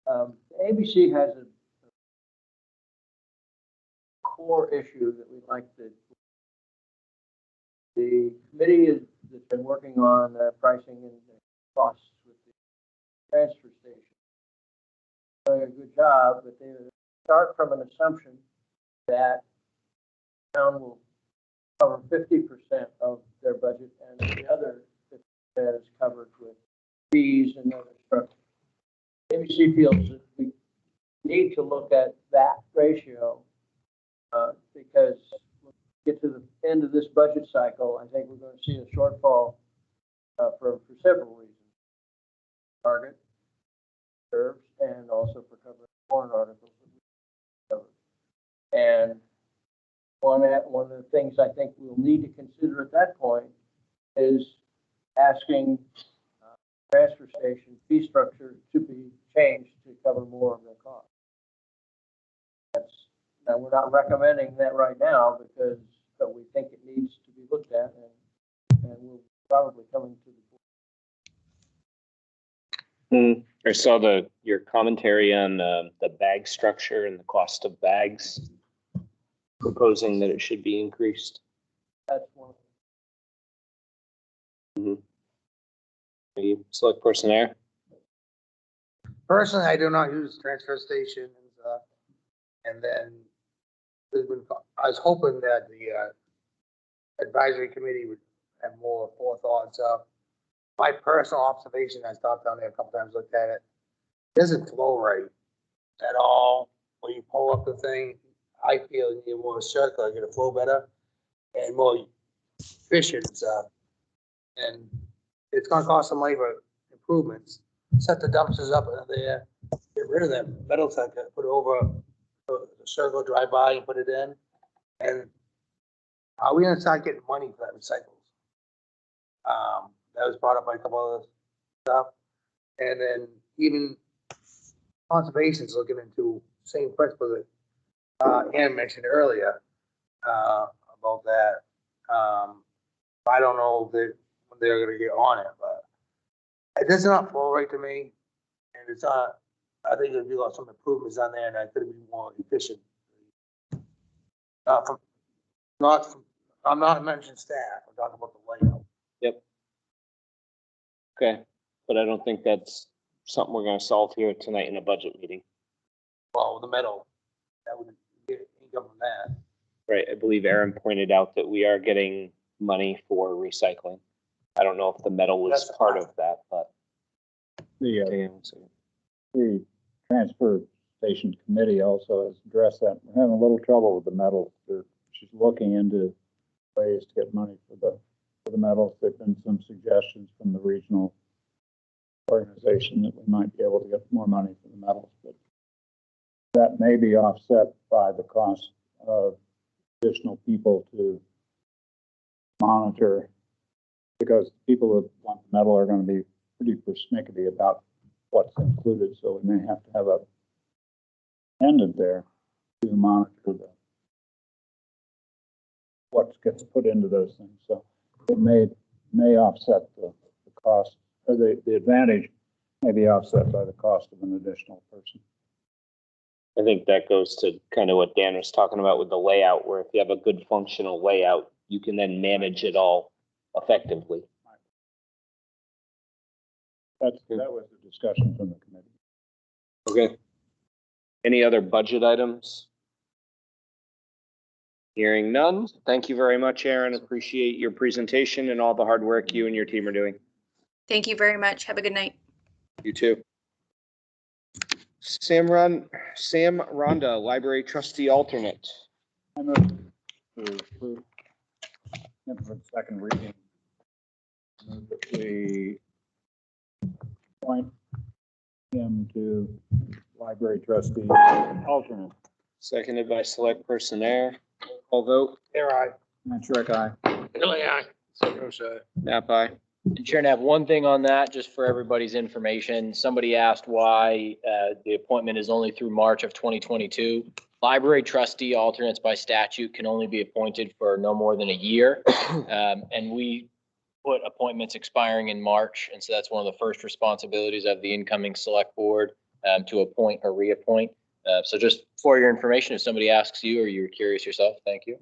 rationale. ABC has a core issue that we'd like to. The committee that's been working on pricing and costs with the transfer station. Doing a good job, but they start from an assumption that the town will cover 50% of their budget, and the other 50% is covered with fees and other structures. ABC feels that we need to look at that ratio, because when we get to the end of this budget cycle, I think we're going to see a shortfall for several reasons. Target, reserves, and also for covering warrant articles that we covered. And one of the things I think we'll need to consider at that point is asking transfer station fee structure to be changed to cover more of their costs. Now, we're not recommending that right now but we think it needs to be looked at, and we'll probably coming to the board. I saw your commentary on the bag structure and the cost of bags, proposing that it should be increased. That's one. Are you select person there? Personally, I do not use transfer stations, and then I was hoping that the advisory committee would have more forethought. My personal observation, I stopped down there a couple times, looked at it, doesn't flow right at all. When you pull up the thing, I feel you need more circular, get a flow better and more efficient stuff. And it's gonna cost some money for improvements. Set the dumpsters up there, get rid of that metal tank, put it over the circle, drive by and put it in. And are we gonna start getting money for that recycles? That was brought up by a couple of stuff. And then even conservation's looking into same principle that Ann mentioned earlier about that. I don't know if they're gonna get on it, but it does not flow right to me. And it's not, I think there'd be some improvements on there and I could be more efficient. I'm not mentioning staff, I'm talking about the layout. Yep. Okay, but I don't think that's something we're gonna solve here tonight in a budget meeting. Well, the metal, that would get income from that. Right, I believe Aaron pointed out that we are getting money for recycling. I don't know if the metal was That's part of that, but. The transfer station committee also has addressed that. We're having a little trouble with the metals. She's looking into ways to get money for the metals. There've been some suggestions from the regional organization that we might be able to get more money for the metals, but that may be offset by the cost of additional people to monitor, because people that want the metal are going to be pretty persnickety about what's included, so we may have to have a attendant there to monitor what gets put into those things. So it may offset the cost, or the advantage may be offset by the cost of an additional person. I think that goes to kind of what Dan was talking about with the layout, where if you have a good functional layout, you can then manage it all effectively. That was the discussion from the committee. Okay. Any other budget items? Hearing none. Thank you very much, Aaron. Appreciate your presentation and all the hard work you and your team are doing. Thank you very much. Have a good night. You too. Sam Rhonda, Library Trustee Alternate. I move to approve him for the second reading. Move that we appoint him to library trustee alternate. Seconded by Select Person Air. All vote. There I. Mancheck, aye. Really, Nap aye. And Sharon, I have one thing on that, just for everybody's information. Somebody asked why the appointment is only through March of 2022. Library trustee alternates by statute can only be appointed for no more than a year. And we put appointments expiring in March. And so that's one of the first responsibilities of the incoming select board to appoint or reappoint. So just for your information, if somebody asks you or you're curious yourself, thank you.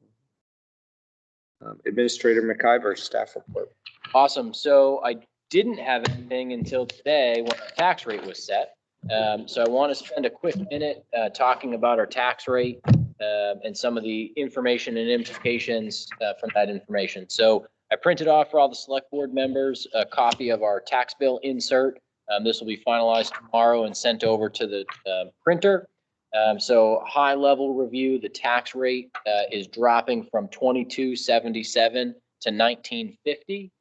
Administrator McIver, staff report. Awesome. So I didn't have anything until today when our tax rate was set. So I want to spend a quick minute talking about our tax rate and some of the information and implications from that information. So I printed off for all the select board members a copy of our tax bill insert. This will be finalized tomorrow and sent over to the printer. So high level review, the tax rate is dropping from 2277 to 1950.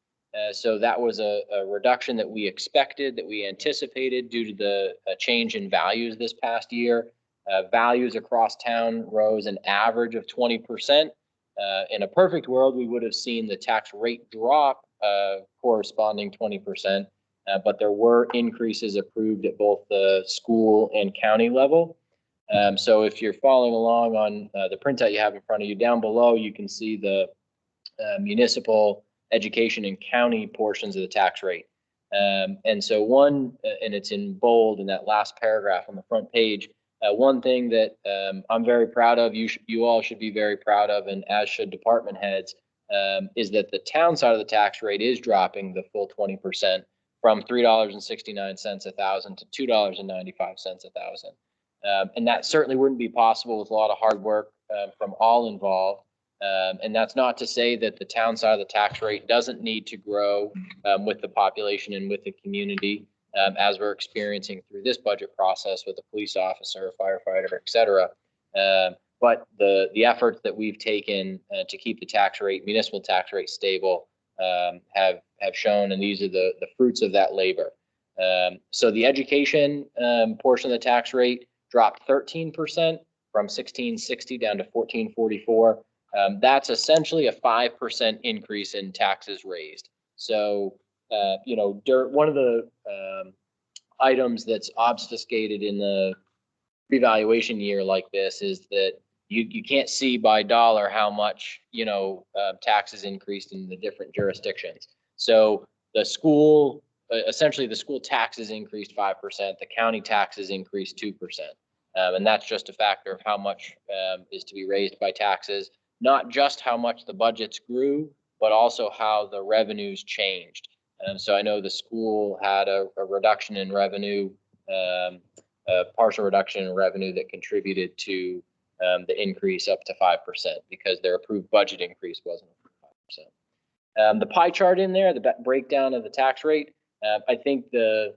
So that was a reduction that we expected, that we anticipated due to the change in values this past year. Values across town rose an average of 20%. In a perfect world, we would have seen the tax rate drop corresponding 20%, but there were increases approved at both the school and county level. So if you're following along on the printout you have in front of you, down below, you can see the municipal, education, and county portions of the tax rate. And so and it's in bold in that last paragraph on the front page. One thing that I'm very proud of, you all should be very proud of, and as should department heads, is that the town side of the tax rate is dropping the full 20% from $3.69 a thousand to $2.95 a thousand. And that certainly wouldn't be possible with a lot of hard work from all involved. And that's not to say that the town side of the tax rate doesn't need to grow with the population and with the community, as we're experiencing through this budget process with a police officer, a firefighter, et cetera. But the efforts that we've taken to keep the tax rate, municipal tax rate stable, have shown, and these are the fruits of that labor. So the education portion of the tax rate dropped 13% from 1660 down to 1444. That's essentially a 5% increase in taxes raised. So, one of the items that's obfuscated in the revaluation year like this is that you can't see by dollar how much, taxes increased in the different jurisdictions. So the school, essentially the school taxes increased 5%, the county taxes increased 2%. And that's just a factor of how much is to be raised by taxes, not just how much the budgets grew, but also how the revenues changed. So I know the school had a reduction in revenue, a partial reduction in revenue that contributed to the increase up to 5% because their approved budget increase wasn't 5%. The pie chart in there, the breakdown of the tax rate, I think the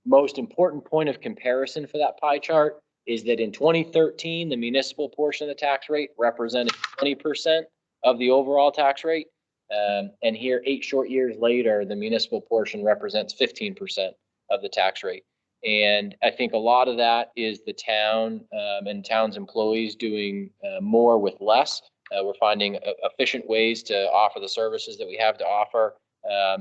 most important point of comparison for that pie chart is that in 2013, the municipal portion of the tax rate represented 20% of the overall tax rate. And here, 8 short years later, the municipal portion represents 15% of the tax rate. And I think a lot of that is the town and town's employees doing more with less. We're finding efficient ways to offer the services that we have to offer,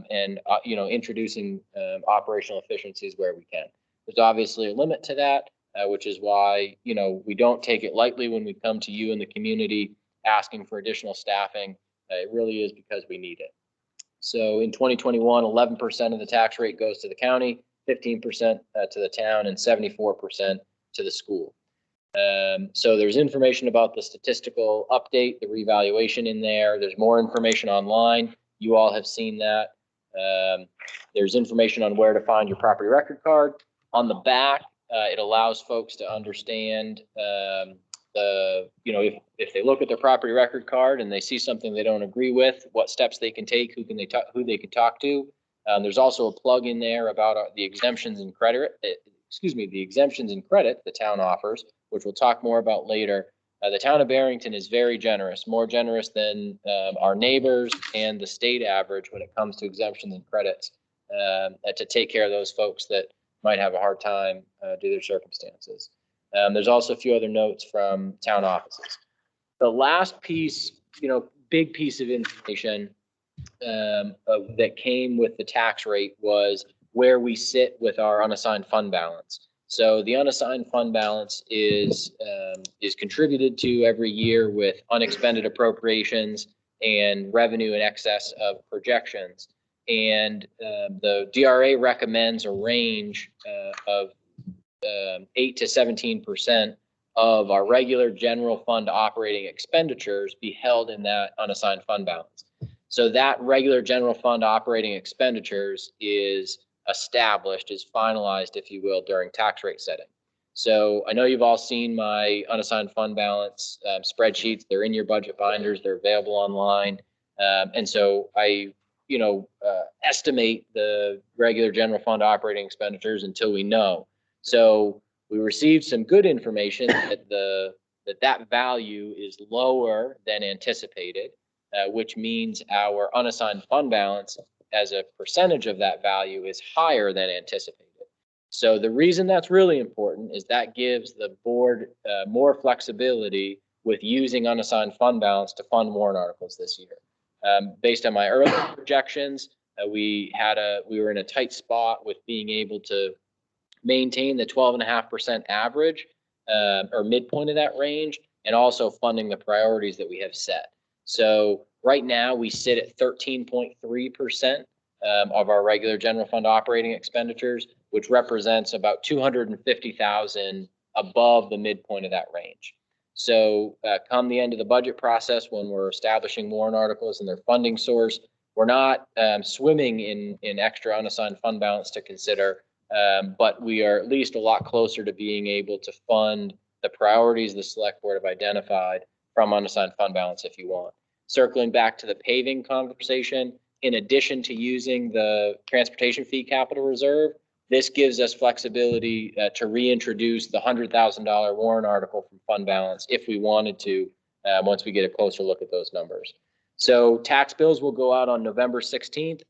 and introducing operational efficiencies where we can. There's obviously a limit to that, which is why we don't take it lightly when we come to you in the community asking for additional staffing. It really is because we need it. So in 2021, 11% of the tax rate goes to the county, 15% to the town, and 74% to the school. So there's information about the statistical update, the revaluation in there. There's more information online. You all have seen that. There's information on where to find your property record card. On the back, it allows folks to understand if they look at their property record card and they see something they don't agree with, what steps they can take, who they can talk to. There's also a plug in there about the exemptions and credit. The exemptions and credit the town offers, which we'll talk more about later. The town of Barrington is very generous, more generous than our neighbors and the state average when it comes to exemptions and credits, to take care of those folks that might have a hard time due to their circumstances. There's also a few other notes from town offices. The last piece, big piece of information that came with the tax rate was where we sit with our unassigned fund balance. So the unassigned fund balance is contributed to every year with unexpended appropriations and revenue in excess of projections. And the DRA recommends a range of 8 to 17% of our regular general fund operating expenditures be held in that unassigned fund balance. So that regular general fund operating expenditures is established, is finalized, if you will, during tax rate setting. So I know you've all seen my unassigned fund balance spreadsheets. They're in your budget binders. They're available online. And so I estimate the regular general fund operating expenditures until we know. So We received some good information that that value is lower than anticipated, which means our unassigned fund balance as a percentage of that value is higher than anticipated. So the reason that's really important is that gives the board more flexibility with using unassigned fund balance to fund warrant articles this year. Based on my early projections, we were in a tight spot with being able to maintain the 12.5% average or midpoint of that range, and also funding the priorities that we have set. So right now we sit at 13.3% of our regular general fund operating expenditures, which represents about 250,000 above the midpoint of that range. So come the end of the budget process, when we're establishing warrant articles and their funding source, we're not swimming in extra unassigned fund balance to consider, but we are at least a lot closer to being able to fund the priorities the select board have identified from unassigned fund balance if you want. Circling back to the paving conversation, in addition to using the transportation fee capital reserve, this gives us flexibility to reintroduce the $100,000 warrant article from fund balance if we wanted to, once we get a closer look at those numbers. So tax bills will go out on November 16th.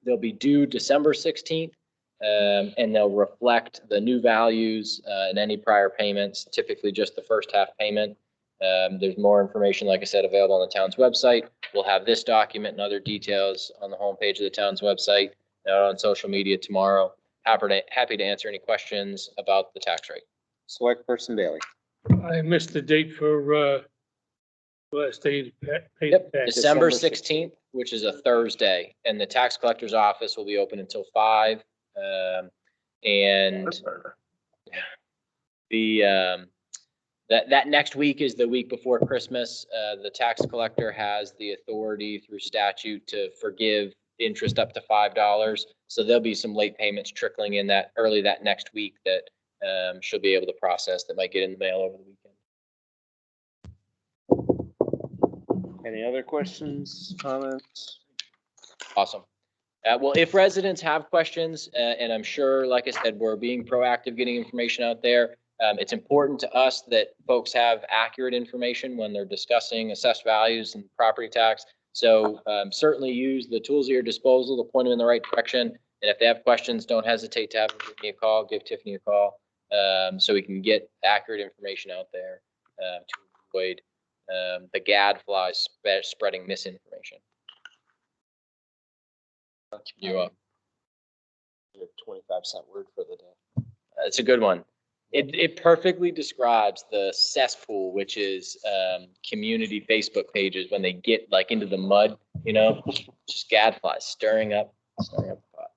They'll be due December 16th, and they'll reflect the new values and any prior payments, typically just the first half payment. There's more information, like I said, available on the town's website. We'll have this document and other details on the homepage of the town's website, out on social media tomorrow. Happy to answer any questions about the tax rate. Select Person Bailey. I missed the date for, last day to pay Yep, the tax. December 16th, which is a Thursday, and the tax collector's office will be open until 5. And that next week is the week before Christmas. The tax collector has the authority through statute to forgive interest up to $5. So there'll be some late payments trickling in that next week that she'll be able to process that might get in the mail over the weekend. Any other questions, comments? Awesome. Well, if residents have questions, and I'm sure, like I said, we're being proactive getting information out there. It's important to us that folks have accurate information when they're discussing assessed values and property tax. So certainly use the tools at your disposal to point them in the right direction. And if they have questions, don't hesitate to have them give me a call, give Tiffany a call, so we can get accurate information out there to avoid the gadflies spreading misinformation. You up? 25-cent word for the day. It's a good one. It perfectly describes the cesspool, which is community Facebook pages when they get like into the mud, just gadflies stirring up the pot.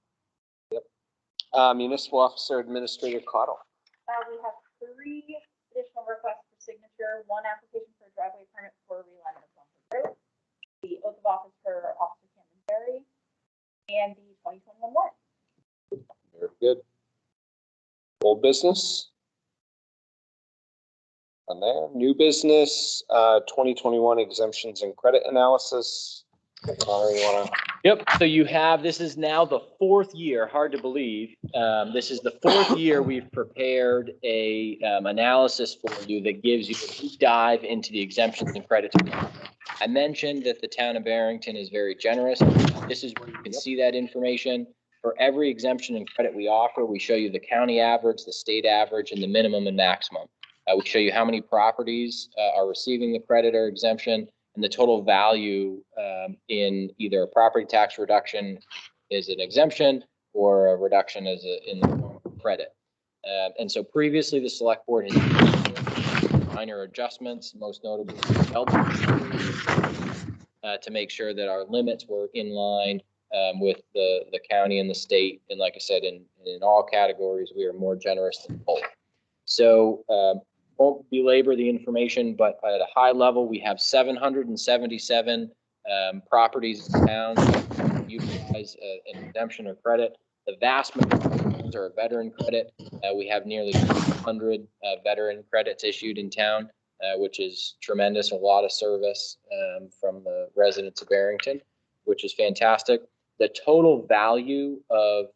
Yep. Municipal Officer Administrator Cottle. We have 3 additional requests for signature, 1 application for a driveway permit for realignment of Landfill Road, the oath of office for Officer Camden Berry, and the 2021 warrant. Very good. Old business. On there. New business, 2021 exemptions and credit analysis. Connor, you wanna? Yep. So this is now the 4th year, hard to believe. This is the 4th year we've prepared a analysis for you that gives you a deep dive into the exemptions and credits. I mentioned that the town of Barrington is very generous. This is where you can see that information. For every exemption and credit we offer, we show you the county average, the state average, and the minimum and maximum. We show you how many properties are receiving the credit or exemption, and the total value in either a property tax reduction is an exemption or a reduction in the form of credit. And so previously the select board has made minor adjustments, most notably to make sure that our limits were in line with the county and the state. And like I said, in all categories, we are more generous than both. So won't belabor the information, but at a high level, we have 777 properties in town that utilize an exemption or credit. The vast majority are a veteran credit. We have nearly 100 veteran credits issued in town, which is tremendous. A lot of service from the residents of Barrington, which is fantastic. The total value of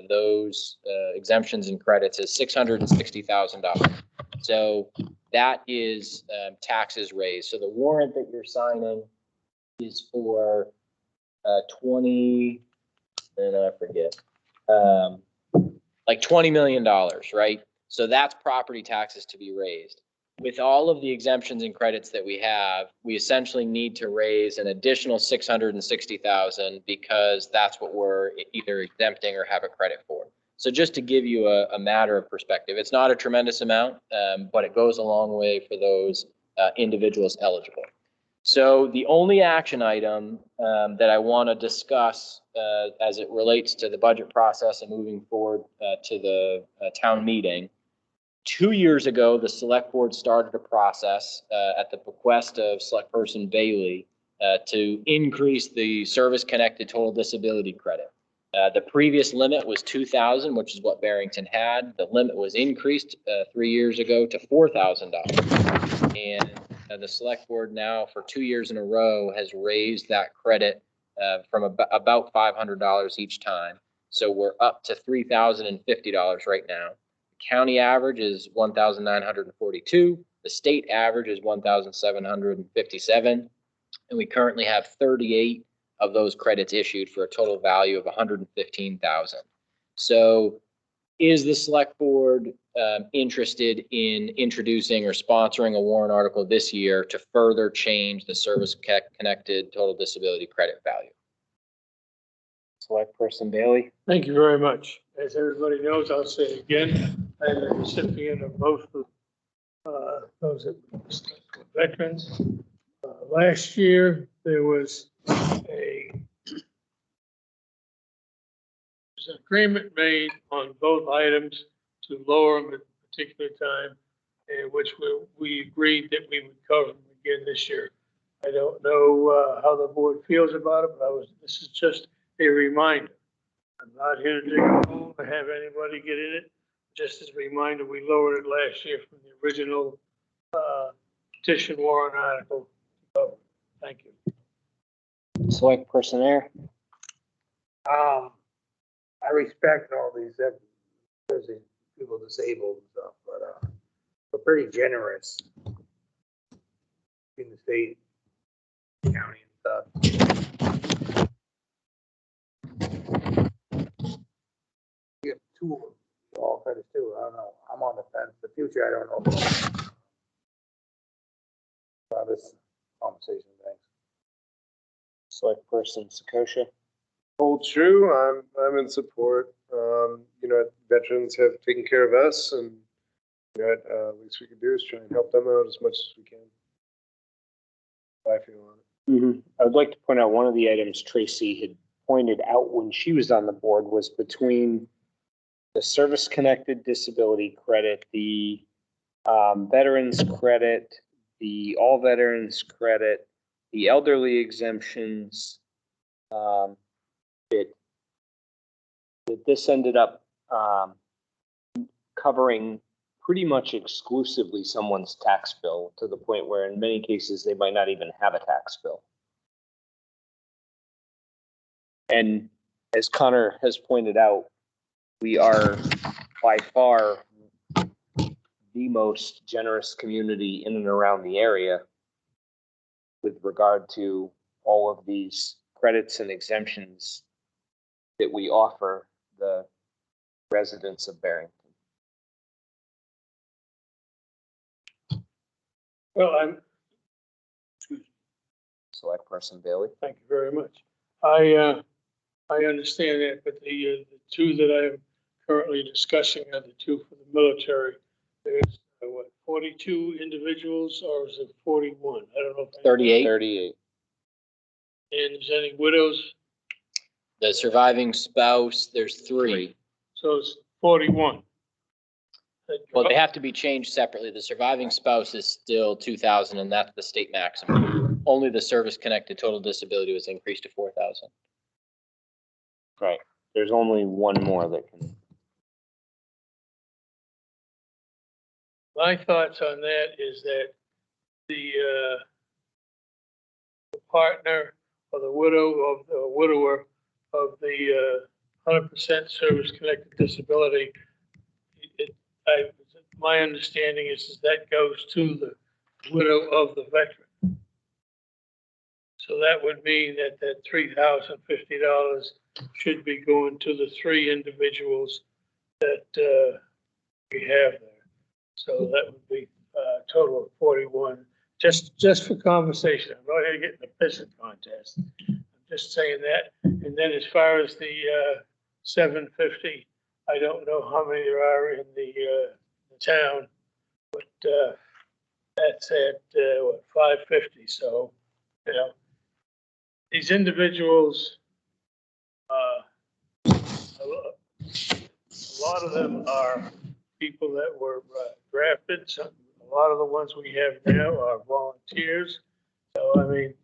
those exemptions and credits is $660,000. So that is taxes raised. So the warrant that you're signing is for 20, and I forget, like $20 million, right? So that's property taxes to be raised. With all of the exemptions and credits that we have, we essentially need to raise an additional $660,000 because that's what we're either exempting or have a credit for. So just to give you a matter of perspective, it's not a tremendous amount, but it goes a long way for those individuals eligible. So the only action item that I want to discuss as it relates to the budget process and moving forward to the town meeting. 2 years ago, the select board started a process at the bequest of select person Bailey to increase the service connected total disability credit. The previous limit was $2,000, which is what Barrington had. The limit was increased 3 years ago to $4,000. And the select board now for 2 years in a row has raised that credit from about $500 each time. So we're up to $3,050 right now. County average is 1,942. The state average is 1,757. And we currently have 38 of those credits issued for a total value of 115,000. So is the select board interested in introducing or sponsoring a warrant article this year to further change the service connected total disability credit value? Select person Bailey. Thank you very much. As everybody knows, I'll say it again, I'm a recipient of both of those veterans. Last year, there was an agreement made on both items to lower them at a particular time, in which we agreed that we would cover them again this year. I don't know how the board feels about it, but this is just a reminder. I'm not here to dig a hole to have anybody get in it. Just as a reminder, we lowered it last year from the original petition warrant article. So, thank you. Select person there. I respect all these, especially people disabled and stuff, but we're pretty generous in the state, county and stuff. You have two of them, all credits too. I don't know. I'm on the fence. The future, I don't know. This conversation, thanks. Select person Sakosha. Hold true. I'm in support. Veterans have taken care of us, and least we can do is try and help them out as much as we can. I feel on it. I would like to point out one of the items Tracy had pointed out when she was on the board was between the service connected disability credit, the veterans credit, the all veterans credit, the elderly exemptions. This ended up covering pretty much exclusively someone's tax bill, to the point where in many cases they might not even have a tax bill. And as Connor has pointed out, we are by far the most generous community in and around the area with regard to all of these credits and exemptions that we offer the residents of Barrington. Well, Select person Bailey. thank you very much. I understand that, but the two that I am currently discussing are the two for the military. There's 42 individuals, or is it 41? I don't know. 38. 38. And is any widows? The surviving spouse, there's 3. So it's 41. Well, they have to be changed separately. The surviving spouse is still 2,000, and that's the state maximum. Only the service-connected total disability was increased to 4,000. Right. There's only one more that can. My thoughts on that is that the partner or the widower of the 100% service-connected disability, my understanding is that goes to the widow of the veteran. So that would mean that that $3,050 should be going to the 3 individuals that we have there. So that would be a total of 41. Just for conversation, I'm not here getting a pissing contest. I'm just saying that. And then as far as the 750, I don't know how many there are in the town, but that's at what, 550. So, you know, these individuals, a lot of them are people that were drafted. A lot of the ones we have now are volunteers. So, I mean,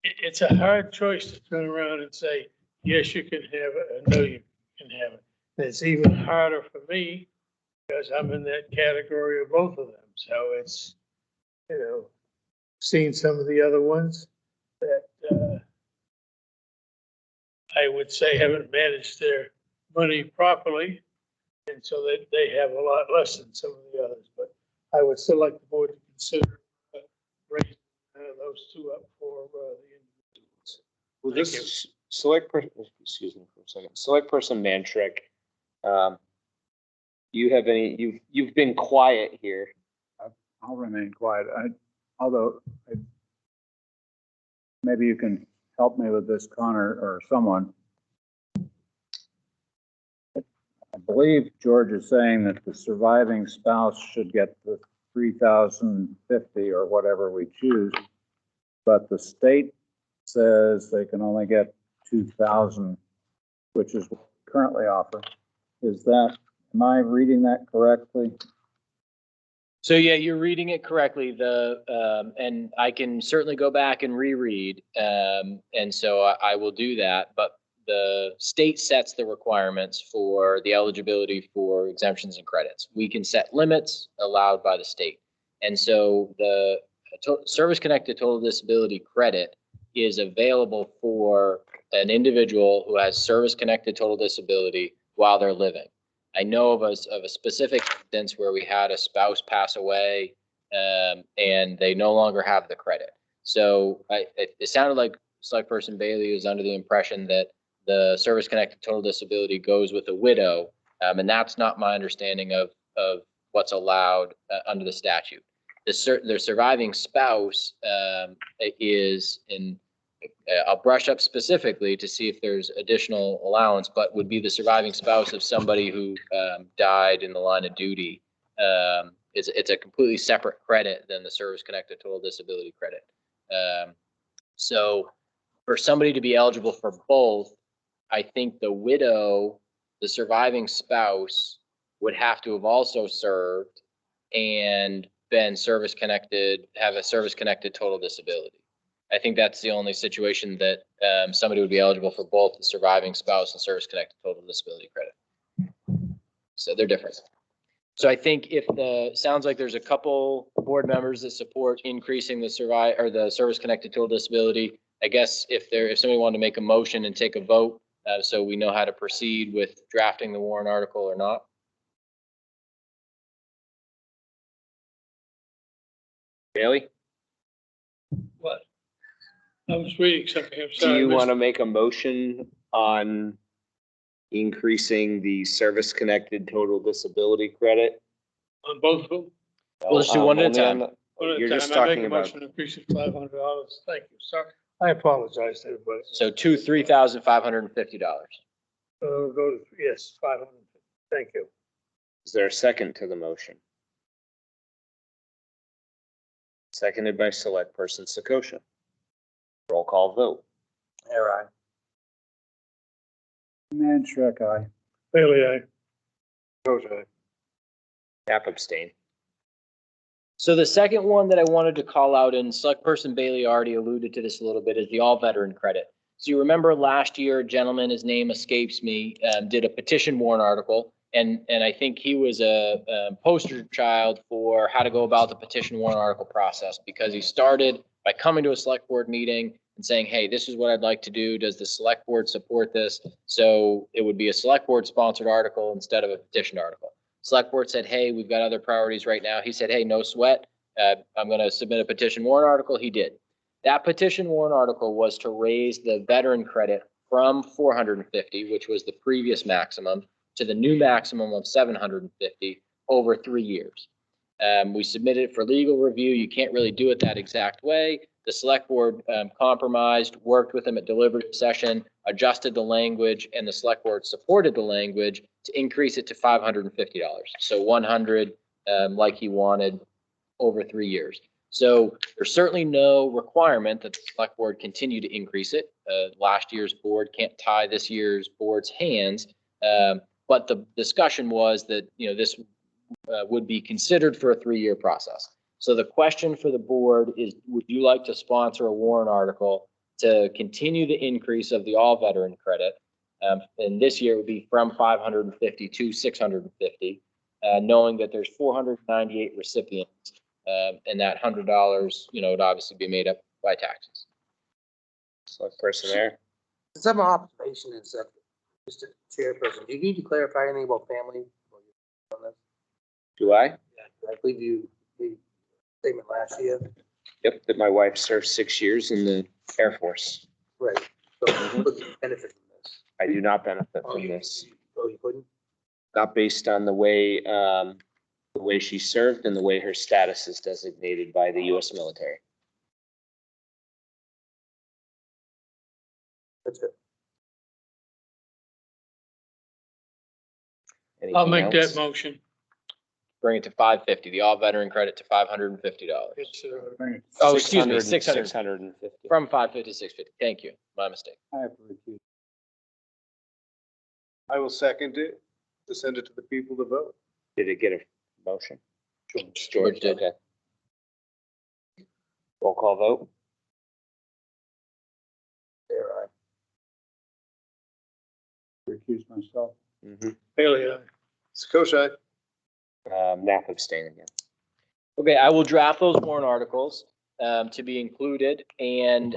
it's a hard choice to turn around and say, yes, you can have it, or no, you can have it. And it's even harder for me because I'm in that category of both of them. So it's, you know, seen some of the other ones that I would say haven't managed their money properly. And so that they have a lot less than some of the others. But I would still like the board to consider raising those 2 up for the individuals. Well, this is select person, excuse me for a second, select person Mantrick. You have any, you've been quiet here. I'll remain quiet. Maybe you can help me with this, Connor, or someone. I believe George is saying that the surviving spouse should get the $3,050 or whatever we choose, but the state says they can only get $2,000, which is what we currently offer. Am I reading that correctly? So yeah, you're reading it correctly. And I can certainly go back and reread. And so I will do that. But the state sets the requirements for the eligibility for exemptions and credits. We can set limits allowed by the state. And so the service-connected total disability credit is available for an individual who has service-connected total disability while they're living. I know of a specific instance where we had a spouse pass away and they no longer have the credit. So it sounded like Select Person Bailey was under the impression that the service-connected total disability goes with a widow, and that's not my understanding of what's allowed under the statute. The surviving spouse is in. I'll brush up specifically to see if there's additional allowance, but would be the surviving spouse of somebody who died in the line of duty. It's a completely separate credit than the service-connected total disability credit. So for somebody to be eligible for both, I think the widow, the surviving spouse, would have to have also served and been service-connected, have a service-connected total disability. I think that's the only situation that somebody would be eligible for both the surviving spouse and service-connected total disability credit. So they're different. So I think sounds like there's a couple board members that support increasing the service-connected total disability. I guess if somebody wanted to make a motion and take a vote, so we know how to proceed with drafting the warrant article or not. Bailey? What? I was reading something. I'm sorry. Do you want to make a motion on increasing the service-connected total disability credit? On both of them? We'll just do one at a time. You're just I make talking a about. motion to increase it $500. Thank you. Sorry. I apologize to everybody. So $3,550. Go to, yes, 500. Thank you. Is there a second to the motion? Seconded by Select Person Sakosha. Roll call vote. Aye. Mantrick, aye. Bailey, aye. Knapp abstain. So the second one that I wanted to call out, and Select Person Bailey already alluded to this a little bit, is the all veteran credit. So you remember last year, a gentleman, his name escapes me, did a petition warrant article. And I think he was a poster child for how to go about the petition warrant article process, because he started by coming to a select board meeting and saying, hey, this is what I'd like to do. Does the select board support this? So it would be a select board sponsored article instead of a petitioned article. Select board said, hey, we've got other priorities right now. He said, hey, no sweat. I'm going to submit a petition warrant article. He did. That petition warrant article was to raise the veteran credit from 450, which was the previous maximum, to the new maximum of 750 over 3 years. We submitted it for legal review. You can't really do it that exact way. The select board compromised, worked with them at deliberative session, adjusted the language, and the select board supported the language to increase it to $550. So 100 like he wanted over 3 years. So there's certainly no requirement that the select board continue to increase it. Last year's board can't tie this year's board's hands. But the discussion was that, this would be considered for a 3-year process. So the question for the board is, would you like to sponsor a warrant article to continue the increase of the all veteran credit? And this year would be from 550 to 650, knowing that there's 498 recipients, and that $100, would obviously be made up by taxes. Select person there. Some observation is that, Mr. Chairperson, do you need to clarify anything about family? Do I? Yeah, I believe you made a statement last year. Yep, that my wife served 6 years in the Air Force. Right. So you would benefit from this. I do not benefit from this. Oh, you couldn't? Not based on the way she served and the way her status is designated by the U.S. military. That's good. I'll Anything make that else? motion. Bring it to 550, the all veteran credit to $550. It's, Oh, excuse me, 600 600. 650. From 550 to 650. Thank you. My mistake. I have to recuse. I will second it to send it to the people to vote. Did it get a motion? George did. Okay. Roll call vote. There, Recuse myself. Bailey, aye. Sakosha, Knapp abstain again. Okay, I will draft those warrant articles to be included. And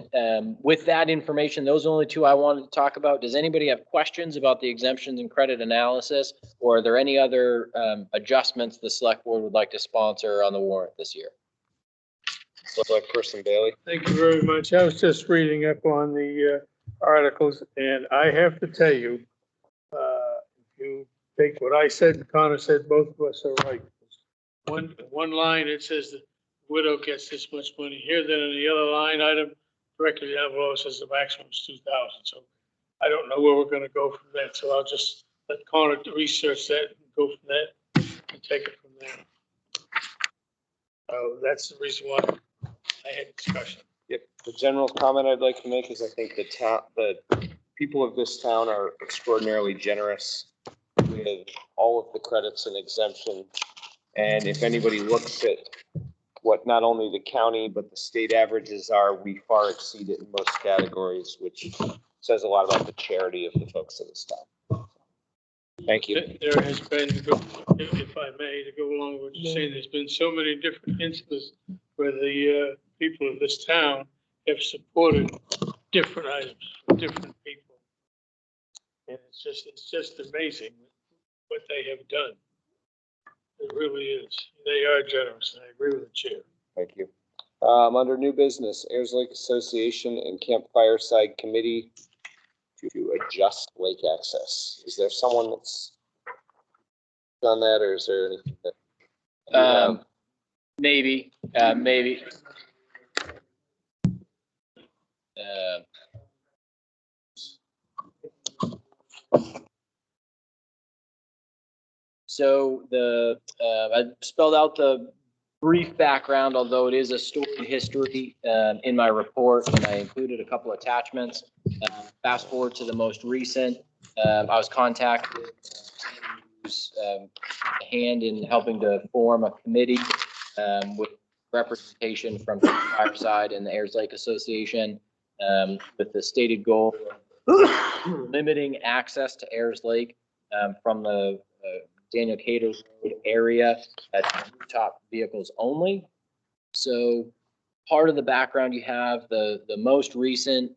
with that information, those are the only two I wanted to talk about. Does anybody have questions about the exemptions and credit analysis? Or are there any other adjustments the select board would like to sponsor on the warrant this year? Select person Bailey. Thank you very much. I was just reading up on the articles, and I have to tell you, if you take what I said and Connor said, both of us are right. One line, it says the widow gets this much money here, then in the other line item, directly down below, it says the maximum is 2,000. So I don't know where we're gonna go from that, so I'll just let Connor research that and go from that and take it from there. So that's the reason why I had discussion. Yep. The general comment I'd like to make is I think the people of this town are extraordinarily generous with all of the credits and exemptions. And if anybody looks at what not only the county, but the state averages are, we far exceed it in most categories, which says a lot about the charity of the folks of this town. Thank you. There has been, if I may, to go along with what you're saying, there's been so many different instances where the people of this town have supported different items from different people. And it's just amazing what they have done. It really is. They are generous, and I agree with the chair. Thank you. Under new business, Ayers Lake Association and Camp Fireside Committee to adjust lake access. Is there someone that's done that, or is there anything that? Maybe. So I spelled out the brief background, although it is a storied history in my report, and I included a couple attachments. Fast forward to the most recent, I was contacted who's a hand in helping to form a committee with representation from Fireside and the Ayers Lake Association with the stated goal of limiting access to Ayers Lake from the Daniel Cater Road area at rooftop vehicles only. So part of the background you have, the most recent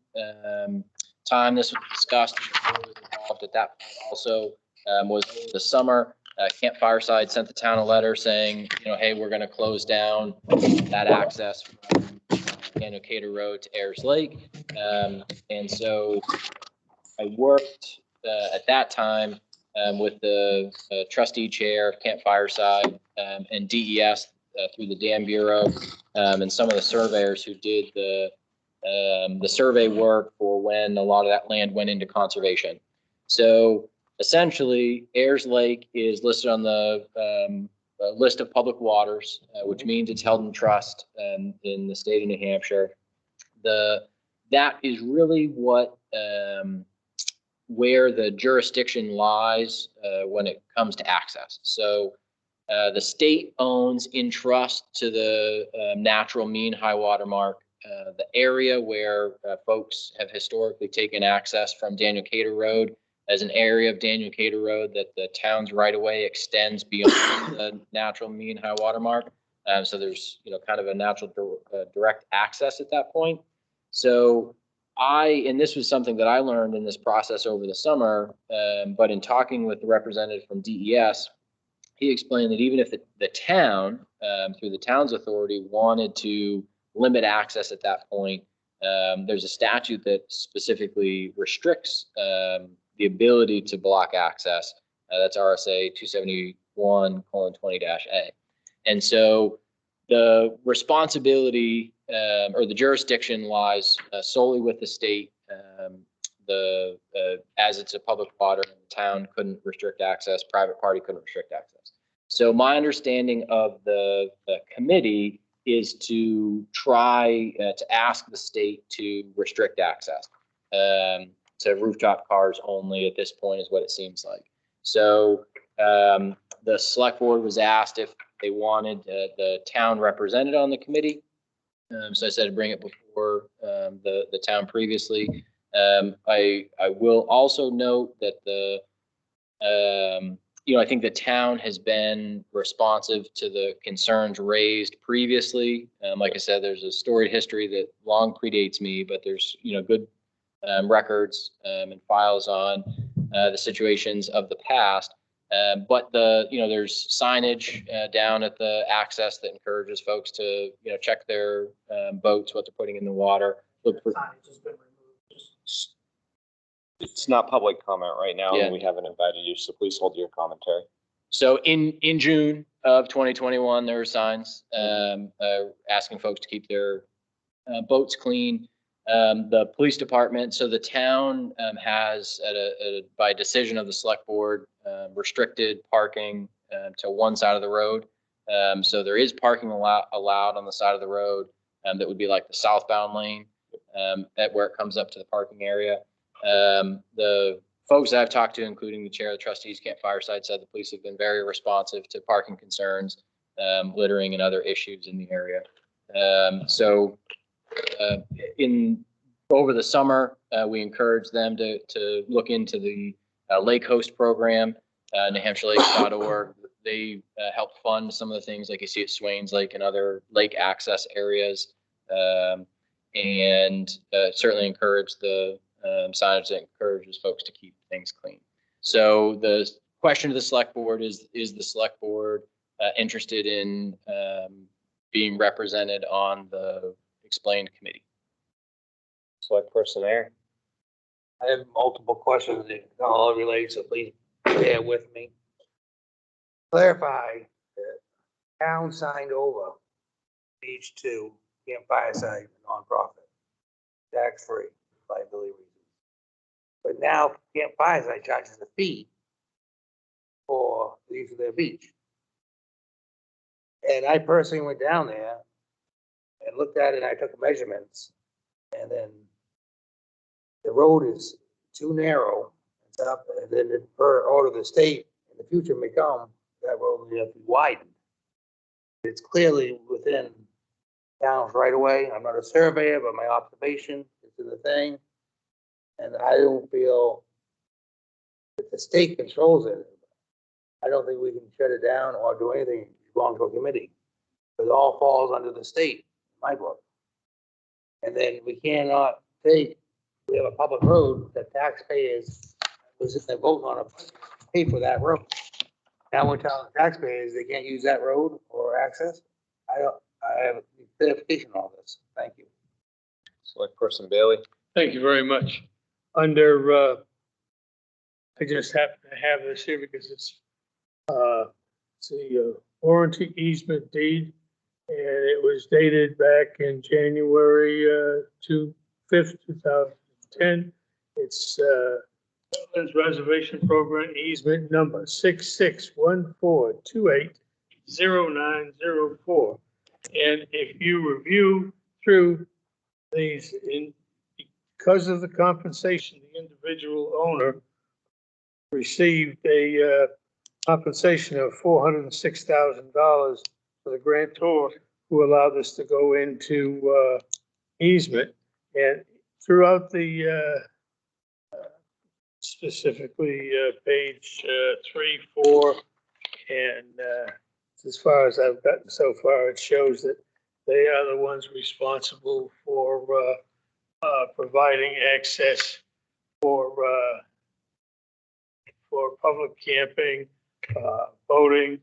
time this was discussed, involved at that point also was the summer. Camp Fireside sent the town a letter saying, you know, hey, we're going to close down that access from Decatur Road to Ayers Lake. And so I worked at that time with the trustee chair of Camp Fireside and DES through the Dam Bureau and some of the surveyors who did the survey work for when a lot of that land went into conservation. So essentially, Ayers Lake is listed on the list of public waters, which means it's held in trust in the state of New Hampshire. That is really what where the jurisdiction lies when it comes to access. So the state owns in trust to the natural mean high water mark. The area where folks have historically taken access from Daniel Cater Road as an area of Daniel Cater Road that the town's right of way extends beyond the natural mean high water mark. So there's, you know, kind of a natural direct access at that point. So and this was something that I learned in this process over the summer, but in talking with the representative from DES, he explained that even if the town, through the town's authority, wanted to limit access at that point, there's a statute that specifically restricts the ability to block access. That's RSA 271:20-A. And so the responsibility or the jurisdiction lies solely with the state. As it's a public water, the town couldn't restrict access, private party couldn't restrict access. So my understanding of the committee is to try to ask the state to restrict access to rooftop cars only at this point is what it seems like. So the select board was asked if they wanted the town represented on the committee. So I said to bring it before the town previously. I will also note that I think the town has been responsive to the concerns raised previously. Like I said, there's a storied history that long predates me, but there's, good records and files on the situations of the past. But there's signage down at the access that encourages folks to, check their boats, what they're putting in the water. Look for. It's not public comment right now, Yeah. and we haven't invited you, so please hold your commentary. So in June of 2021, there were signs asking folks to keep their boats clean. The police department, so the town has, by decision of the select board, restricted parking to one side of the road. So there is parking allowed on the side of the road that would be like the southbound lane at where it comes up to the parking area. The folks that I've talked to, including the chair of the trustees, Camp Fireside, said the police have been very responsive to parking concerns, littering and other issues in the area. Over the summer, we encouraged them to look into the Lake Host program, NewHampshireLakes.org. They help fund some of the things like you see at Swains Lake and other lake access areas, and certainly encourage the signage that encourages folks to keep things clean. So the question to the select board is the select board interested in being represented on the explained committee? Select person there. I have multiple questions that all relate, so please bear with me. Clarify that town signed over each two Camp Fireside nonprofit, tax-free, liability reasons. But now Camp Fireside charges a fee for the use of their beach. And I personally went down there and looked at it, and I took measurements, and then the road is too narrow and stuff, and then per order of the state in the future may come, that road will have to be widened. It's clearly within town's right away. I'm not a surveyor, but my observation is the thing. And I don't feel that the state controls it. I don't think we can shut it down or do anything belong to a committee. It all falls under the state, in my book. And then we cannot we have a public road that taxpayers was if they're voting on it, pay for that road. Now we're telling taxpayers they can't use that road or access. I have clarification on all this. Thank you. Select Person Bailey. Thank you very much. Under, I just happen to have this here because it's a warranty easement deed. And it was dated back in January 5th, 2010. It's Wetlands Reservation Program easement number 6614280904. And if you review through these, because of the compensation, the individual owner received a compensation of $406,000 for the grantor who allowed us to go into easement. And throughout the specifically page 3, 4, and as far as I've gotten so far, it shows that they are the ones responsible for providing access for public camping, boating,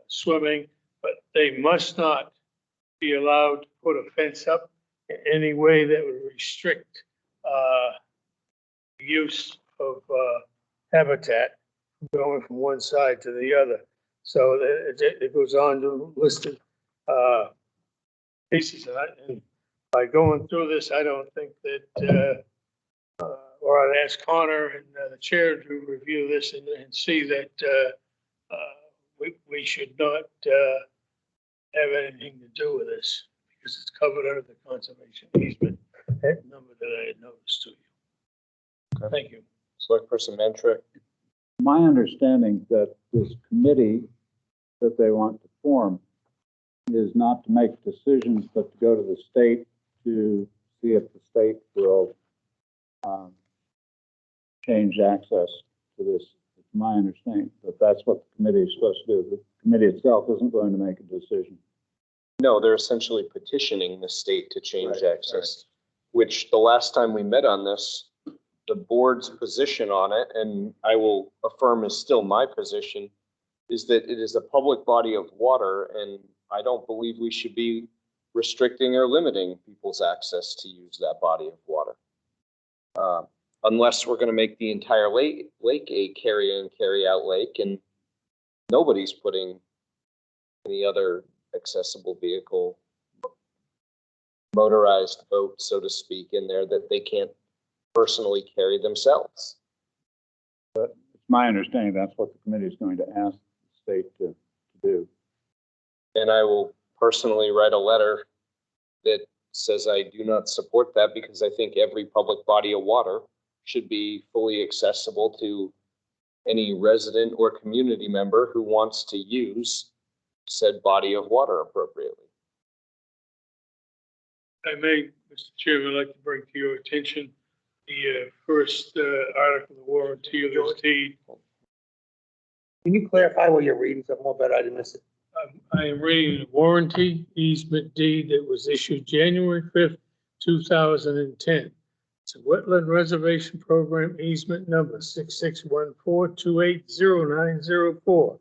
swimming, but they must not be allowed to put a fence up in any way that would restrict use of habitat going from one side to the other. So it goes on to listed pieces. And by going through this, I don't think that, or I'd ask Connor and the chair to review this and see that we should not have anything to do with this because it's covered under the conservation easement, that number that I had noticed to you. Okay. Thank you. Select Person Mantrick. My understanding that this committee that they want to form is not to make decisions, but to go to the state to see if the state will change access to this. It's my understanding that that's what the committee is supposed to do. The committee itself isn't going to make a decision. No, they're essentially petitioning the state to change Right, access, which the last time we met on this, the board's position on it, and I will affirm is still my position, is that it is a public body of water, and I don't believe we should be restricting or limiting people's access to use that body of water. Unless we're going to make the entire lake a carry in, carry out lake, and nobody's putting any other accessible vehicle, motorized boat, so to speak, in there that they can't personally carry themselves. But it's my understanding that's what the committee is going to ask the state to do. And I will personally write a letter that says I do not support that because I think every public body of water should be fully accessible to any resident or community member who wants to use said body of water appropriately. I may, Mr. Chairman, like to bring to your attention the first article, the warranty of this deed. Can you clarify what you're reading some more better? I didn't miss it. I am reading the warranty easement deed that was issued January 5th, 2010. It's a wetland reservation program easement number 6614280904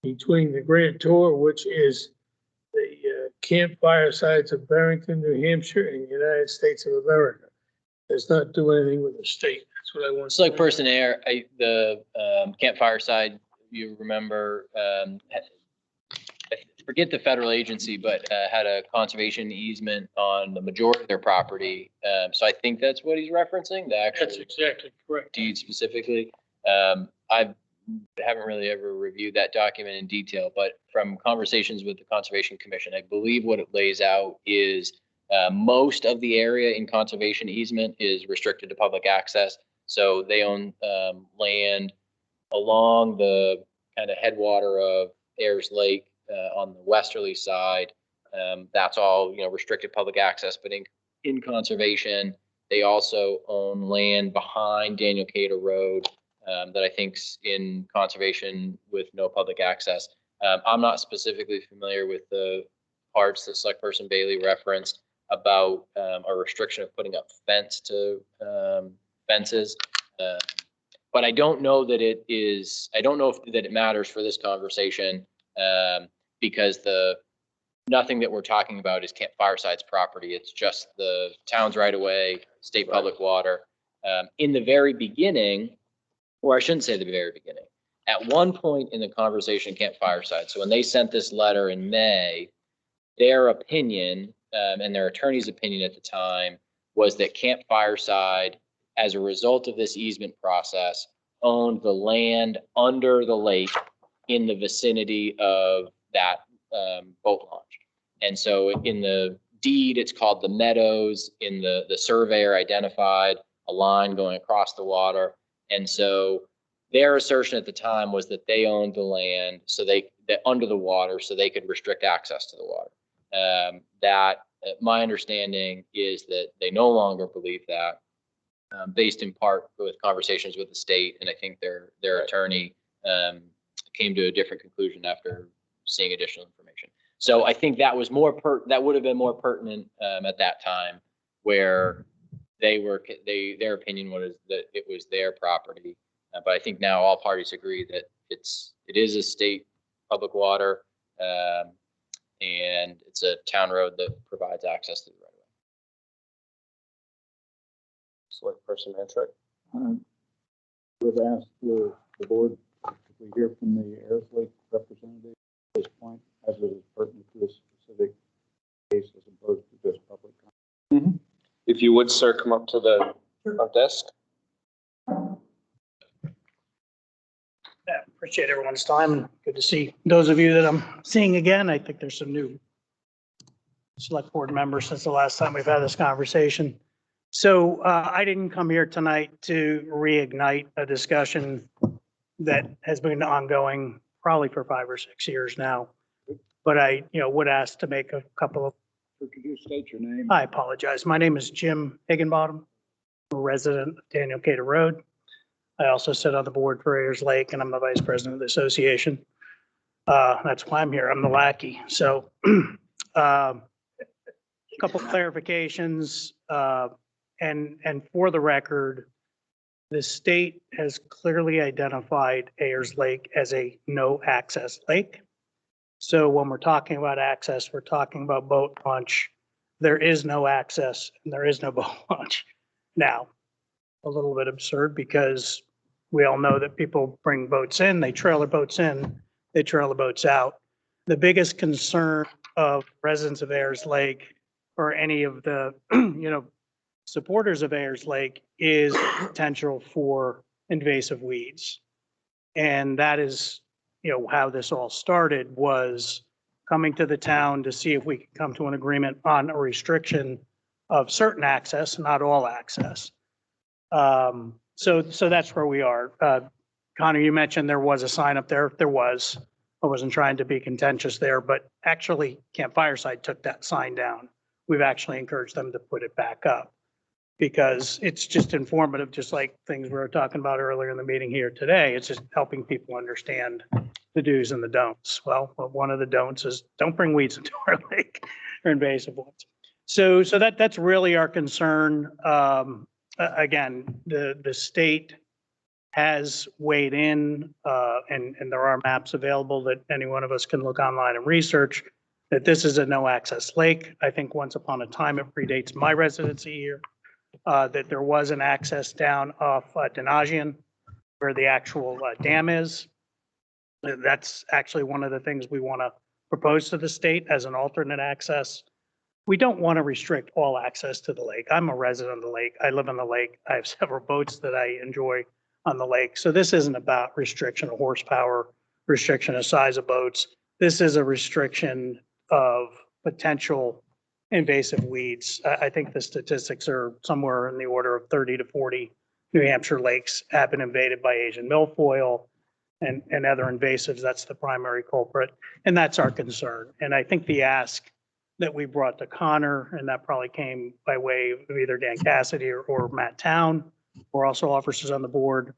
between the grantor, which is the Camp Firesides of Barrington, New Hampshire, and the United States of America. Does not do anything with the state. That's what I want. Select Person Air, the Camp Fireside, you remember, I forget the federal agency, but had a conservation easement on the majority of their property. So I think that's what he's referencing, the actual That's exactly correct. deed specifically. I haven't really ever reviewed that document in detail, but from conversations with the Conservation Commission, I believe what it lays out is most of the area in conservation easement is restricted to public access. So they own land along the kind of headwater of Ayers Lake on the westerly side. That's all, restricted public access, but in conservation, they also own land behind Daniel Cater Road that I think's in conservation with no public access. I'm not specifically familiar with the parts that Select Person Bailey referenced. about a restriction of putting up fences. But I don't know that it is, I don't know that it matters for this conversation because nothing that we're talking about is Camp Fireside's property. It's just the town's right away, state public water. In the very beginning, or I shouldn't say the very beginning, at one point in the conversation, Camp Fireside, so when they sent this letter in May, their opinion and their attorney's opinion at the time was that Camp Fireside, as a result of this easement process, owned the land under the lake in the vicinity of that boat launch. And so in the deed, it's called the Meadows. In the surveyor identified a line going across the water. And so their assertion at the time was that they owned the land that under the water so they could restrict access to the water. My understanding is that they no longer believe that, based in part with conversations with the state, and I think their attorney came to a different conclusion after seeing additional information. So I think that was that would have been more pertinent at that time, where their opinion was that it was their property. But I think now all parties agree that it is a state public water, and it's a town road that provides access to the right of way. Select person Mantrick. Would ask the board if we hear from the Ayers Lake representative at this point, as it is pertinent to this specific case as opposed to just public comment. If you would, sir, come up to the front desk. Yeah, appreciate everyone's time. Good to see those of you that I'm seeing again. I think there's some new select board members since the last time we've had this conversation. So I didn't come here tonight to reignite a discussion that has been ongoing probably for 5 or 6 years now. But I, would ask to make a couple of. Could you state your name? I apologize. My name is Jim Higginbottom, I'm a resident of Daniel Cater Road. I also sit on the board for Ayers Lake, and I'm the vice president of the association. That's why I'm here. I'm the lackey. So a couple clarifications. And for the record, the state has clearly identified Ayers Lake as a no access lake. So when we're talking about access, we're talking about boat launch. There is no access and there is no boat launch. Now, a little bit absurd because we all know that people bring boats in, they trail their boats in, they trail the boats out. The biggest concern of residents of Ayers Lake or any of the, supporters of Ayers Lake is potential for invasive weeds. And that is, how this all started was coming to the town to see if we could come to an agreement on a restriction of certain access, not all access. So that's where we are. Connor, you mentioned there was a sign up there. There was. I wasn't trying to be contentious there, but actually Camp Fireside took that sign down. We've actually encouraged them to put it back up because it's just informative, just like things we were talking about earlier in the meeting here today. It's just helping people understand the do's and the don'ts. Well, one of the don'ts is don't bring weeds into our lake or invasive ones. So that's really our concern. Again, the state has weighed in, and there are maps available that any one of us can look online and research that this is a no access lake. I think once upon a time, it predates my residency here, that there was an access down off Denagian where the actual dam is. That's actually one of the things we want to propose to the state as an alternate access. We don't want to restrict all access to the lake. I'm a resident of the lake. I live on the lake. I have several boats that I enjoy on the lake. So this isn't about restriction of horsepower, restriction of size of boats. This is a restriction of potential invasive weeds. I think the statistics are somewhere in the order of 30 to 40 New Hampshire lakes have been invaded by Asian milfoil and other invasives. That's the primary culprit. And that's our concern. And I think the ask that we brought to Connor, and that probably came by way of either Dan Cassidy or Matt Town, or also officers on the board,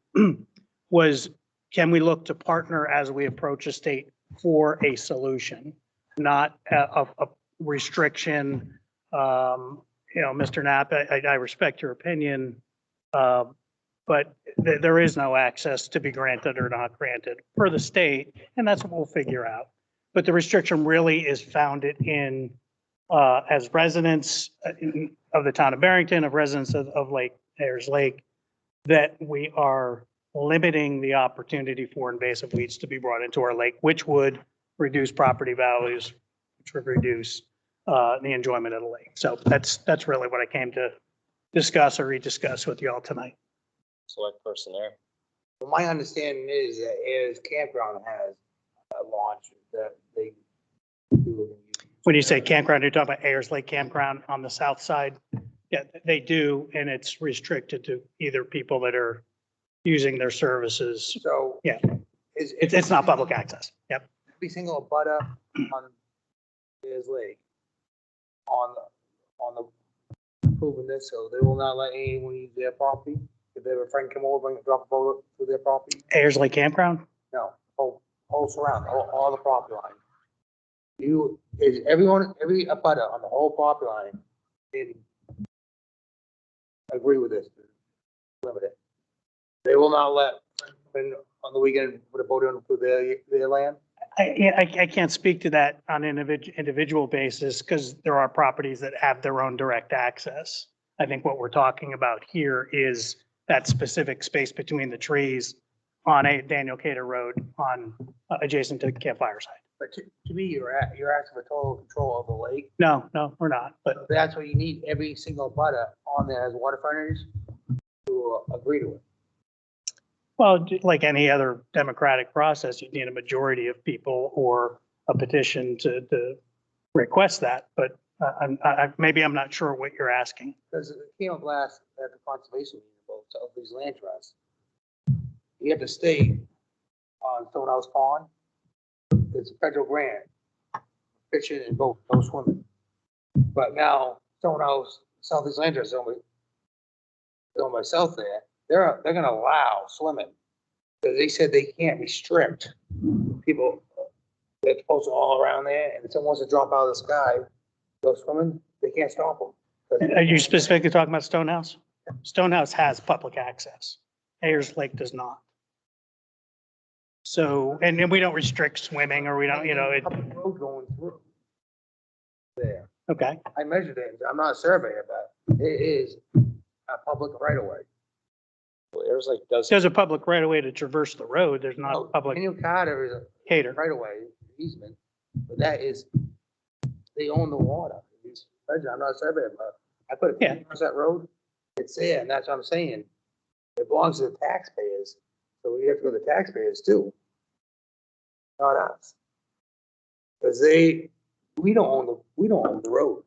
was can we look to partner as we approach a state for a solution, not a restriction You know, Mr. Knapp, I respect your opinion, but there is no access to be granted or not granted per the state, and that's what we'll figure out. But the restriction really is founded in, as residents of the town of Barrington, of residents of Ayers Lake, that we are limiting the opportunity for invasive weeds to be brought into our lake, which would reduce property values, which would reduce the enjoyment of the lake. So that's really what I came to discuss or rediscuss with you all tonight. Select person there. Well, my understanding is that Ayers Campground has a launch that they do. When you say campground, you're talking about Ayers Lake Campground on the south side? Yeah, they do, and it's restricted to either people that are using their services. So. Yeah. It's not public access. Yep. Every single butter on Ayers Lake on the proving this, so they will not let anyone use their property. If they have a friend come over and drop a boat to their property, Ayers Lake Campground? no, whole surround, all the property line. Every butter on the whole property line, in agree with this, limit it. They will not let friends on the weekend put a boat into their land. I can't speak to that on an individual basis because there are properties that have their own direct access. I think what we're talking about here is that specific space between the trees on a Daniel Cater Road on adjacent to the campfire site. But to me, you're asking for total control of the lake. No, we not. But That's what you need. Every single butter on there has water frontage to agree to it. well, like any other democratic process, you need a majority of people or a petition to request that. But maybe I'm not sure what you're asking. Because it came up last at the conservation meeting about of these land trusts. You have to stay on Stonehouse Pond. It's a federal grant, fishing and boat, no swimming. But now Stonehouse, Southeast Land Trust, owned by South there, they're gonna allow swimming. Because they said they can't restrict people that's posted all around there, and if someone wants to drop out of the sky, go swimming, they can't stop them. Are you specifically talking about Stonehouse? Stonehouse has public access. Ayers Lake does not. So, and we don't restrict swimming or we don't, Public road going through there. okay. I measured it. I'm not a surveyor, but it is a public right of way. Well, Ayers Lake does. There's a public right of way to traverse the road. There's not a public Daniel Carter is a cater. right of way easement, but that is, they own the water. I'm not a surveyor, but I put it across that road. It's there, and that's what I'm saying. It belongs to the taxpayers, so we have to go to the taxpayers too. Not us. Because we don't own the road.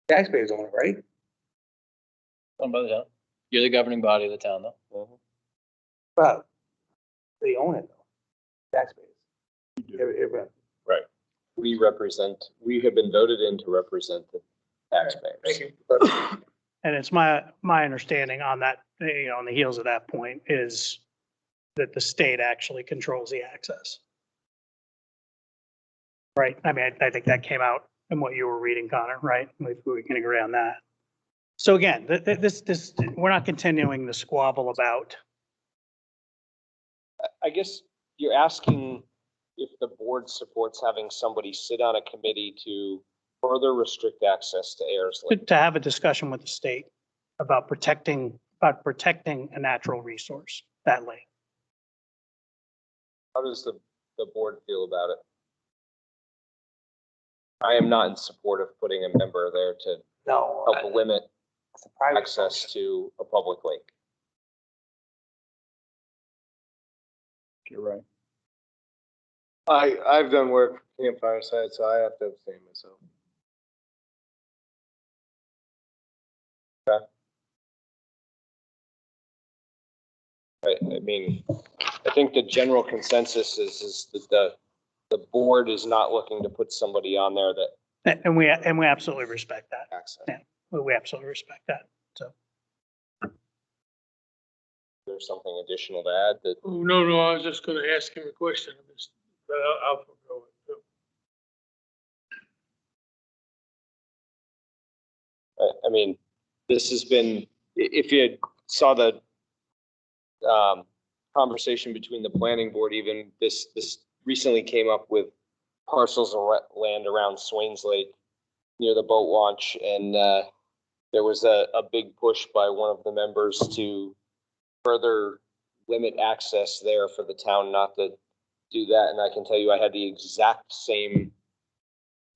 Taxpayers own it, right? Owned by the town. You're the governing body of the town, though. But they own it though. Taxpayers. Right. We have been voted in to represent the taxpayers. Thank you. And it's my understanding on that, on the heels of that point is that the state actually controls the access. Right. I mean, I think that came out in what you were reading, Connor, right? We can agree on that. So again, this, we're not continuing the squabble about. I guess you're asking if the board supports having somebody sit on a committee to further restrict access to Ayers Lake. To have a discussion with the state about protecting a natural resource, that lake. How does the board feel about it? I am not in support of putting a member there to help limit access to a public lake. You're right. I've done work for campfire sites, so I have to abstain myself. I mean, I think the general consensus is that the board is not looking to put somebody on there that And we absolutely respect that. access. Yeah, we absolutely respect that. So. There's something additional to add that. Oh, no, I was just gonna ask him a question, but I'll forego it. I mean, this has been, if you saw the conversation between the planning board, even this recently came up with parcels of land around Swains Lake near the boat launch. And there was a big push by one of the members to further limit access there for the town not to do that. And I can tell you, I had the exact same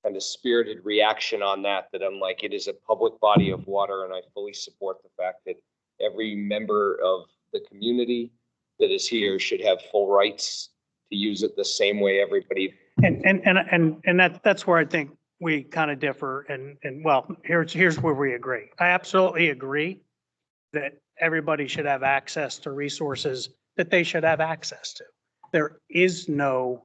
kind of spirited reaction on that I'm like, it is a public body of water, and I fully support the fact that every member of the community that is here should have full rights to use it the same way everybody. And that's where I think we kind of differ. And well, here's where we agree. I absolutely agree that everybody should have access to resources that they should have access to. There is no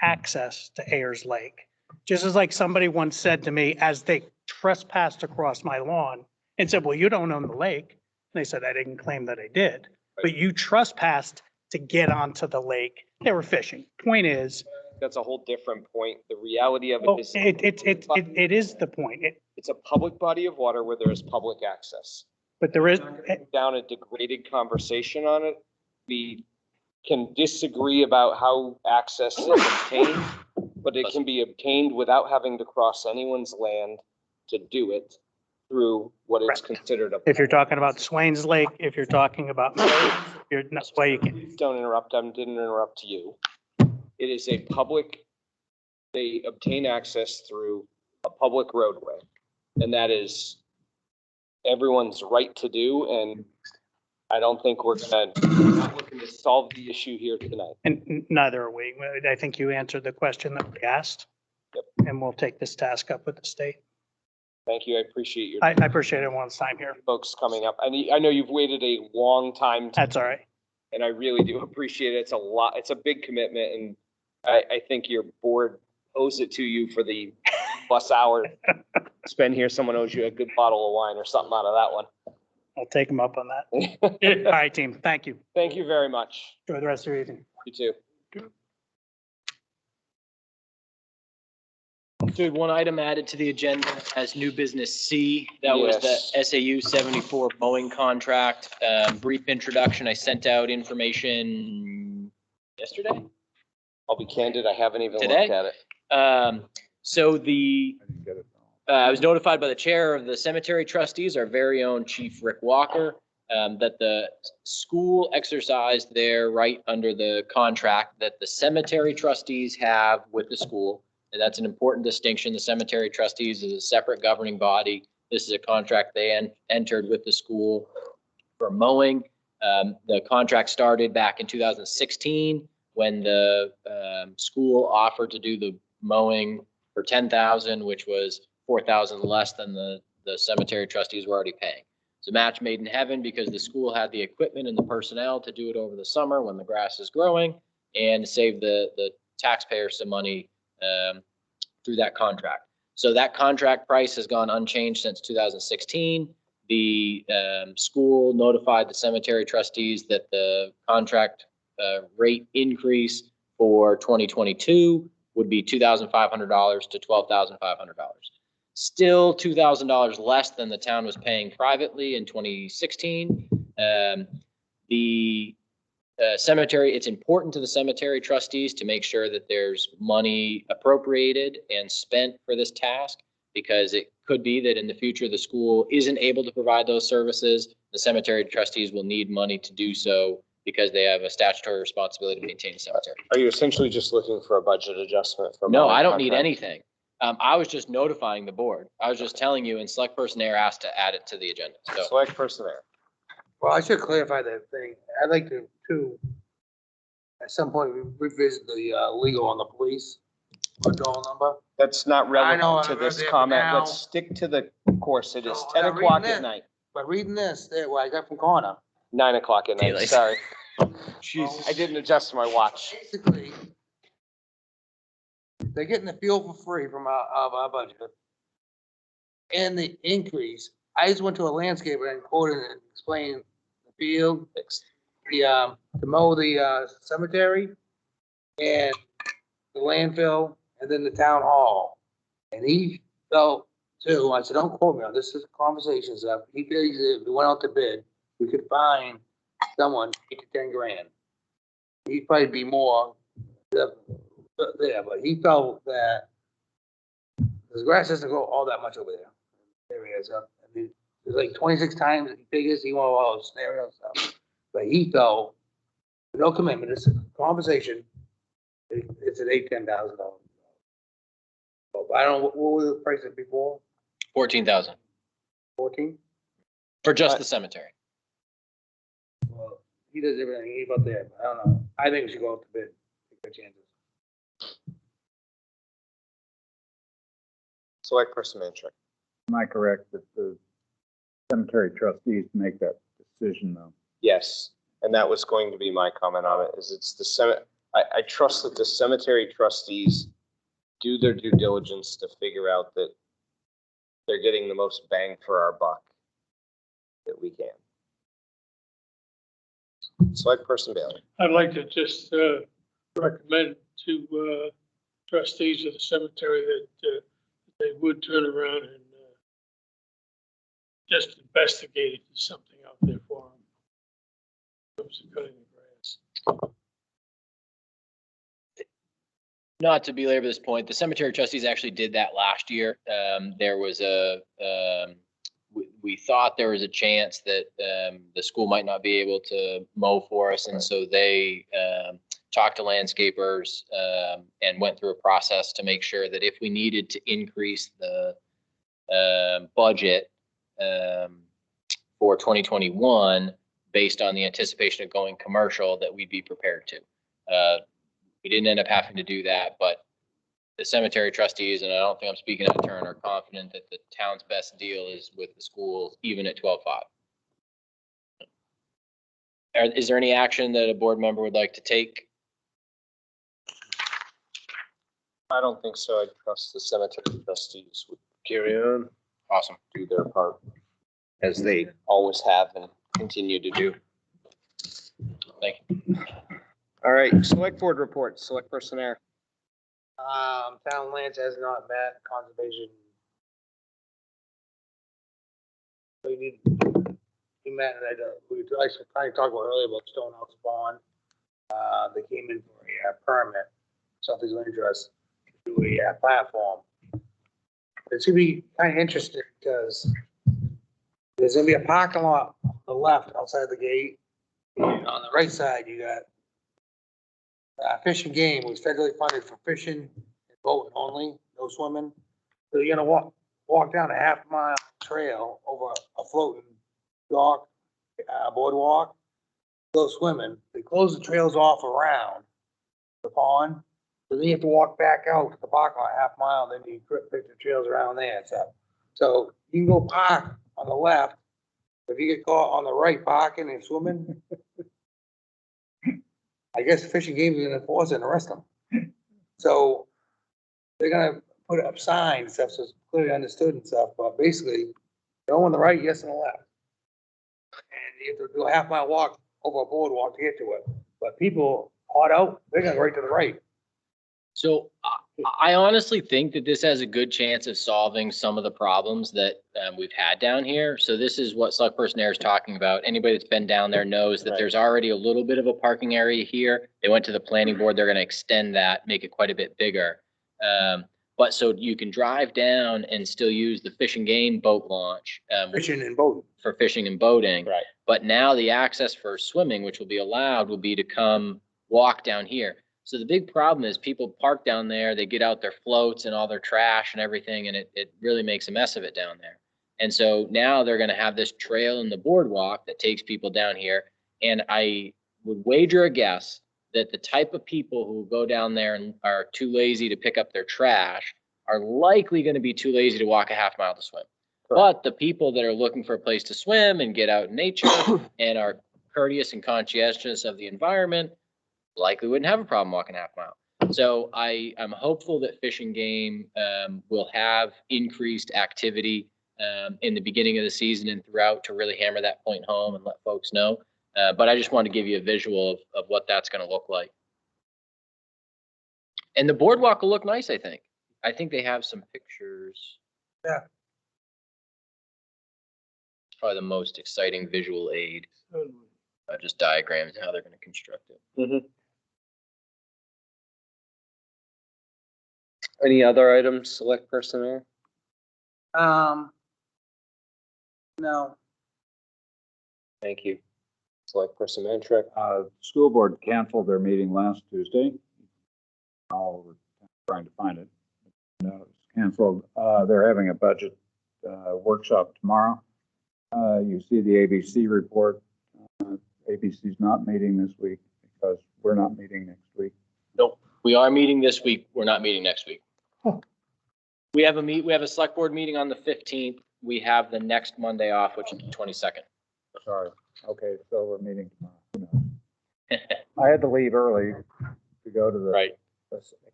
access to Ayers Lake. Just as like somebody once said to me as they trespassed across my lawn and said, well, you don't own the lake. And they said, I didn't claim that I did, but you trespassed to get onto the lake. They were fishing. Point is, that's a whole different point. The reality of it well, is it is the point. It's a public body of water where there is public access. But there is down a degraded conversation on it. We can disagree about how access is obtained, but it can be obtained without having to cross anyone's land to do it through what is considered a. If you're talking about Swains Lake, if you're talking about, you're not why you can. Don't interrupt. I didn't interrupt you. It is a public, they obtain access through a public roadway, and that is everyone's right to do. And I don't think we're not looking to solve the issue here tonight. And neither are we. I think you answered the question that we asked. Yep. And we'll take this task up with the state. Thank you. I appreciate your. I appreciate everyone's time here. Folks coming up. I know you've waited a long time. That's all right. And I really do appreciate it. It's a lot. It's a big commitment, and I think your board owes it to you for the plus hour spend here. Someone owes you a good bottle of wine or something out of that one. I'll take them up on that. All right, team. Thank you. Thank you very much. Enjoy the rest of your evening. You too. So we had one item added to the agenda as new business C. That was the SAU 74 mowing contract. Brief introduction. I sent out information yesterday. I'll be candid. I haven't even Today? looked at it. So I was notified by the chair of the cemetery trustees, our very own Chief Rick Walker, that the school exercised their right under the contract that the cemetery trustees have with the school. And that's an important distinction. The cemetery trustees is a separate governing body. This is a contract they entered with the school for mowing. The contract started back in 2016 when the school offered to do the mowing for $10,000, which was $4,000 less than the cemetery trustees were already paying. It's a match made in heaven because the school had the equipment and the personnel to do it over the summer when the grass is growing and save the taxpayers some money through that contract. So that contract price has gone unchanged since 2016. The school notified the cemetery trustees that the contract rate increase for 2022 would be $2,500 to $12,500. Still $2,000 less than the town was paying privately in 2016. The cemetery, it's important to the cemetery trustees to make sure that there's money appropriated and spent for this task, because it could be that in the future the school isn't able to provide those services. The cemetery trustees will need money to do so because they have a statutory responsibility to maintain the cemetery. Are you essentially just looking for a budget adjustment for? No, I don't need anything. I was just notifying the board. I was just telling you, and select person there asked to add it to the agenda. So Select person there. Well, I should clarify that thing. I'd like to, at some point, revisit the legal on the police withdrawal number. That's not I know, relevant to I this read it comment. now. Let's stick to the course. It is No, 10 I'm o'clock reading at it. night, But reading this, what I got from Connor, 9 o'clock at night. Daylight. Sorry. I didn't adjust my watch. basically, they're getting the fuel for free from our budget. And the increase, I just went to a landscaper and quoted and explained the field, to mow the cemetery and the landfill and then the town hall. And he felt Two, I said, don't quote me on this, is conversations up. He figures if we went out to bid, we could find someone 8 to 10 grand. He'd probably be more there, but he felt that the grass doesn't grow all that much over there. Areas up, I mean, there's like 26 times he figures he wanted all those scenarios stuff. But he felt, no commitment, it's a conversation. It's at $8,000-10,000. But I don't know, what was the price of before? 14,000 14? for just the cemetery. Well, he does everything, he's up there, but I don't know. I think we should go up to bid, take our chances. Select person Mancheck. Am I correct that the cemetery trustees make that decision though? Yes, and that was going to be my comment on it, is it's the I trust that the cemetery trustees do their due diligence to figure out that they're getting the most bang for our buck that we can. Select person Bailey. I'd like to just recommend to trustees of the cemetery that they would turn around and just investigate if there's something out there for them. In terms of cutting the grass. Not to belabor this point, the cemetery trustees actually did that last year. There was we thought there was a chance that the school might not be able to mow for us. And so they talked to landscapers and went through a process to make sure that if we needed to increase the budget for 2021, based on the anticipation of going commercial, that we'd be prepared to. We didn't end up having to do that, but the cemetery trustees, and I don't think I'm speaking out of turn, are confident that the town's best deal is with the schools, even at 12.5. Is there any action that a board member would like to take? I don't think so. I trust the cemetery trustees would carry on. Awesome. Do their part, as they always have and continue to do. Thank you. All right, select board reports, select person Air. Town lands has not met conservation. We met, and we actually kind of talked about earlier about Stonehouse Pond. They came in for a permit, something's of interest, to do a platform. It's gonna be kind of interesting because there's gonna be a parking lot on the left outside the gate. And on the right side, you got Fish and Game was federally funded for fishing and boating only, no swimming. So you're gonna walk down a half-mile trail over a floating dock, boardwalk, go swimming. They close the trails off around the pond. So then you have to walk back out to the parking lot half mile, then you pick the trails around there. So you can go park on the left. If you get caught on the right parking and swimming, I guess the Fish and Game is gonna enforce it and arrest them. So they're gonna put up signs and stuff, so it's clearly understood and stuff, but basically, go on the right, yes, on the left. And you have to do a half-mile walk over a boardwalk to get to it. But people hot out, they're gonna go right to the right. So I honestly think that this has a good chance of solving some of the problems that we've had down here. So this is what Select Person Air is talking about. Anybody that's been down there knows that there's already a little bit of a parking area here. They went to the planning board. They're going to extend that, make it quite a bit bigger. But so you can drive down and still use the Fish and Game boat launch. Fishing and boating. For fishing and boating. Right. But now the access for swimming, which will be allowed, will be to come walk down here. So the big problem is people park down there, they get out their floats and all their trash and everything, and it really makes a mess of it down there. And so now they're going to have this trail in the boardwalk that takes people down here. And I would wager a guess that the type of people who go down there and are too lazy to pick up their trash are likely going to be too lazy to walk a half mile to swim. But the people that are looking for a place to swim and get out in nature and are courteous and conscientious of the environment likely wouldn't have a problem walking half mile. So I'm hopeful that Fish and Game will have increased activity in the beginning of the season and throughout to really hammer that point home and let folks know. But I just want to give you a visual of what that's going to look like. And the boardwalk will look nice, I think. I think they have some pictures. Yeah. probably the most exciting visual aid. Just diagrams and how they're going to construct it. Any other items, select personnel? No. Thank you. Select person Mantrek. School board canceled their meeting last Tuesday. We're trying to find it. No, it's canceled. They're having a budget workshop tomorrow. You see the ABC report. ABC's not meeting this week because we're not meeting next week. Nope. We are meeting this week. We're not meeting next week. We have a select board meeting on the 15th. We have the next Monday off, which is the 22nd. Sorry. Okay, so we're meeting tomorrow. I had to leave early to go to the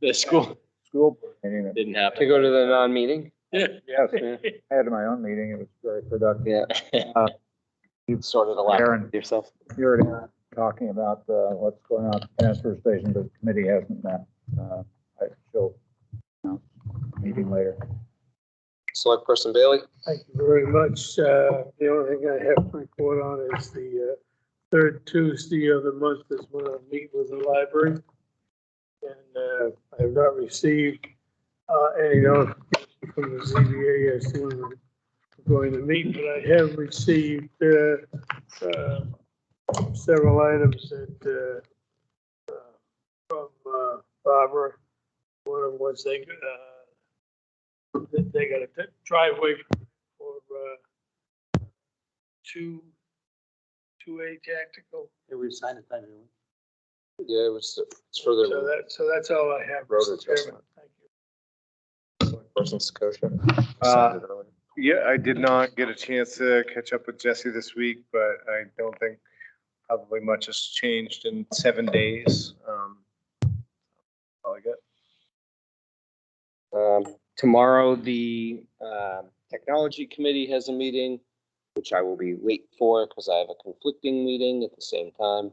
The school board meeting. That didn't happen. To go to the non-meeting? Yes, I had my own meeting. It was very productive. Yeah. You've sorted a lot Aaron, yourself. you already talking about what's going on at the transfer station, but the committee hasn't met. She'll announce the meeting later. Select person Bailey? Thank you very much. The only thing I have to report on is the third Tuesday of the month is when I meet with the library. And I have not received any notification from the ZBA as to when we're going to meet, but I have received several items that from Barbara. One of them was they got a driveway for 2A tactical. Yeah, we signed it, didn't we? Yeah, it's for the So that's all I have. road Mr. Chairman. adjustment. Thank you. Person Sakosha. Yeah, I did not get a chance to catch up with Jesse this week, but I don't think probably much has changed in 7 days. All I got. Tomorrow, the technology committee has a meeting, which I will be late for because I have a conflicting meeting at the same time.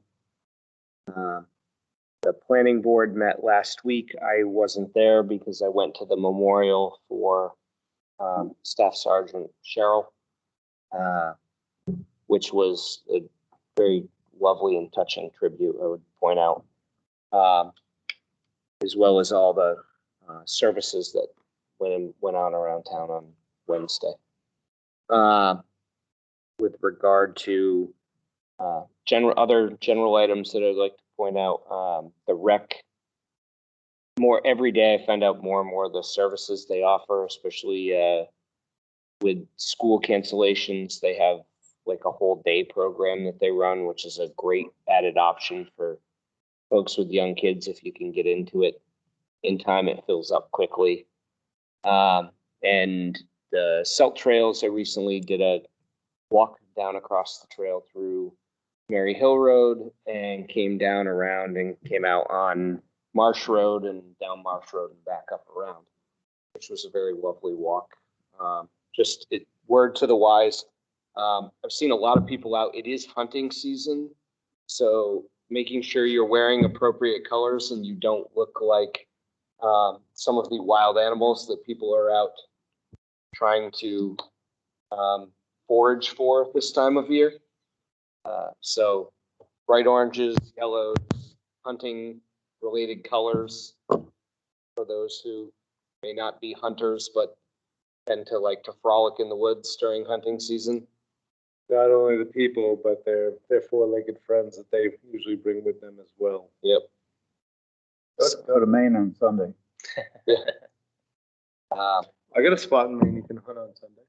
The planning board met last week. I wasn't there because I went to the memorial for Staff Sergeant Cheryl, which was a very lovely and touching tribute, I would point out, as well as all the services that went on around town on Wednesday. With regard to other general items that I'd like to point out, the rec, every day I find out more and more of the services they offer, especially with school cancellations. They have like a whole day program that they run, which is a great added option for folks with young kids. If you can get into it in time, it fills up quickly. And the Selt Trails, I recently did a walk down across the trail through Mary Hill Road and came down around and came out on Marsh Road and down Marsh Road and back up around, which was a very lovely walk. Word to the wise. I've seen a lot of people out. It is hunting season, so making sure you're wearing appropriate colors and you don't look like some of the wild animals that people are out trying to forage for this time of year. So bright oranges, yellows, hunting related colors for those who may not be hunters, but tend to like to frolic in the woods during hunting season. Not only the people, but their four-legged friends that they usually bring with them as well. Yep. Go to Maine on Sunday. I got a spot in Maine you can hunt on Sunday.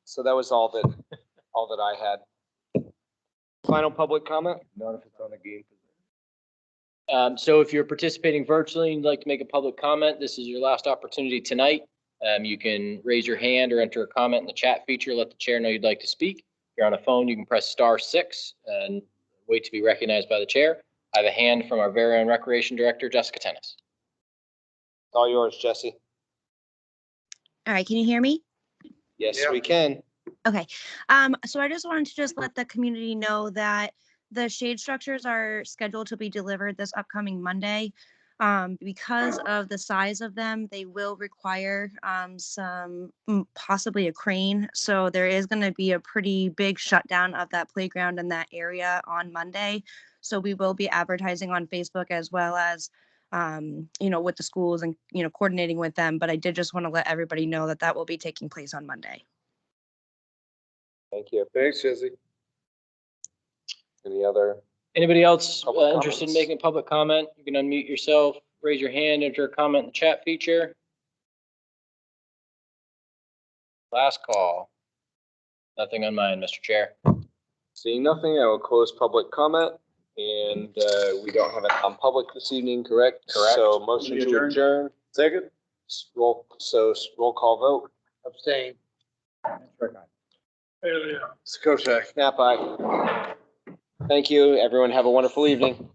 So that was all that I had. Final public comment? Not if it's on a game. So if you're participating virtually and you'd like to make a public comment, this is your last opportunity tonight. You can raise your hand or enter a comment in the chat feature. Let the chair know you'd like to speak. If you're on a phone, you can press *6 and wait to be recognized by the chair. I have a hand from our very own Recreation Director, Jessica Tennis. All yours, Jesse. All right, can you hear me? Yes, we can. Okay. So I just wanted to let the community know that the shade structures are scheduled to be delivered this upcoming Monday. Because of the size of them, they will require possibly a crane. So there is going to be a pretty big shutdown of that playground in that area on Monday. So we will be advertising on Facebook as well as, with the schools and, coordinating with them. But I did just want to let everybody know that that will be taking place on Monday. Thank you. Thanks, Jesse. Any other? Anybody else Public interested in comments? making a public comment? You can unmute yourself, raise your hand, enter a comment in the chat feature. Last call. Nothing on mine, Mr. Chair. Seeing nothing, I will close public comment. And we don't have a non-public this evening, correct? Correct. So motion to adjourn. Second. Roll call vote. Abstain. Yeah. Sakosha. Snap aye. Thank you, everyone. Have a wonderful evening.